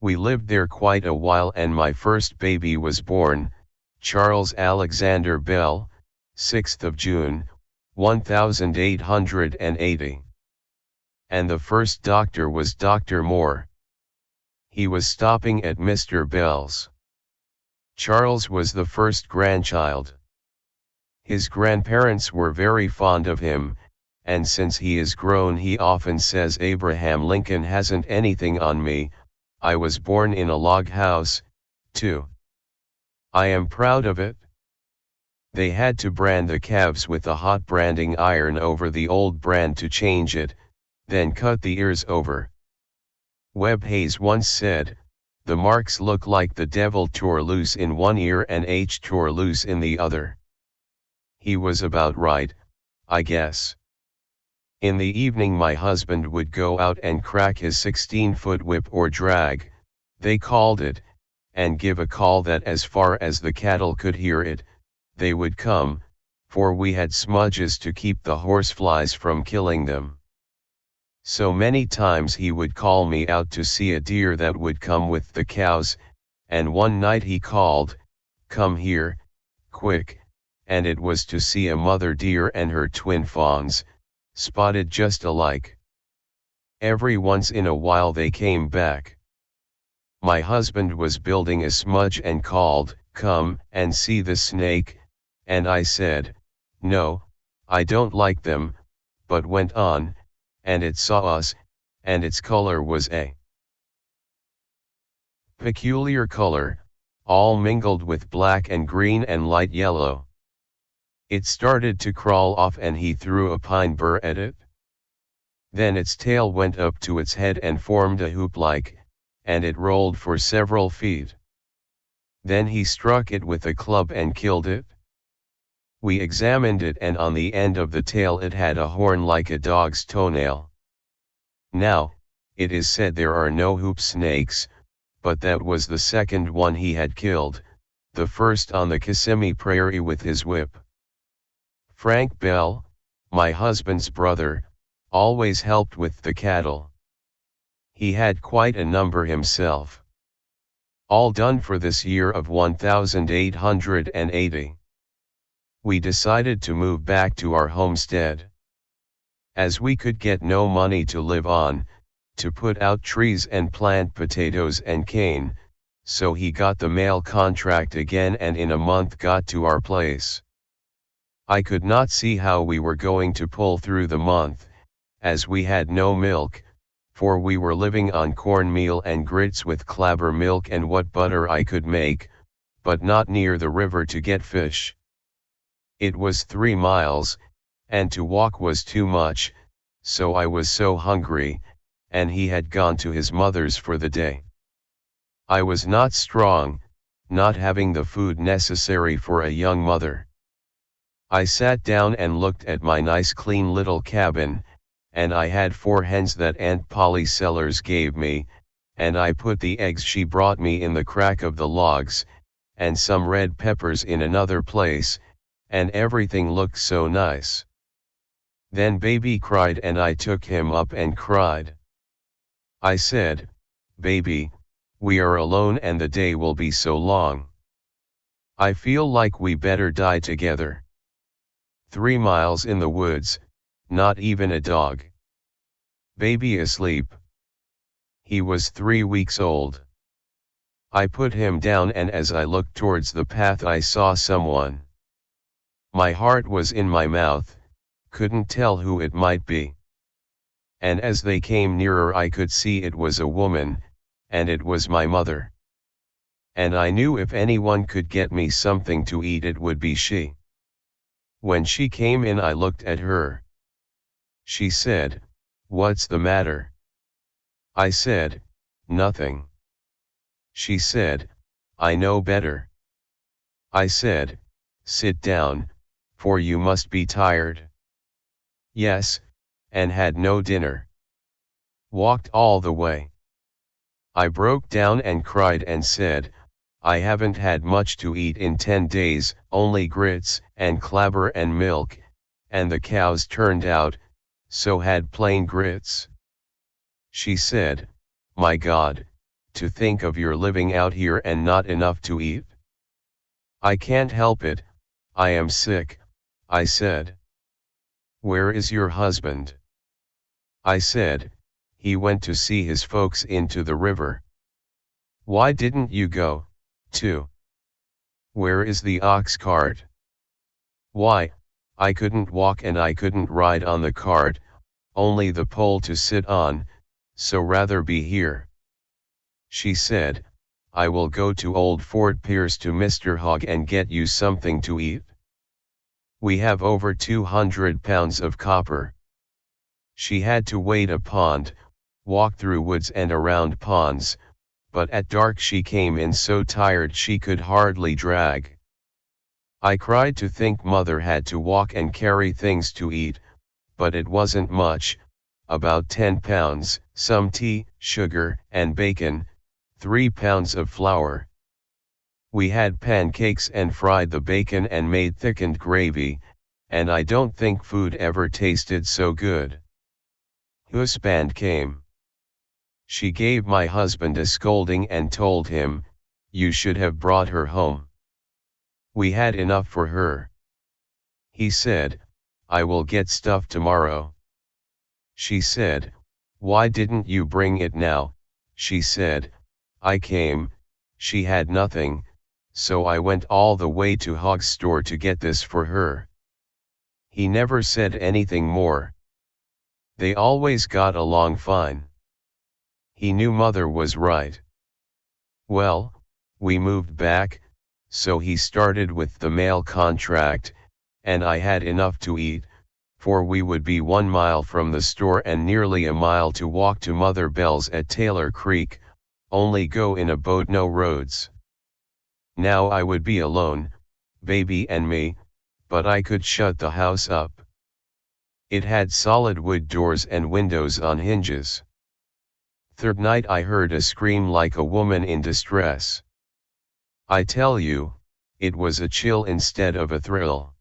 We lived there quite a while and my first baby was born, Charles Alexander Bell, 6th of June, 1880. And the first doctor was Dr. Moore. He was stopping at Mr. Bell's. Charles was the first grandchild. His grandparents were very fond of him, and since he is grown he often says Abraham Lincoln hasn't anything on me. I was born in a log house, too. I am proud of it. They had to brand the calves with a hot branding iron over the old brand to change it, then cut the ears over. Webb Hayes once said, the marks look like the devil tore loose in one ear and tore loose in the other. He was about right, I guess. In the evening my husband would go out and crack his 16-foot whip or drag, they called it, and give a call that as far as the cattle could hear it, they would come, for we had smudges to keep the horseflies from killing them. So many times he would call me out to see a deer that would come with the cows, and one night he called, "Come here, quick," and it was to see a mother deer and her twin fawns, spotted just alike. Every once in a while they came back. My husband was building a smudge and called, "Come and see the snake," and I said, "No, I don't like them," but went on, and it saw us, and its color was a peculiar color, all mingled with black and green and light yellow. It started to crawl off and he threw a pine burr at it. Then its tail went up to its head and formed a hoop-like, and it rolled for several feet. Then he struck it with a club and killed it. We examined it, and on the end of the tail it had a horn like a dog's toenail. Now, it is said there are no hoop snakes, but that was the second one he had killed, the first on the Kissimmee Prairie with his whip. Frank Bell, my husband's brother, always helped with the cattle. He had quite a number himself. All done for this year of 1880. We decided to move back to our homestead. As we could get no money to live on, to put out trees and plant potatoes and cane, so he got the mail contract again and in a month got to our place. I could not see how we were going to pull through the month, as we had no milk, for we were living on cornmeal and grits with clabber milk and what butter I could make, but not near the river to get fish. It was 3 miles, and to walk was too much, so I was so hungry, and he had gone to his mother's for the day. I was not strong, not having the food necessary for a young mother. I sat down and looked at my nice clean little cabin, and I had 4 hens that Aunt Polly Sellers gave me, and I put the eggs she brought me in the crack of the logs, and some red peppers in another place, and everything looked so nice. Then baby cried and I took him up and cried. I said, "Baby, we are alone and the day will be so long. I feel like we better die together." 3 miles in the woods, not even a dog. Baby asleep. He was 3 weeks old. I put him down and as I looked towards the path I saw someone. My heart was in my mouth, couldn't tell who it might be. And as they came nearer I could see it was a woman, and it was my mother. And I knew if anyone could get me something to eat it would be she. When she came in I looked at her. She said, "What's the matter?" I said, "Nothing." She said, "I know better." I said, "Sit down, for you must be tired." Yes, and had no dinner. Walked all the way. I broke down and cried and said, "I haven't had much to eat in 10 days, only grits and clabber and milk, and the cows turned out, so had plain grits." She said, "My God, to think of your living out here and not enough to eat." "I can't help it, I am sick," I said. "Where is your husband?" I said, "He went to see his folks into the river." "Why didn't you go, too?" "Where is the ox cart?" "Why, I couldn't walk and I couldn't ride on the cart, only the pole to sit on, so rather be here." She said, "I will go to old Fort Pierce to Mr. Hogg and get you something to eat. We have over 200 pounds of copper." She had to wade a pond, walk through woods and around ponds, but at dark she came in so tired she could hardly drag. I cried to think mother had to walk and carry things to eat, but it wasn't much, about 10 pounds, some tea, sugar, and bacon, 3 pounds of flour. We had pancakes and fried the bacon and made thickened gravy, and I don't think food ever tasted so good. Husband came. She gave my husband a scolding and told him, "You should have brought her home. We had enough for her." He said, "I will get stuff tomorrow." She said, "Why didn't you bring it now?" She said, "I came." She had nothing, so I went all the way to Hog's store to get this for her. He never said anything more. They always got along fine. He knew mother was right. Well, we moved back, so he started with the mail contract, and I had enough to eat, for we would be 1 mile from the store and nearly a mile to walk to Mother Bell's at Taylor Creek, only go in a boat, no roads. Now I would be alone, baby and me, but I could shut the house up. It had solid wood doors and windows on hinges. Third night I heard a scream like a woman in distress. I tell you, it was a chill instead of a thrill.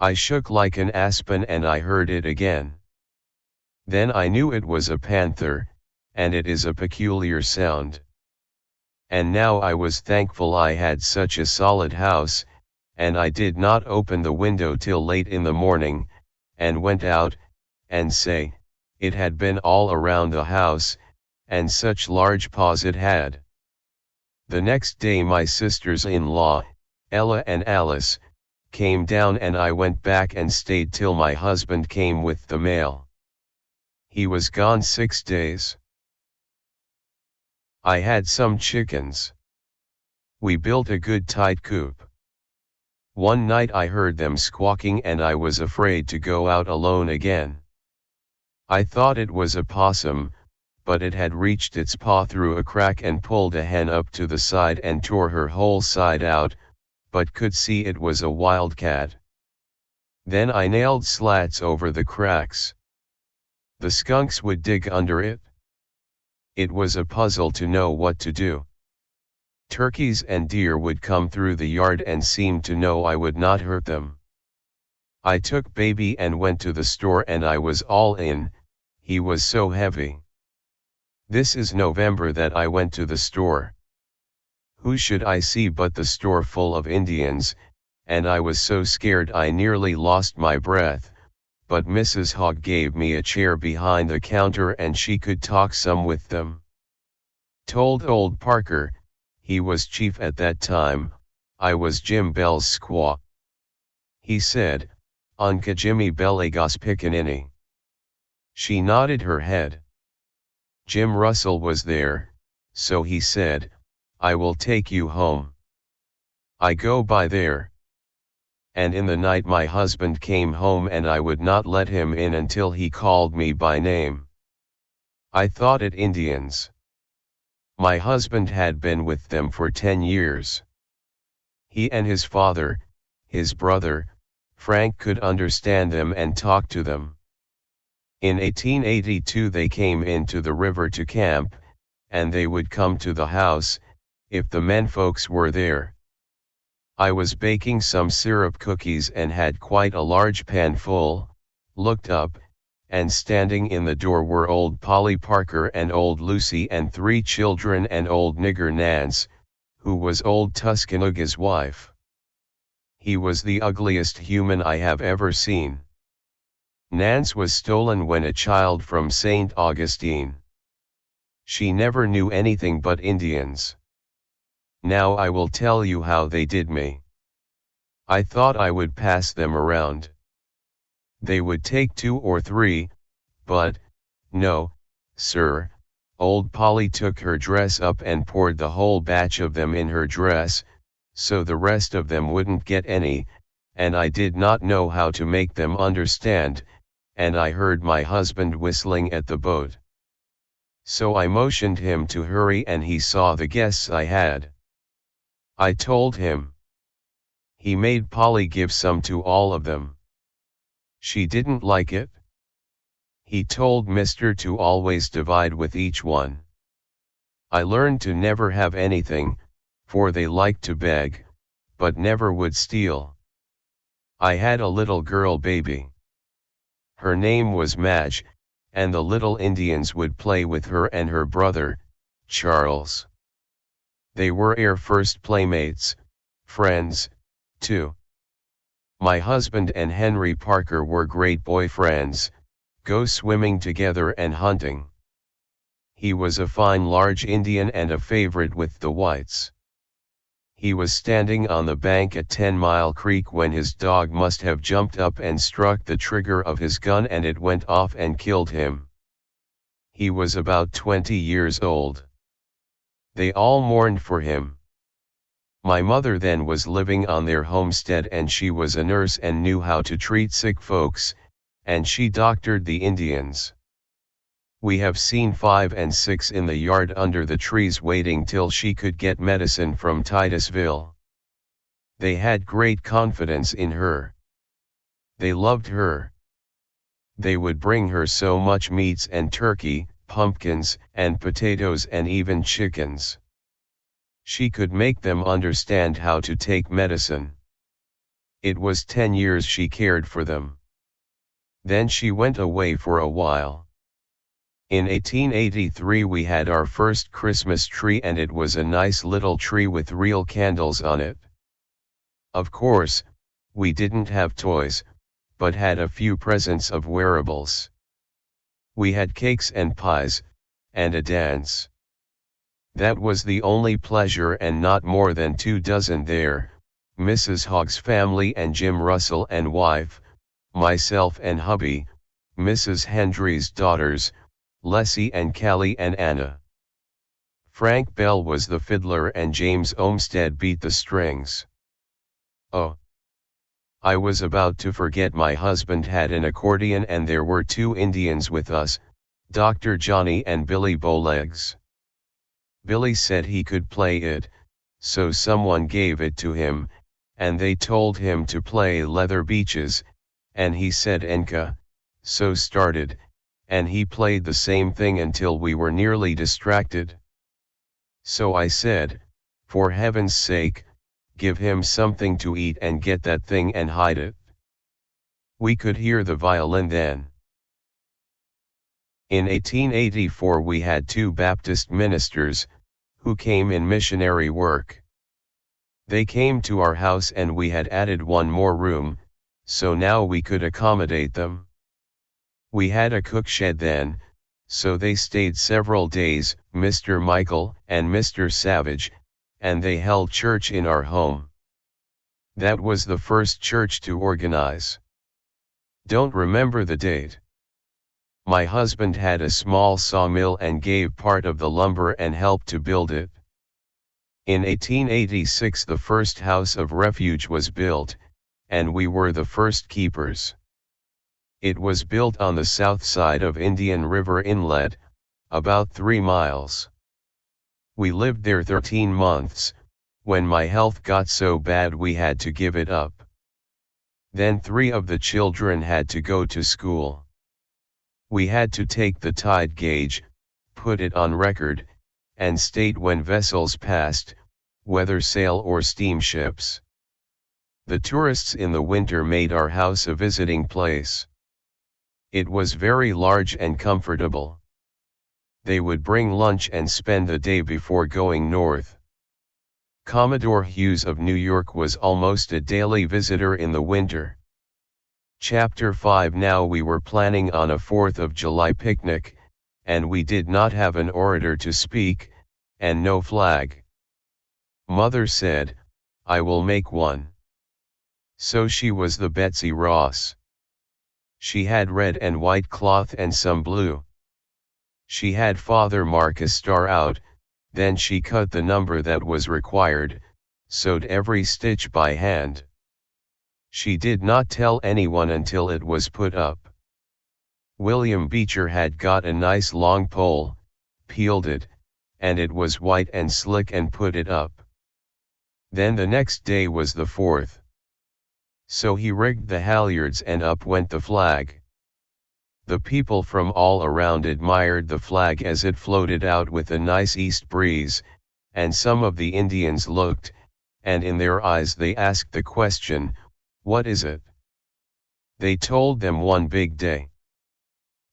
I shook like an aspen and I heard it again. Then I knew it was a panther, and it is a peculiar sound. And now I was thankful I had such a solid house, and I did not open the window till late in the morning, and went out, and say, it had been all around the house, and such large paws it had. The next day my sisters-in-law, Ella and Alice, came down and I went back and stayed till my husband came with the mail. He was gone 6 days. I had some chickens. We built a good tight coop. One night I heard them squawking and I was afraid to go out alone again. I thought it was a possum, but it had reached its paw through a crack and pulled a hen up to the side and tore her whole side out, but could see it was a wildcat. Then I nailed slats over the cracks. The skunks would dig under it. It was a puzzle to know what to do. Turkeys and deer would come through the yard and seemed to know I would not hurt them. I took baby and went to the store and I was all in, he was so heavy. This is November that I went to the store. Who should I see but the store full of Indians, and I was so scared I nearly lost my breath, but Mrs. Hogg gave me a chair behind the counter and she could talk some with them. Told old Parker, he was chief at that time, I was Jim Bell's squaw. He said, Unca Jimmy Belagos Pickaninny. She nodded her head. Jim Russell was there, so he said, I will take you home. I go by there. And in the night my husband came home and I would not let him in until he called me by name. I thought it Indians. My husband had been with them for 10 years. He and his father, his brother, Frank could understand them and talk to them. In 1882 they came into the river to camp, and they would come to the house, if the menfolks were there. I was baking some syrup cookies and had quite a large pan full, looked up, and standing in the door were old Polly Parker and old Lucy and 3 children and old nigger Nance, who was old Tuscanooga's wife. He was the ugliest human I have ever seen. Nance was stolen when a child from St. Augustine. She never knew anything but Indians. Now I will tell you how they did me. I thought I would pass them around. They would take 2 or 3, but, no, sir, old Polly took her dress up and poured the whole batch of them in her dress, so the rest of them wouldn't get any, and I did not know how to make them understand, and I heard my husband whistling at the boat. So I motioned him to hurry and he saw the guests I had. I told him. He made Polly give some to all of them. She didn't like it. He told Mr. to always divide with each one. I learned to never have anything, for they liked to beg, but never would steal. I had a little girl baby. Her name was Madge, and the little Indians would play with her and her brother, Charles. They were our first playmates, friends, too. My husband and Henry Parker were great boyfriends, go swimming together and hunting. He was a fine large Indian and a favorite with the whites. He was standing on the bank at 10 Mile Creek when his dog must have jumped up and struck the trigger of his gun and it went off and killed him. He was about 20 years old. They all mourned for him. My mother then was living on their homestead and she was a nurse and knew how to treat sick folks, and she doctored the Indians. We have seen 5 and 6 in the yard under the trees waiting till she could get medicine from Titusville. They had great confidence in her. They loved her. They would bring her so much meats and turkey, pumpkins, and potatoes and even chickens. She could make them understand how to take medicine. It was 10 years she cared for them. Then she went away for a while. In 1883 we had our first Christmas tree and it was a nice little tree with real candles on it. Of course, we didn't have toys, but had a few presents of wearables. We had cakes and pies, and a dance. That was the only pleasure and not more than 2 dozen there, Mrs. Hogg's family and Jim Russell and wife, myself and hubby, Mrs. Hendry's daughters, Leslie and Callie and Anna. Frank Bell was the fiddler and James Olmsted beat the strings. Oh! I was about to forget my husband had an accordion and there were 2 Indians with us, Dr. Johnny and Billy Bowlegs. Billy said he could play it, so someone gave it to him, and they told him to play Leather Beaches, and he said Enka, so started, and he played the same thing until we were nearly distracted. So I said, for heaven's sake, give him something to eat and get that thing and hide it. We could hear the violin then. In 1884 we had 2 Baptist ministers, who came in missionary work. They came to our house and we had added 1 more room, so now we could accommodate them. We had a cook shed then, so they stayed several days, Mr. Michael and Mr. Savage, and they held church in our home. That was the first church to organize. Don't remember the date. My husband had a small sawmill and gave part of the lumber and helped to build it. In 1886 the first house of refuge was built, and we were the first keepers. It was built on the south side of Indian River Inlet, about 3 miles. We lived there 13 months, when my health got so bad we had to give it up. Then 3 of the children had to go to school. We had to take the tide gauge, put it on record, and state when vessels passed, whether sail or steamships. The tourists in the winter made our house a visiting place. It was very large and comfortable. They would bring lunch and spend the day before going north. Commodore Hughes of New York was almost a daily visitor in the winter. Chapter 5. Now we were planning on a 4th of July picnic, and we did not have an orator to speak, and no flag. Mother said, I will make one. So she was the Betsy Ross. She had red and white cloth and some blue. She had Father mark a star out, then she cut the number that was required, sewed every stitch by hand. She did not tell anyone until it was put up. William Beecher had got a nice long pole, peeled it, and it was white and slick and put it up. Then the next day was the 4th. So he rigged the halyards and up went the flag. The people from all around admired the flag as it floated out with a nice east breeze, and some of the Indians looked, and in their eyes they asked the question, what is it? They told them one big day.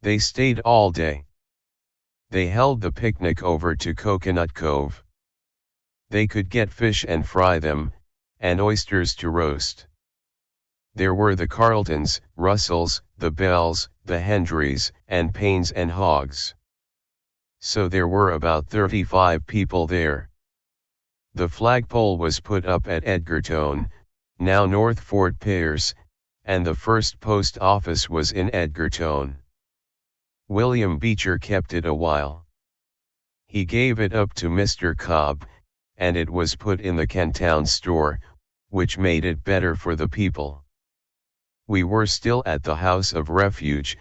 They stayed all day. They held the picnic over to Coconut Cove. They could get fish and fry them, and oysters to roast. There were the Carltons, Russells, the Bells, the Hendrys, and Paynes and Hoggs. So there were about 35 people there. The flagpole was put up at Edgartown, now North Fort Pierce, and the first post office was in Edgartown. William Beecher kept it a while. He gave it up to Mr. Cobb, and it was put in the Cantown store, which made it better for the people. We were still at the House of Refuge,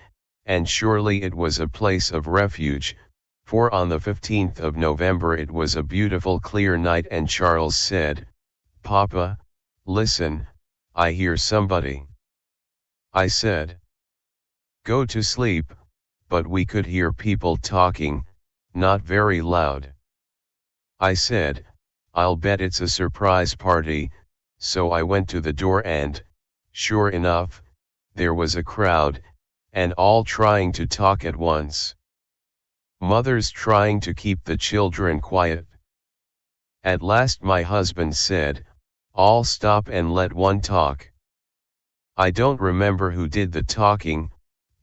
and surely it was a place of refuge, for on the 15th of November it was a beautiful clear night and Charles said, "Papa, listen, I hear somebody." I said, "Go to sleep," but we could hear people talking, not very loud. I said, "I'll bet it's a surprise party," so I went to the door and, sure enough, there was a crowd, and all trying to talk at once. Mothers trying to keep the children quiet. At last my husband said, "All stop and let one talk." I don't remember who did the talking,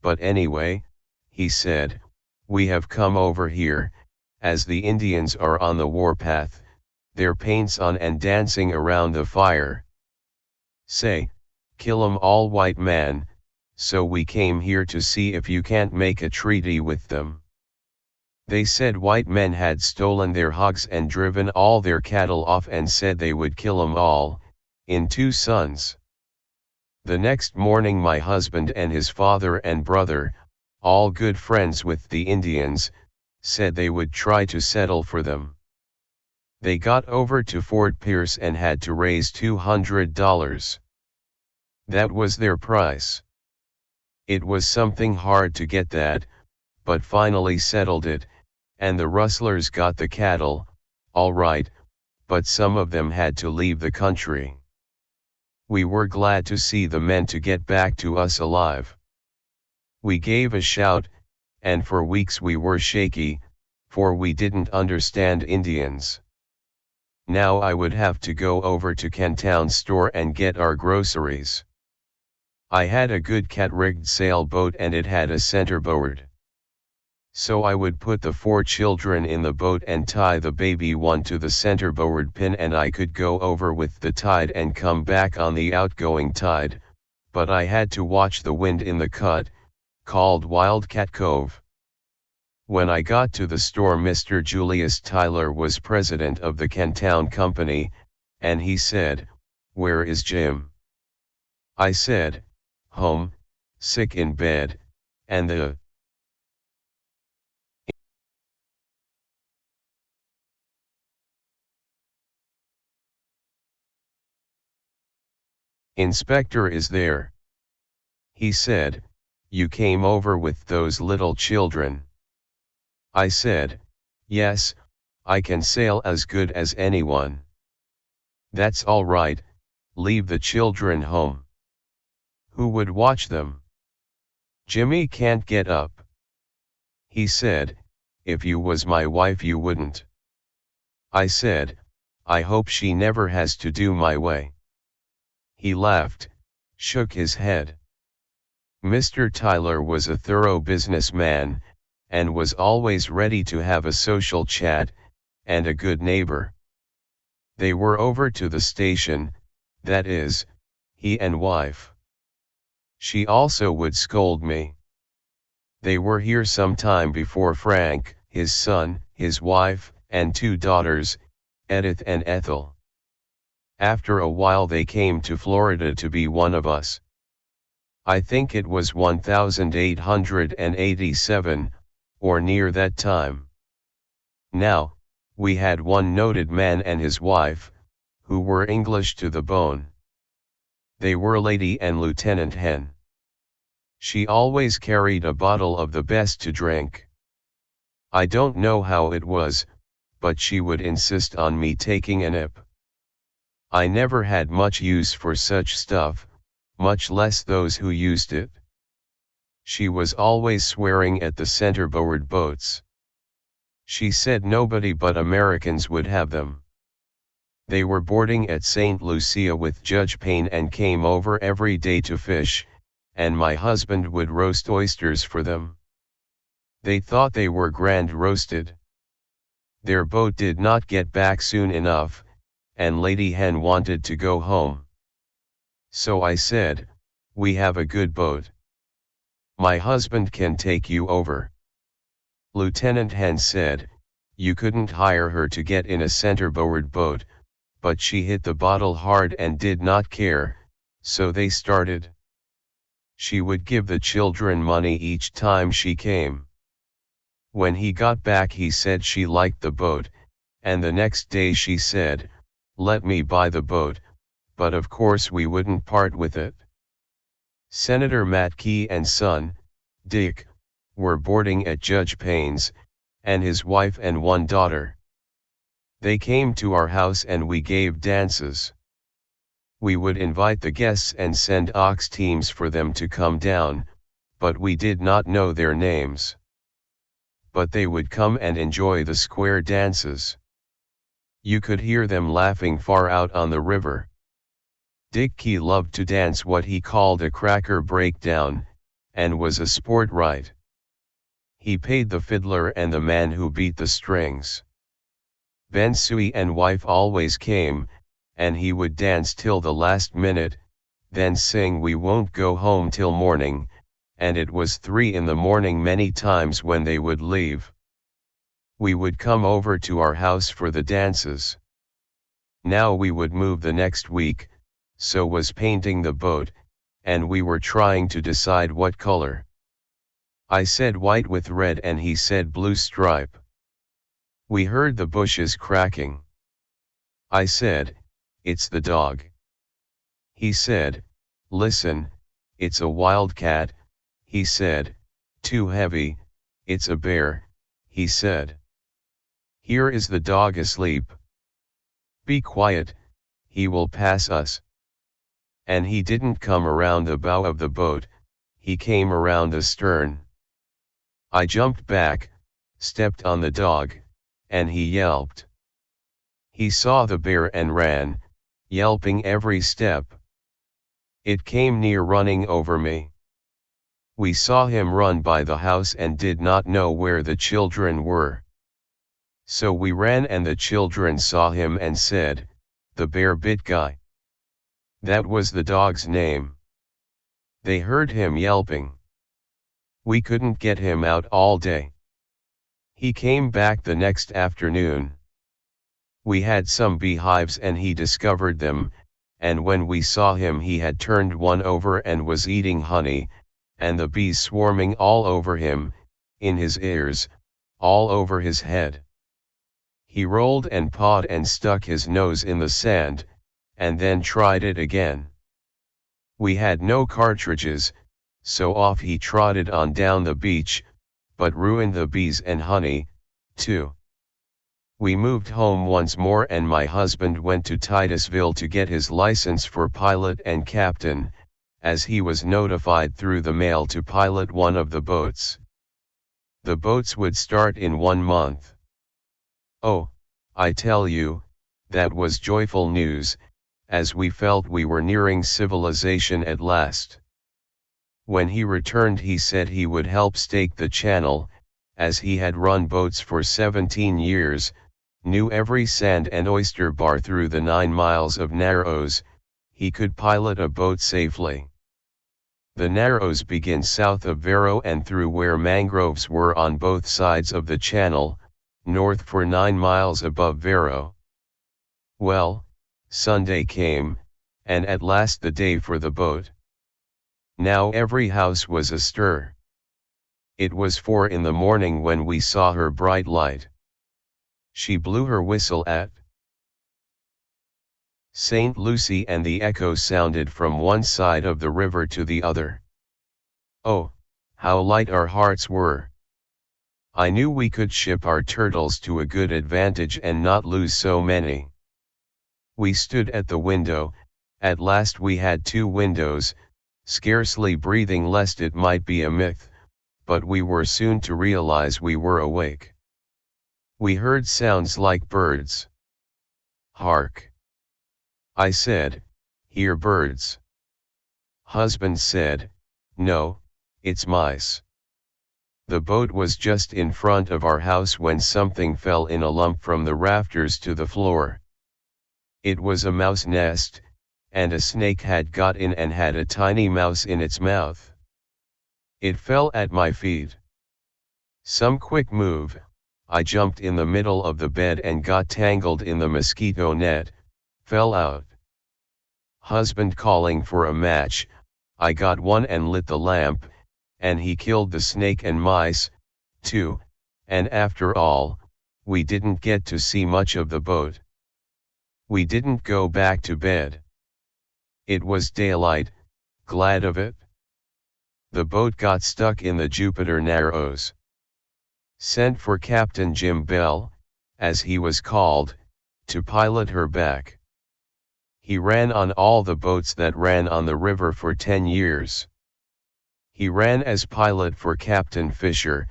but anyway, he said, "We have come over here, as the Indians are on the warpath, their paints on and dancing around the fire. Say, kill 'em all, white man, so we came here to see if you can't make a treaty with them." They said white men had stolen their hogs and driven all their cattle off and said they would kill 'em all, in two sons. The next morning my husband and his father and brother, all good friends with the Indians, said they would try to settle for them. They got over to Fort Pierce and had to raise $200. That was their price. It was something hard to get that, but finally settled it, and the rustlers got the cattle, all right, but some of them had to leave the country. We were glad to see the men to get back to us alive. We gave a shout, and for weeks we were shaky, for we didn't understand Indians. Now I would have to go over to Cantown store and get our groceries. I had a good cat-rigged sailboat and it had a centerboard. So I would put the 4 children in the boat and tie the baby one to the centerboard pin and I could go over with the tide and come back on the outgoing tide, but I had to watch the wind in the cut, called Wildcat Cove. When I got to the store, Mr. Julius Tyler was president of the Cantown Company, and he said, "Where is Jim?" I said, "Home, sick in bed," and the inspector is there. He said, "You came over with those little children?" I said, "Yes, I can sail as good as anyone." "That's all right, leave the children home." "Who would watch them?" "Jimmy can't get up." He said, "If you was my wife you wouldn't." I said, "I hope she never has to do my way." He laughed, shook his head. Mr. Tyler was a thorough businessman, and was always ready to have a social chat, and a good neighbor. They were over to the station, that is, he and wife. She also would scold me. They were here some time before Frank, his son, his wife, and 2 daughters, Edith and Ethel. After a while they came to Florida to be one of us. I think it was 1887, or near that time. Now, we had one noted man and his wife, who were English to the bone. They were Lady and Lieutenant Hen. She always carried a bottle of the best to drink. I don't know how it was, but she would insist on me taking a nip. I never had much use for such stuff, much less those who used it. She was always swearing at the centerboard boats. She said nobody but Americans would have them. They were boarding at St. Lucia with Judge Payne and came over every day to fish, and my husband would roast oysters for them. They thought they were grand roasted. Their boat did not get back soon enough, and Lady Hen wanted to go home. So I said, "We have a good boat. My husband can take you over." Lieutenant Hen said, "You couldn't hire her to get in a centerboard boat," but she hit the bottle hard and did not care, so they started. She would give the children money each time she came. When he got back he said she liked the boat, and the next day she said, "Let me buy the boat," but of course we wouldn't part with it. Senator Matkey and son, Dick, were boarding at Judge Payne's, and his wife and one daughter. They came to our house and we gave dances. We would invite the guests and send ox teams for them to come down, but we did not know their names. But they would come and enjoy the square dances. You could hear them laughing far out on the river. Dicky loved to dance what he called a cracker breakdown, and was a sport right. He paid the fiddler and the man who beat the strings. Ben Sui and wife always came, and he would dance till the last minute, then sing "We Won't Go Home Till Morning," and it was 3 in the morning many times when they would leave. We would come over to our house for the dances. Now we would move the next week, so was painting the boat, and we were trying to decide what color. I said white with red and he said blue stripe. We heard the bushes cracking. I said, "It's the dog." He said, "Listen, it's a wildcat." He said, "Too heavy, it's a bear." He said, "Here is the dog asleep. Be quiet, he will pass us." And he didn't come around the bow of the boat, he came around the stern. I jumped back, stepped on the dog, and he yelped. He saw the bear and ran, yelping every step. It came near running over me. We saw him run by the house and did not know where the children were. So we ran and the children saw him and said, "The bear bit Guy." That was the dog's name. They heard him yelping. We couldn't get him out all day. He came back the next afternoon. We had some beehives and he discovered them, and when we saw him he had turned one over and was eating honey, and the bees swarming all over him, in his ears, all over his head. He rolled and pawed and stuck his nose in the sand, and then tried it again. We had no cartridges, so off he trotted on down the beach, but ruined the bees and honey, too. We moved home once more and my husband went to Titusville to get his license for pilot and captain, as he was notified through the mail to pilot one of the boats. The boats would start in 1 month. Oh, I tell you, that was joyful news, as we felt we were nearing civilization at last. When he returned he said he would help stake the channel, as he had run boats for 17 years, knew every sand and oyster bar through the 9 miles of Narrows, he could pilot a boat safely. The Narrows begin south of Vero and through where mangroves were on both sides of the channel, north for 9 miles above Vero. Well, Sunday came, and at last the day for the boat. Now every house was astir. It was 4 in the morning when we saw her bright light. She blew her whistle at St. Lucie and the echo sounded from one side of the river to the other. Oh, how light our hearts were! I knew we could ship our turtles to a good advantage and not lose so many. We stood at the window, at last we had 2 windows, scarcely breathing lest it might be a myth, but we were soon to realize we were awake. We heard sounds like birds. Hark! I said, "Hear birds." Husband said, "No, it's mice." The boat was just in front of our house when something fell in a lump from the rafters to the floor. It was a mouse nest, and a snake had got in and had a tiny mouse in its mouth. It fell at my feet. Some quick move, I jumped in the middle of the bed and got tangled in the mosquito net, fell out. Husband calling for a match, I got one and lit the lamp, and he killed the snake and mice, too, and after all, we didn't get to see much of the boat. We didn't go back to bed. It was daylight, glad of it. The boat got stuck in the Jupiter Narrows. Sent for Captain Jim Bell, as he was called, to pilot her back. He ran on all the boats that ran on the river for 10 years. He ran as pilot for Captain Fisher,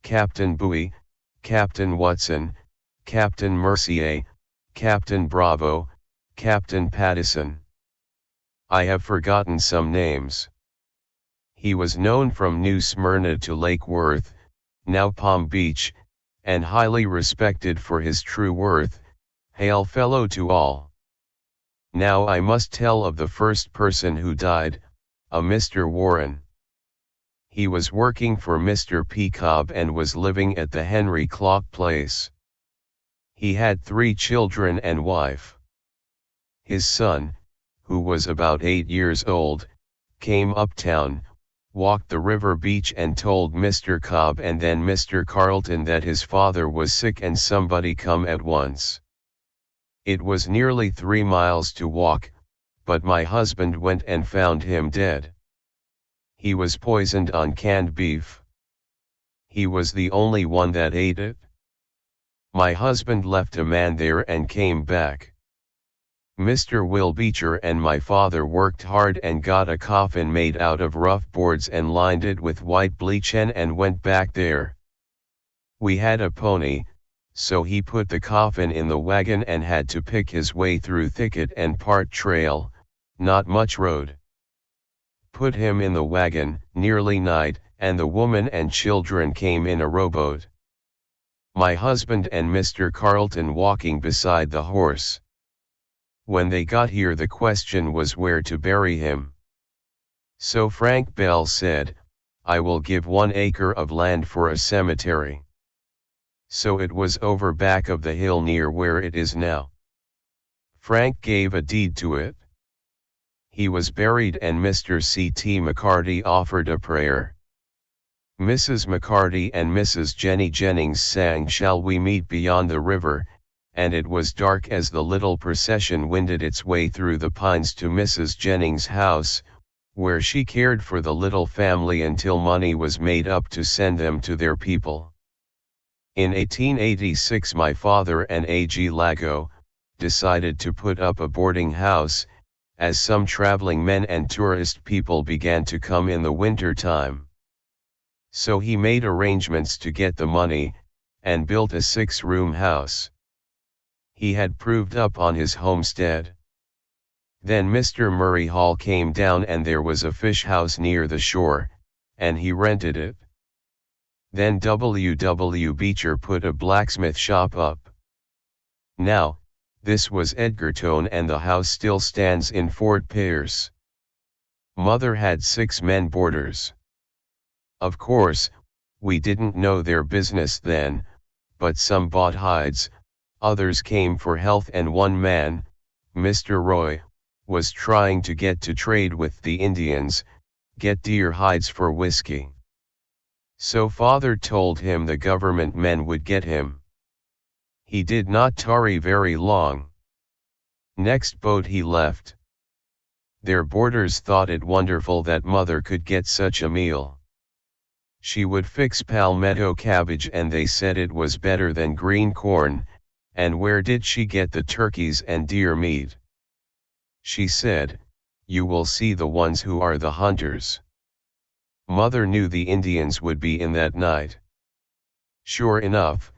Captain Bowie, Captain Watson, Captain Mercier, Captain Bravo, Captain Pattison. I have forgotten some names. He was known from New Smyrna to Lake Worth, now Palm Beach, and highly respected for his true worth. Hail fellow to all. Now I must tell of the first person who died, a Mr. Warren. He was working for Mr. P. Cobb and was living at the Henry Clock Place. He had 3 children and wife. His son, who was about 8 years old, came uptown, walked the river beach and told Mr. Cobb and then Mr. Carlton that his father was sick and somebody come at once. It was nearly 3 miles to walk, but my husband went and found him dead. He was poisoned on canned beef. He was the only one that ate it. My husband left a man there and came back. Mr. Will Beecher and my father worked hard and got a coffin made out of rough boards and lined it with white bleach and went back there. We had a pony, so he put the coffin in the wagon and had to pick his way through thicket and part trail, not much road. Put him in the wagon, nearly night, and the woman and children came in a rowboat. My husband and Mr. Carlton walking beside the horse. When they got here the question was where to bury him. So Frank Bell said, I will give 1 acre of land for a cemetery. So it was over back of the hill near where it is now. Frank gave a deed to it. He was buried and Mr. C.T. McCarty offered a prayer. Mrs. McCarty and Mrs. Jenny Jennings sang Shall We Meet Beyond the River, and it was dark as the little procession wended its way through the pines to Mrs. Jennings' house, where she cared for the little family until money was made up to send them to their people. In 1886 my father and A.G. LAGOW decided to put up a boarding house, as some traveling men and tourist people began to come in the winter time. So he made arrangements to get the money, and built a 6-room house. He had proved up on his homestead. Then Mr. Murray Hall came down and there was a fish house near the shore, and he rented it. Then W. Beecher put a blacksmith shop up. Now, this was Edgartown and the house still stands in Fort Pierce. Mother had 6 men boarders. Of course, we didn't know their business then, but some bought hides, others came for health and one man, Mr. Roy, was trying to get to trade with the Indians, get deer hides for whiskey. So father told him the government men would get him. He did not tarry very long. Next boat he left. Their boarders thought it wonderful that mother could get such a meal. She would fix palmetto cabbage and they said it was better than green corn, and where did she get the turkeys and deer meat? She said, you will see the ones who are the hunters. Mother knew the Indians would be in that night. Sure enough,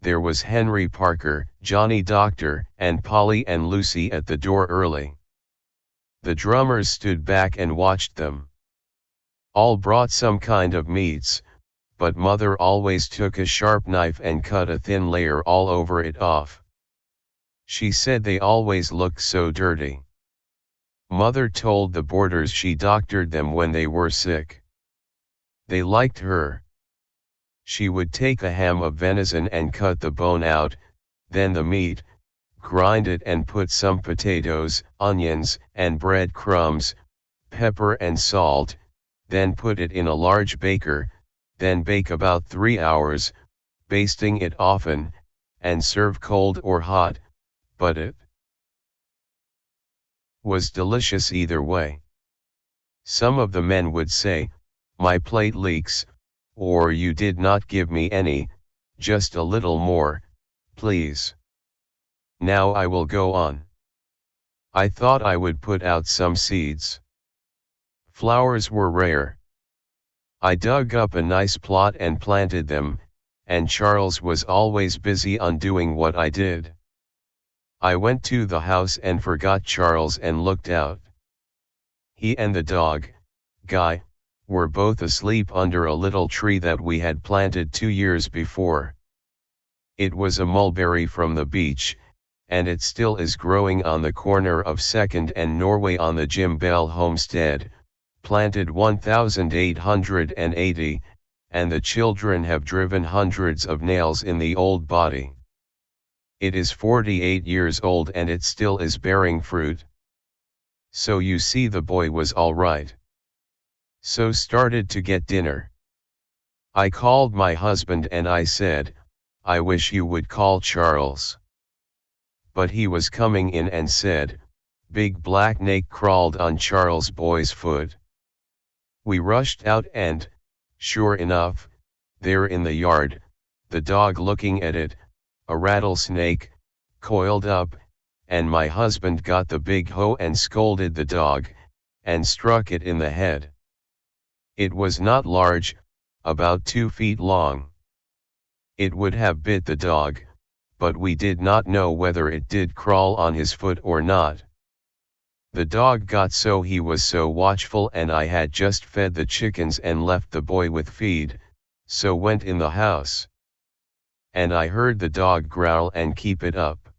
there was Henry Parker, Johnny Doctor, and Polly and Lucy at the door early. The drummers stood back and watched them. All brought some kind of meats, but mother always took a sharp knife and cut a thin layer all over it off. She said they always looked so dirty. Mother told the boarders she doctored them when they were sick. They liked her. She would take a ham of venison and cut the bone out, then the meat, grind it and put some potatoes, onions, and bread crumbs, pepper and salt, then put it in a large baker, then bake about 3 hours, basting it often, and serve cold or hot, but it was delicious either way. Some of the men would say, "My plate leaks," or "You did not give me any, just a little more, please. Now I will go on." I thought I would put out some seeds. Flowers were rare. I dug up a nice plot and planted them, and Charles was always busy undoing what I did. I went to the house and forgot Charles and looked out. He and the dog, Guy, were both asleep under a little tree that we had planted 2 years before. It was a mulberry from the beach, and it still is growing on the corner of 2nd and Norway on the Jim Bell homestead, planted 1880, and the children have driven hundreds of nails in the old body. It is 48 years old and it still is bearing fruit. So you see the boy was all right. So started to get dinner. I called my husband and I said, "I wish you would call Charles." But he was coming in and said, "Big black snake crawled on Charles' boy's foot." We rushed out and, sure enough, there in the yard, the dog looking at it, a rattlesnake, coiled up, and my husband got the big hoe and scolded the dog, and struck it in the head. It was not large, about 2 feet long. It would have bit the dog, but we did not know whether it did crawl on his foot or not. The dog got so he was so watchful, and I had just fed the chickens and left the boy with feed, so went in the house. And I heard the dog growl and keep it up.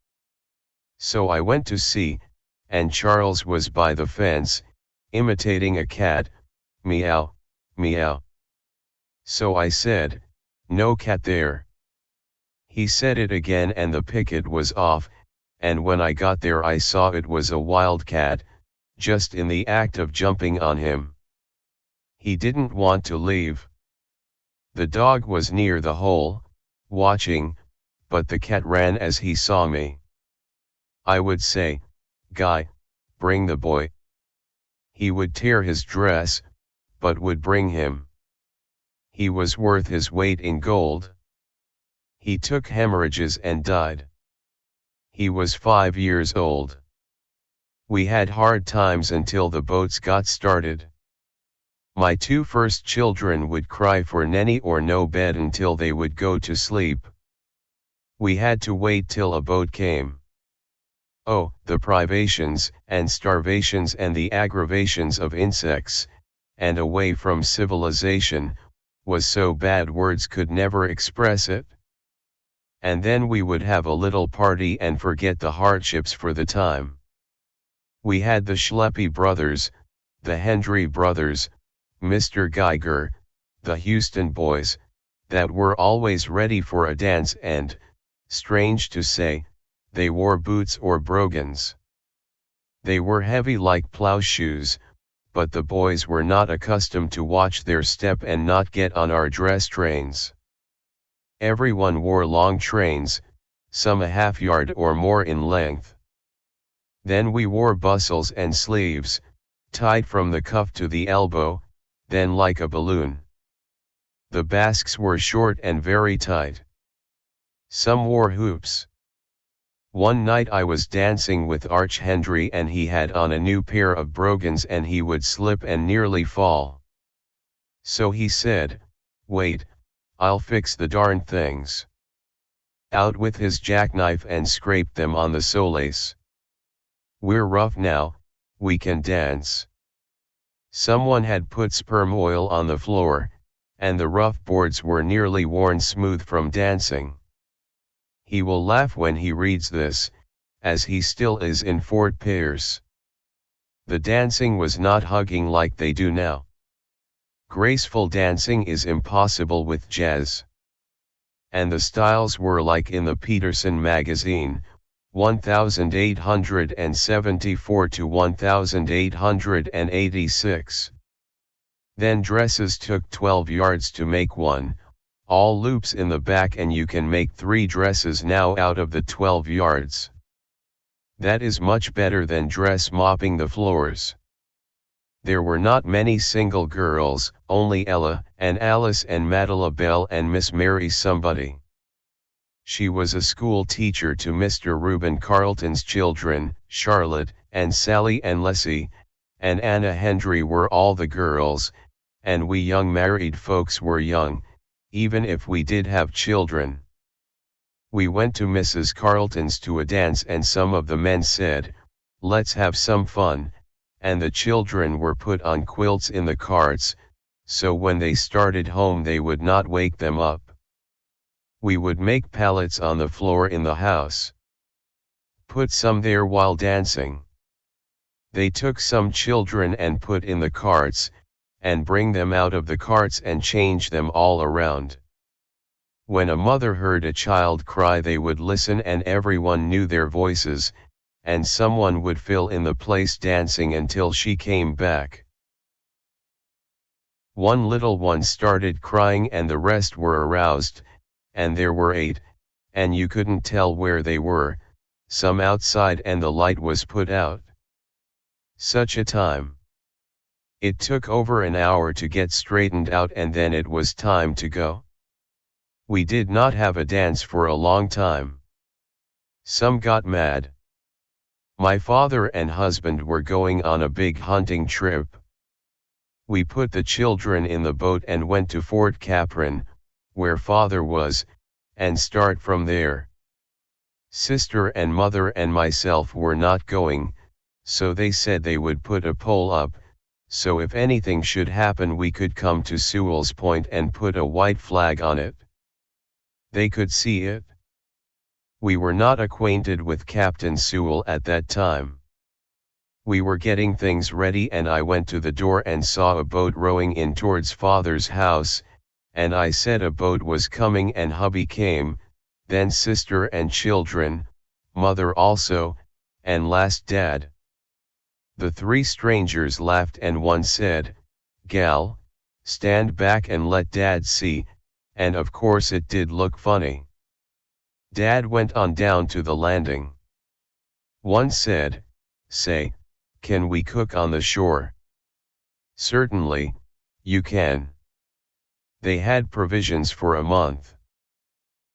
So I went to see, and Charles was by the fence, imitating a cat, meow, meow. So I said, "No cat there." He said it again and the picket was off, and when I got there I saw it was a wild cat, just in the act of jumping on him. He didn't want to leave. The dog was near the hole, watching, but the cat ran as he saw me. I would say, "Guy, bring the boy." He would tear his dress, but would bring him. He was worth his weight in gold. He took hemorrhages and died. He was 5 years old. We had hard times until the boats got started. My 2 first children would cry for nanny or no bed until they would go to sleep. We had to wait till a boat came. Oh, the privations and starvations and the aggravations of insects, and away from civilization, was so bad words could never express it. And then we would have a little party and forget the hardships for the time. We had the Schleppy brothers, the Hendry brothers, Mr. Geiger, the Houston boys, that were always ready for a dance and, strange to say, they wore boots or brogans. They were heavy like plowshoes, but the boys were not accustomed to watch their step and not get on our dress trains. Everyone wore long trains, some a half-yard or more in length. Then we wore bustles and sleeves, tied from the cuff to the elbow, then like a balloon. The basques were short and very tight. Some wore hoops. One night I was dancing with Arch Hendry and he had on a new pair of brogans and he would slip and nearly fall. So he said, "Wait, I'll fix the darn things." Out with his jackknife and scraped them on the soles. "We're rough now, we can dance." Someone had put sperm oil on the floor, and the rough boards were nearly worn smooth from dancing. He will laugh when he reads this, as he still is in Fort Pierce. The dancing was not hugging like they do now. Graceful dancing is impossible with jazz. And the styles were like in the Peterson magazine, 1874 to 1886. Then dresses took 12 yards to make one, all loops in the back, and you can make 3 dresses now out of the 12 yards. That is much better than dress mopping the floors. There were not many single girls, only Ella, and Alice and Madelabelle and Miss Mary somebody. She was a school teacher to Mr. Reuben Carleton's children, Charlotte, and Sally and Leslie, and Anna Hendry were all the girls, and we young married folks were young, even if we did have children. We went to Mrs. Carleton's to a dance, and some of the men said, "Let's have some fun," and the children were put on quilts in the carts, so when they started home they would not wake them up. We would make pallets on the floor in the house. Put some there while dancing. They took some children and put in the carts, and bring them out of the carts and change them all around. When a mother heard a child cry they would listen, and everyone knew their voices, and someone would fill in the place dancing until she came back. One little one started crying and the rest were aroused, and there were 8, and you couldn't tell where they were, some outside, and the light was put out. Such a time. It took over an hour to get straightened out, and then it was time to go. We did not have a dance for a long time. Some got mad. My father and husband were going on a big hunting trip. We put the children in the boat and went to Fort Capron, where father was, and start from there. Sister and mother and myself were not going, so they said they would put a pole up, so if anything should happen we could come to Sewell's Point and put a white flag on it. They could see it. We were not acquainted with Captain Sewell at that time. We were getting things ready, and I went to the door and saw a boat rowing in towards father's house, and I said a boat was coming, and hubby came, then sister and children, mother also, and last dad. The 3 strangers laughed, and one said, "Gal, stand back and let dad see," and of course it did look funny. Dad went on down to the landing. One said, "Say, can we cook on the shore?" "Certainly, you can." They had provisions for a month.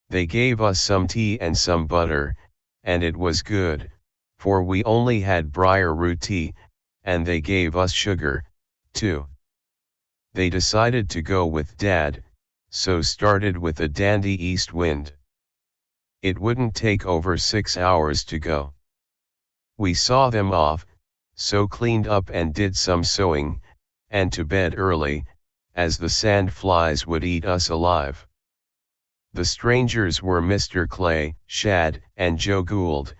They gave us some tea and some butter, and it was good, for we only had briar root tea, and they gave us sugar, too. They decided to go with Dad, so started with a dandy east wind. It wouldn't take over 6 hours to go. We saw them off, so cleaned up and did some sewing, and to bed early, as the sand flies would eat us alive. The strangers were Mr. Clay, Shad, and Joe Gould,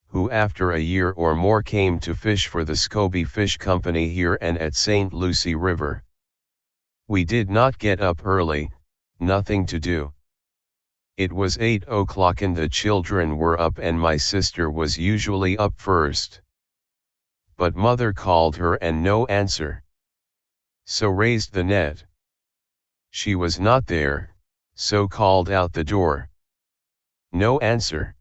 who after a year or more came to fish for the Scobie Fish Company here and at St. Lucie River. We did not get up early, nothing to do. It was 8 o'clock and the children were up, and my sister was usually up first. But mother called her and no answer. So raised the net. She was not there, so called out the door. No answer.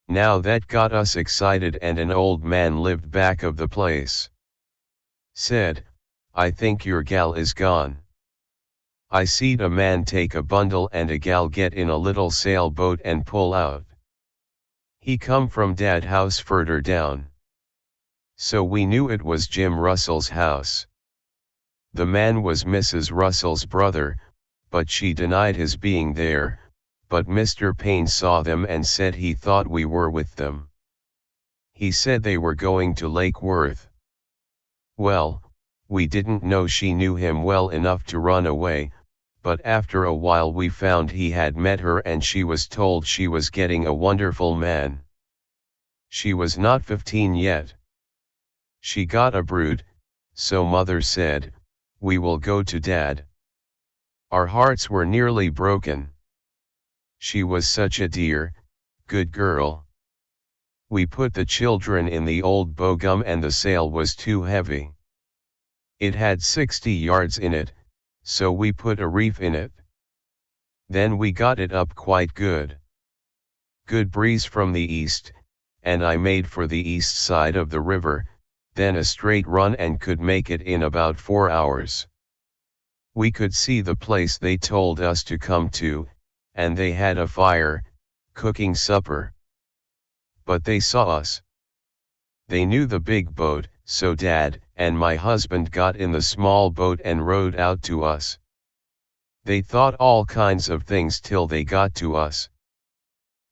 Now that got us excited, and an old man lived back of the place. Said, "I think your gal is gone." I seed a man take a bundle and a gal get in a little sailboat and pull out. He come from Dad house further down. So we knew it was Jim Russell's house. The man was Mrs. Russell's brother, but she denied his being there, but Mr. Payne saw them and said he thought we were with them. He said they were going to Lake Worth. Well, we didn't know she knew him well enough to run away, but after a while we found he had met her and she was told she was getting a wonderful man. She was not 15 yet. She got a brood, so mother said, "We will go to dad." Our hearts were nearly broken. She was such a dear, good girl. We put the children in the old bogum and the sail was too heavy. It had 60 yards in it, so we put a reef in it. Then we got it up quite good. Good breeze from the east, and I made for the east side of the river, then a straight run and could make it in about 4 hours. We could see the place they told us to come to, and they had a fire, cooking supper. But they saw us. They knew the big boat, so Dad and my husband got in the small boat and rowed out to us. They thought all kinds of things till they got to us.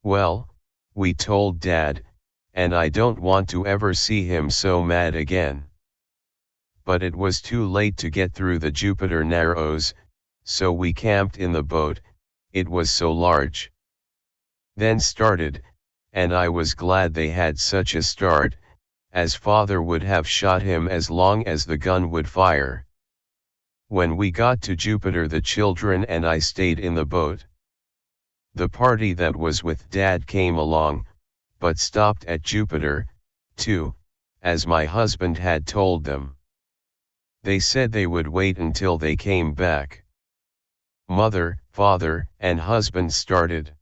Well, we told Dad, and I don't want to ever see him so mad again. But it was too late to get through the Jupiter Narrows, so we camped in the boat, it was so large. Then started, and I was glad they had such a start, as father would have shot him as long as the gun would fire. When we got to Jupiter, the children and I stayed in the boat. The party that was with Dad came along, but stopped at Jupiter, too, as my husband had told them. They said they would wait until they came back. Mother, father, and husband started.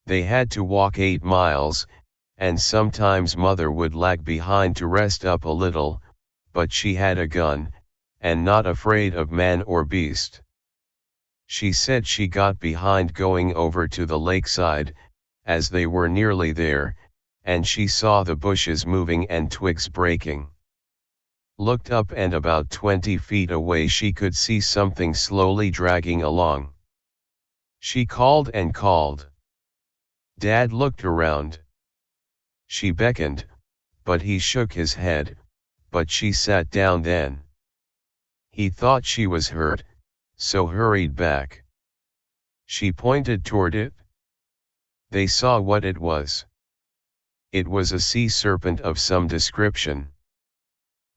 They had to walk 8 miles, and sometimes mother would lag behind to rest up a little, but she had a gun, and not afraid of man or beast. She said she got behind going over to the lakeside, as they were nearly there, and she saw the bushes moving and twigs breaking. Looked up and about 20 feet away she could see something slowly dragging along. She called and called. Dad looked around. She beckoned, but he shook his head, but she sat down then. He thought she was hurt, so hurried back. She pointed toward it. They saw what it was. It was a sea serpent of some description.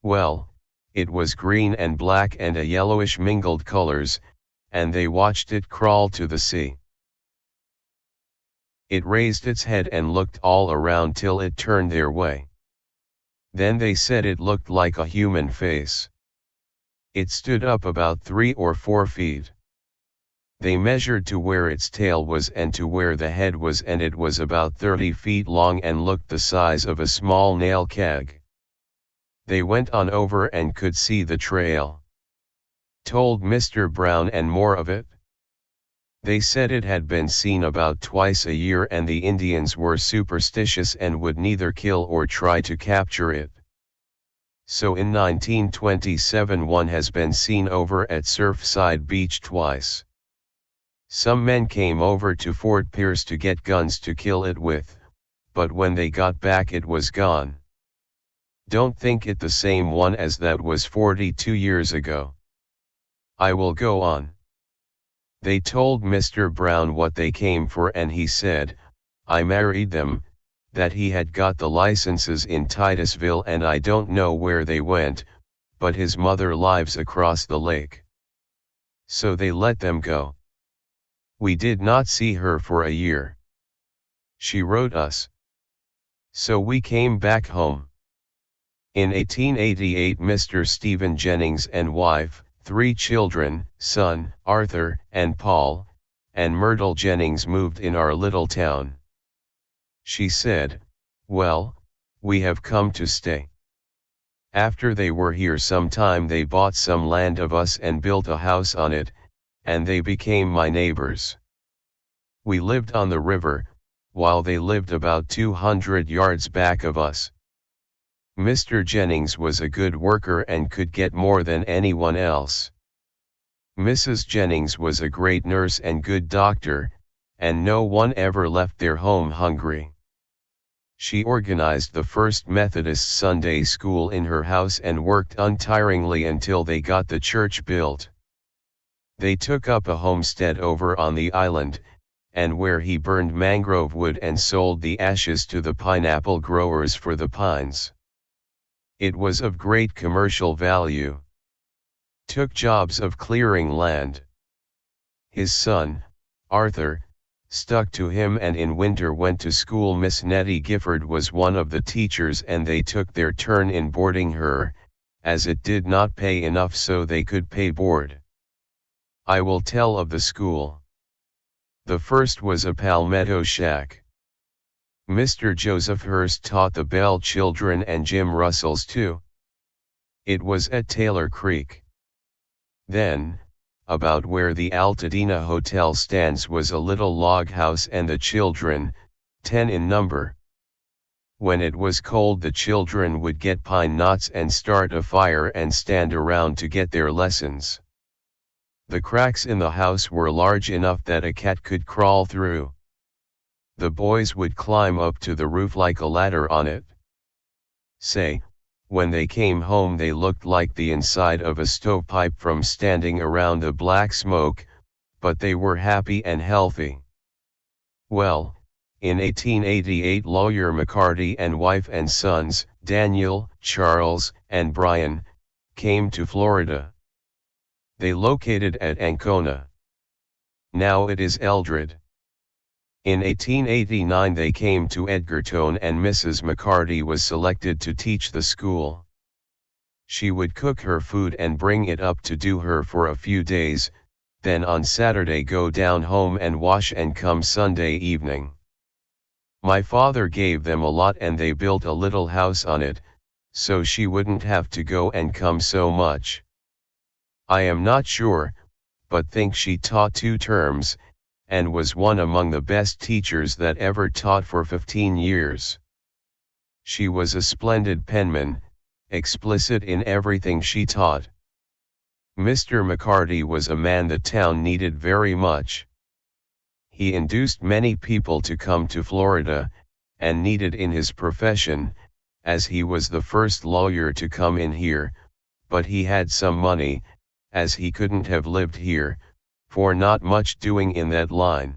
Well, it was green and black and a yellowish mingled colors, and they watched it crawl to the sea. It raised its head and looked all around till it turned their way. Then they said it looked like a human face. It stood up about 3 or 4 feet. They measured to where its tail was and to where the head was, and it was about 30 feet long and looked the size of a small nail keg. They went on over and could see the trail. Told Mr. Brown and more of it. They said it had been seen about twice a year and the Indians were superstitious and would neither kill or try to capture it. So in 1927 one has been seen over at Surfside Beach twice. Some men came over to Fort Pierce to get guns to kill it with, but when they got back it was gone. Don't think it the same one as that was 42 years ago. I will go on. They told Mr. Brown what they came for and he said, I married them, that he had got the licenses in Titusville and I don't know where they went, but his mother lives across the lake. So they let them go. We did not see her for a year. She wrote us. So we came back home. In 1888 Mr. Stephen Jennings and wife, 3 children, son, Arthur, and Paul, and Myrtle Jennings moved in our little town. She said, well, we have come to stay. After they were here some time they bought some land of us and built a house on it, and they became my neighbors. We lived on the river, while they lived about 200 yards back of us. Mr. Jennings was a good worker and could get more than anyone else. Mrs. Jennings was a great nurse and good doctor, and no one ever left their home hungry. She organized the first Methodist Sunday school in her house and worked untiringly until they got the church built. They took up a homestead over on the island, and where he burned mangrove wood and sold the ashes to the pineapple growers for the pines. It was of great commercial value. Took jobs of clearing land. His son, Arthur, stuck to him and in winter went to school. Miss Nettie Gifford was one of the teachers and they took their turn in boarding her, as it did not pay enough so they could pay board. I will tell of the school. The first was a palmetto shack. Mr. Joseph Hurst taught the Bell children and Jim Russell's too. It was at Taylor Creek. Then, about where the Altadena Hotel stands, was a little log house and the children, 10 in number. When it was cold the children would get pine knots and start a fire and stand around to get their lessons. The cracks in the house were large enough that a cat could crawl through. The boys would climb up to the roof like a ladder on it. Say, when they came home they looked like the inside of a stovepipe from standing around the black smoke, but they were happy and healthy. Well, in 1888 lawyer McCarty and wife and sons, Daniel, Charles, and Brian, came to Florida. They located at Ancona. Now it is Eldred. In 1889 they came to Edgartown and Mrs. McCarty was selected to teach the school. She would cook her food and bring it up to do her for a few days, then on Saturday go down home and wash and come Sunday evening. My father gave them a lot and they built a little house on it, so she wouldn't have to go and come so much. I am not sure, but think she taught 2 terms, and was one among the best teachers that ever taught for 15 years. She was a splendid penman, explicit in everything she taught. Mr. McCarty was a man the town needed very much. He induced many people to come to Florida, and needed in his profession, as he was the first lawyer to come in here, but he had some money, as he couldn't have lived here, for not much doing in that line.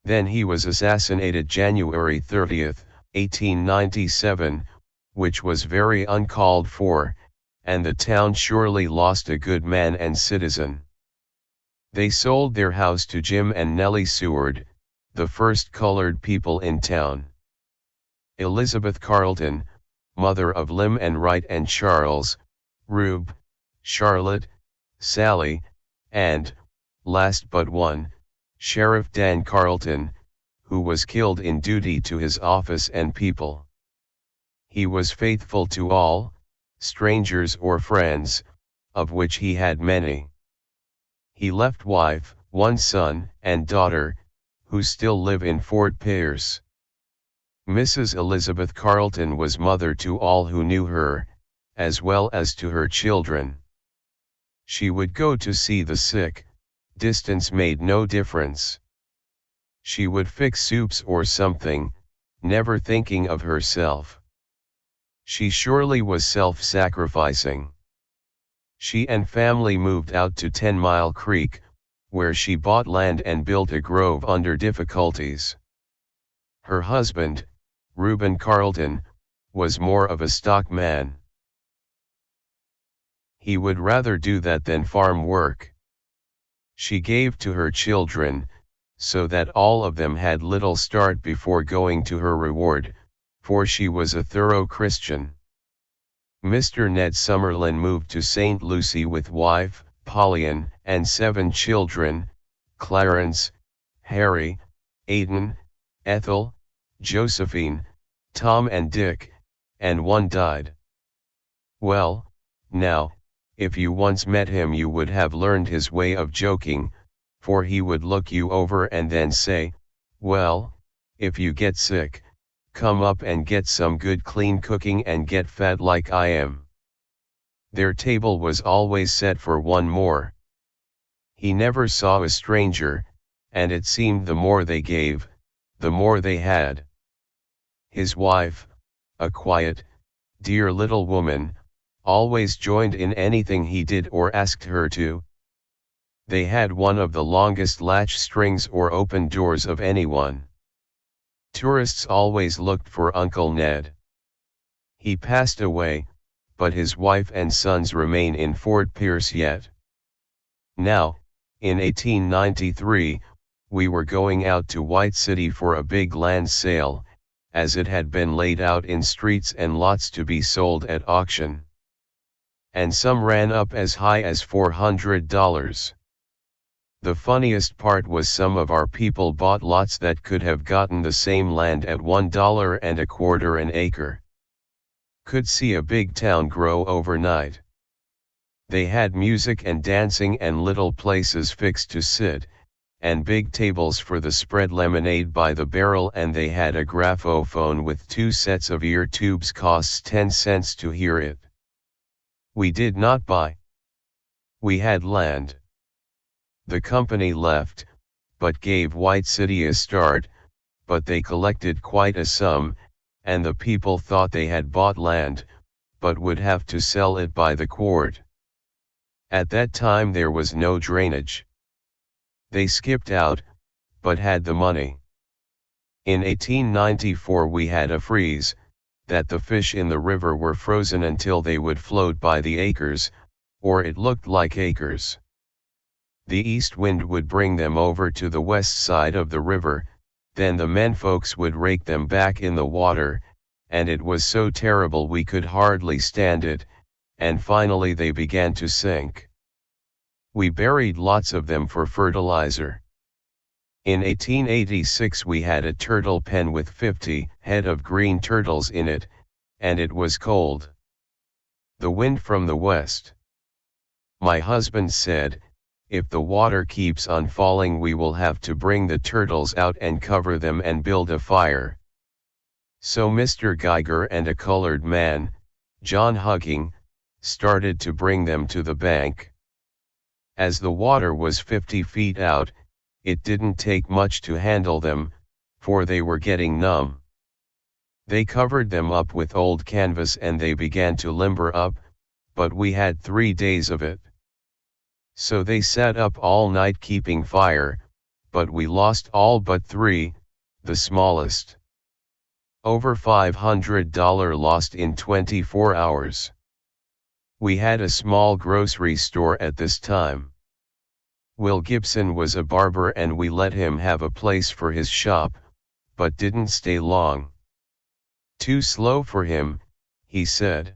Then he was assassinated January 30, 1897, which was very uncalled for, and the town surely lost a good man and citizen. They sold their house to Jim and Nellie Seward, the first colored people in town. Elizabeth Carleton, mother of Lim and Wright and Charles, Rube, Charlotte, Sally, and, last but one, Sheriff Dan Carleton, who was killed in duty to his office and people. He was faithful to all, strangers or friends, of which he had many. He left wife, 1 son, and daughter, who still live in Fort Pierce. Mrs. Elizabeth Carleton was mother to all who knew her, as well as to her children. She would go to see the sick, distance made no difference. She would fix soups or something, never thinking of herself. She surely was self-sacrificing. She and family moved out to 10 Mile Creek, where she bought land and built a grove under difficulties. Her husband, Reuben Carleton, was more of a stock man. He would rather do that than farm work. She gave to her children, so that all of them had little start before going to her reward, for she was a thorough Christian. Mr. Ned Summerlin moved to St. Lucie with wife, Pauline, and 7 children, Clarence, Harry, Aidan, Ethel, Josephine, Tom and Dick, and 1 died. Well, now, if you once met him you would have learned his way of joking, for he would look you over and then say, well, if you get sick, come up and get some good clean cooking and get fat like I am. Their table was always set for 1 more. He never saw a stranger, and it seemed the more they gave, the more they had. His wife, a quiet, dear little woman, always joined in anything he did or asked her to. They had one of the longest latch strings or open doors of anyone. Tourists always looked for Uncle Ned. He passed away, but his wife and sons remain in Fort Pierce yet. Now, in 1893, we were going out to White City for a big land sale, as it had been laid out in streets and lots to be sold at auction. And some ran up as high as $400. The funniest part was some of our people bought lots that could have gotten the same land at $1.25 an acre. Could see a big town grow overnight. They had music and dancing and little places fixed to sit, and big tables for the spread lemonade by the barrel, and they had a graphophone with 2 sets of ear tubes, costs 10 cents to hear it. We did not buy. We had land. The company left, but gave White City a start, but they collected quite a sum, and the people thought they had bought land, but would have to sell it by the quart. At that time there was no drainage. They skipped out, but had the money. In 1894 we had a freeze, that the fish in the river were frozen until they would float by the acres, or it looked like acres. The east wind would bring them over to the west side of the river, then the menfolks would rake them back in the water, and it was so terrible we could hardly stand it, and finally they began to sink. We buried lots of them for fertilizer. In 1886 we had a turtle pen with 50 head of green turtles in it, and it was cold. The wind from the west. My husband said, if the water keeps on falling we will have to bring the turtles out and cover them and build a fire. So Mr. Geiger and a colored man, John Hugging, started to bring them to the bank. As the water was 50 feet out, it didn't take much to handle them, for they were getting numb. They covered them up with old canvas and they began to limber up, but we had 3 days of it. So they sat up all night keeping fire, but we lost all but 3, the smallest. Over $500 lost in 24 hours. We had a small grocery store at this time. Will Gibson was a barber and we let him have a place for his shop, but didn't stay long. Too slow for him, he said.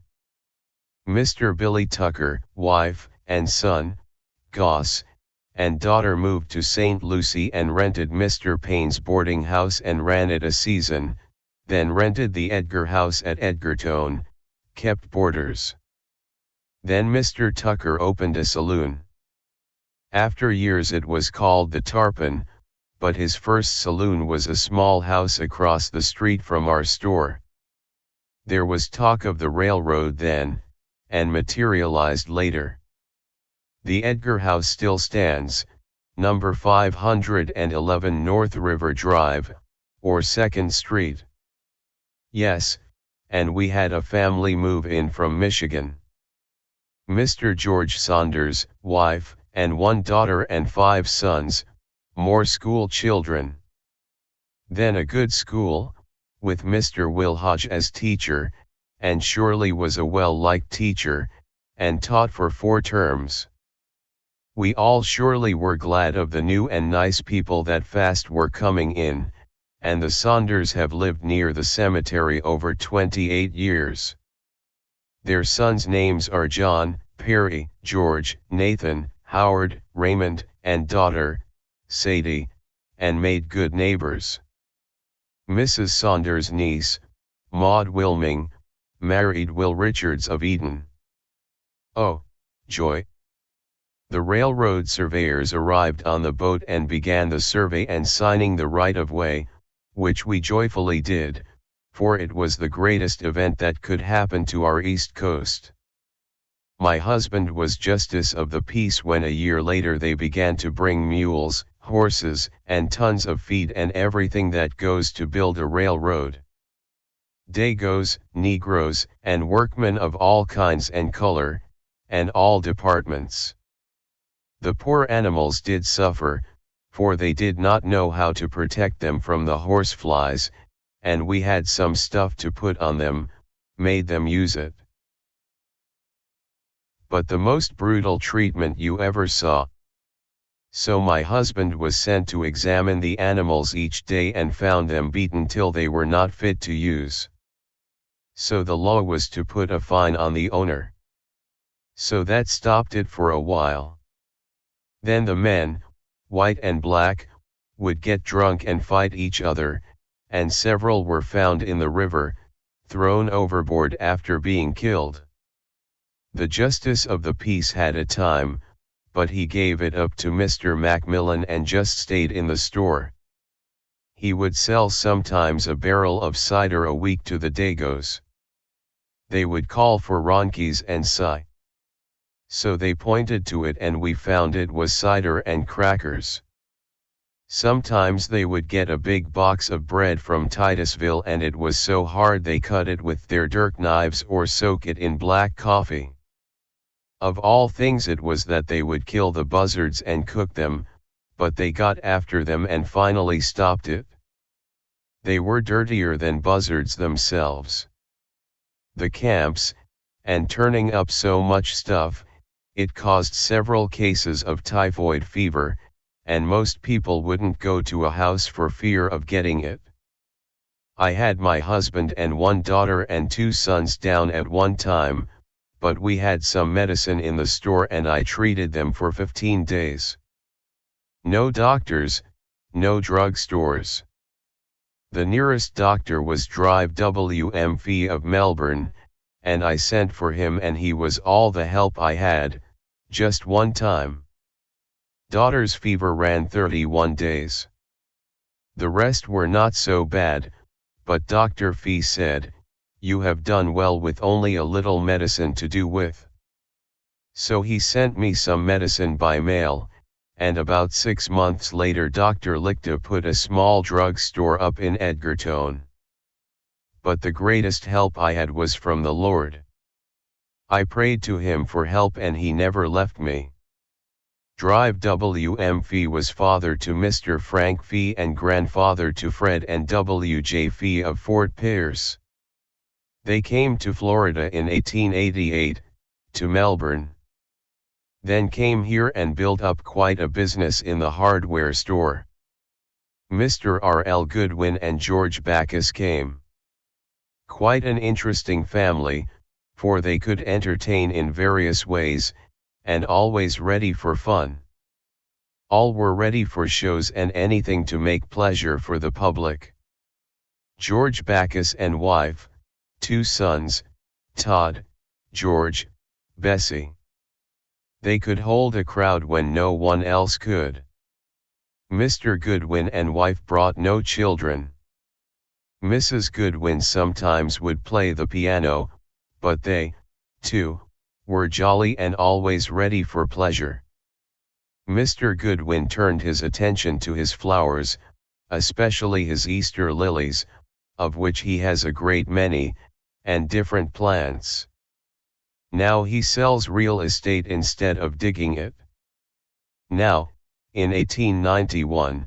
Mr. Billy Tucker, wife, and son, Goss, and daughter moved to St. Lucie and rented Mr. Payne's boarding house and ran it a season, then rented the Edgar House at Edgartown, kept boarders. Then Mr. Tucker opened a saloon. After years it was called the Tarpon, but his first saloon was a small house across the street from our store. There was talk of the railroad then, and materialized later. The Edgar House still stands, number 511 North River Drive, or 2nd Street. Yes, and we had a family move in from Michigan. Mr. George Saunders, wife, and 1 daughter and 5 sons, more school children. Then a good school, with Mr. Will Hodge as teacher, and Shirley was a well-liked teacher, and taught for 4 terms. We all surely were glad of the new and nice people that fast were coming in, and the Saunders have lived near the cemetery over 28 years. Their sons' names are John, Perry, George, Nathan, Howard, Raymond, and daughter, Sadie, and made good neighbors. Mrs. Saunders' niece, Maud Wilming, married Will Richards of Eden. Oh, joy! The railroad surveyors arrived on the boat and began the survey and signing the right-of-way, which we joyfully did, for it was the greatest event that could happen to our East Coast. My husband was justice of the peace when a year later they began to bring mules, horses, and tons of feed and everything that goes to build a railroad. Dagoes, Negroes, and workmen of all kinds and color, and all departments. The poor animals did suffer, for they did not know how to protect them from the horseflies, and we had some stuff to put on them, made them use it. But the most brutal treatment you ever saw. So my husband was sent to examine the animals each day and found them beaten till they were not fit to use. So the law was to put a fine on the owner. So that stopped it for a while. Then the men, white and black, would get drunk and fight each other, and several were found in the river, thrown overboard after being killed. The justice of the peace had a time, but he gave it up to Mr. Macmillan and just stayed in the store. He would sell sometimes a barrel of cider a week to the Dagos. They would call for ronkies and sigh. So they pointed to it and we found it was cider and crackers. Sometimes they would get a big box of bread from Titusville and it was so hard they cut it with their dirk knives or soak it in black coffee. Of all things it was that they would kill the buzzards and cook them, but they got after them and finally stopped it. They were dirtier than buzzards themselves. The camps, and turning up so much stuff, it caused several cases of typhoid fever, and most people wouldn't go to a house for fear of getting it. I had my husband and one daughter and 2 sons down at one time, but we had some medicine in the store and I treated them for 15 days. No doctors, no drug stores. The nearest doctor was Drive WMV of Melbourne, and I sent for him and he was all the help I had, just one time. Daughter's fever ran 31 days. The rest were not so bad, but Dr. Fee said, "You have done well with only a little medicine to do with." So he sent me some medicine by mail, and about 6 months later Dr. Lichta put a small drug store up in Edgartown. But the greatest help I had was from the Lord. I prayed to him for help and he never left me. Drive W.M. Fee was father to Mr. Frank Fee and grandfather to Fred and W.J. Fee of Fort Pierce. They came to Florida in 1888, to Melbourne. Then came here and built up quite a business in the hardware store. Mr. R.L. Goodwin and George Backus came. Quite an interesting family, for they could entertain in various ways, and always ready for fun. All were ready for shows and anything to make pleasure for the public. George Backus and wife, 2 sons, Todd, George, Bessie. They could hold a crowd when no one else could. Mr. Goodwin and wife brought no children. Mrs. Goodwin sometimes would play the piano, but they, too, were jolly and always ready for pleasure. Mr. Goodwin turned his attention to his flowers, especially his Easter lilies, of which he has a great many, and different plants. Now he sells real estate instead of digging it. Now, in 1891,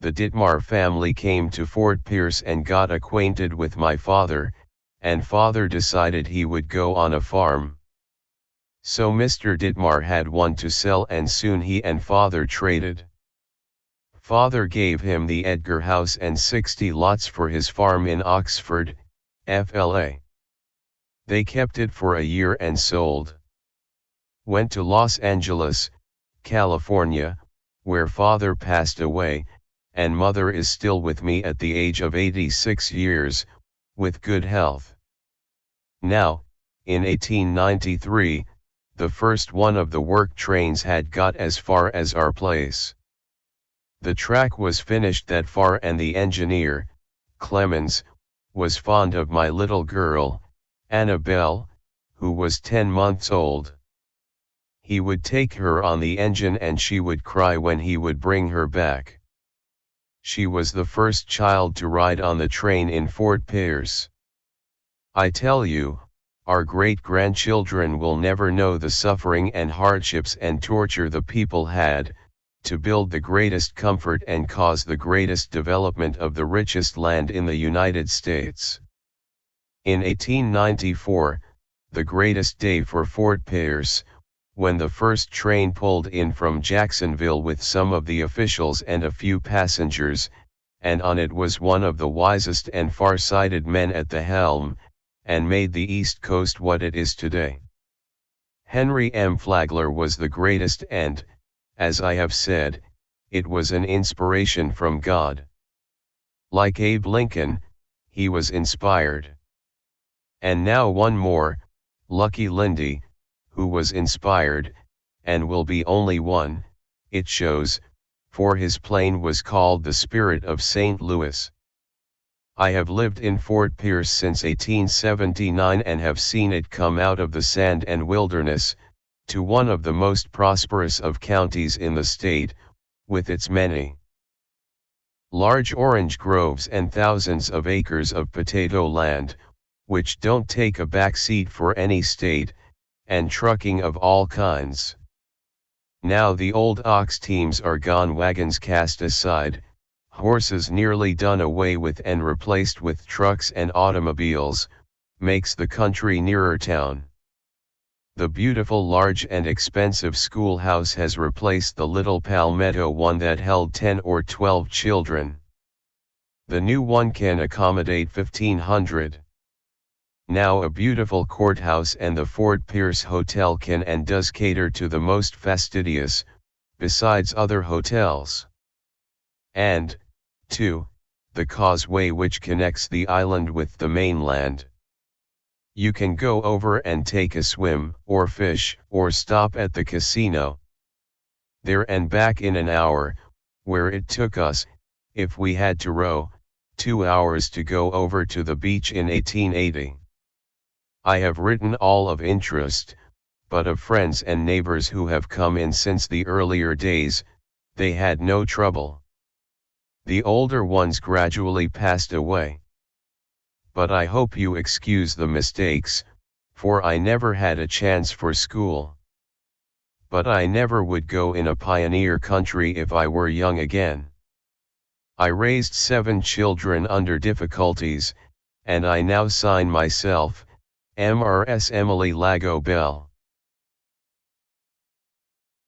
the Dittmar family came to Fort Pierce and got acquainted with my father, and father decided he would go on a farm. So Mr. Dittmar had one to sell and soon he and father traded. Father gave him the Edgar House and 60 lots for his farm in Oxford, FLA. They kept it for a year and sold. Went to Los Angeles, California, where father passed away, and mother is still with me at the age of 86 years, with good health. Now, in 1893, the first one of the work trains had got as far as our place. The track was finished that far and the engineer, Clemens, was fond of my little girl, Annabelle, who was 10 months old. He would take her on the engine and she would cry when he would bring her back. She was the first child to ride on the train in Fort Pierce. I tell you, Our great-grandchildren will never know the suffering and hardships and torture the people had, to build the greatest comfort and cause the greatest development of the richest land in the United States. In 1894, the greatest day for Fort Pierce, when the first train pulled in from Jacksonville with some of the officials and a few passengers, and on it was one of the wisest and far-sighted men at the helm, and made the East Coast what it is today. Henry M. Flagler was the greatest and, as I have said, it was an inspiration from God. Like Abe Lincoln, he was inspired. And now one more, Lucky Lindy, who was inspired, and will be only one, it shows, for his plane was called the Spirit of St. Louis. I have lived in Fort Pierce since 1879 and have seen it come out of the sand and wilderness, to one of the most prosperous of counties in the state, with its many large orange groves and thousands of acres of potato land, which don't take a back seat for any state, and trucking of all kinds. Now the old ox teams are gone, wagons cast aside, horses nearly done away with and replaced with trucks and automobiles, makes the country nearer town. The beautiful large and expensive schoolhouse has replaced the little palmetto one that held 10 or 12 children. The new one can accommodate 1,500. Now a beautiful courthouse and the Fort Pierce Hotel can and does cater to the most fastidious, besides other hotels. And, 2, the causeway which connects the island with the mainland. You can go over and take a swim, or fish, or stop at the casino. There and back in an hour, where it took us, if we had to row, 2 hours to go over to the beach in 1880. I have written all of interest, but of friends and neighbors who have come in since the earlier days, they had no trouble. The older ones gradually passed away. But I hope you excuse the mistakes, for I never had a chance for school. But I never would go in a pioneer country if I were young again. I raised 7 children under difficulties, and I now sign myself, Mrs. Emily LAGOW Bell.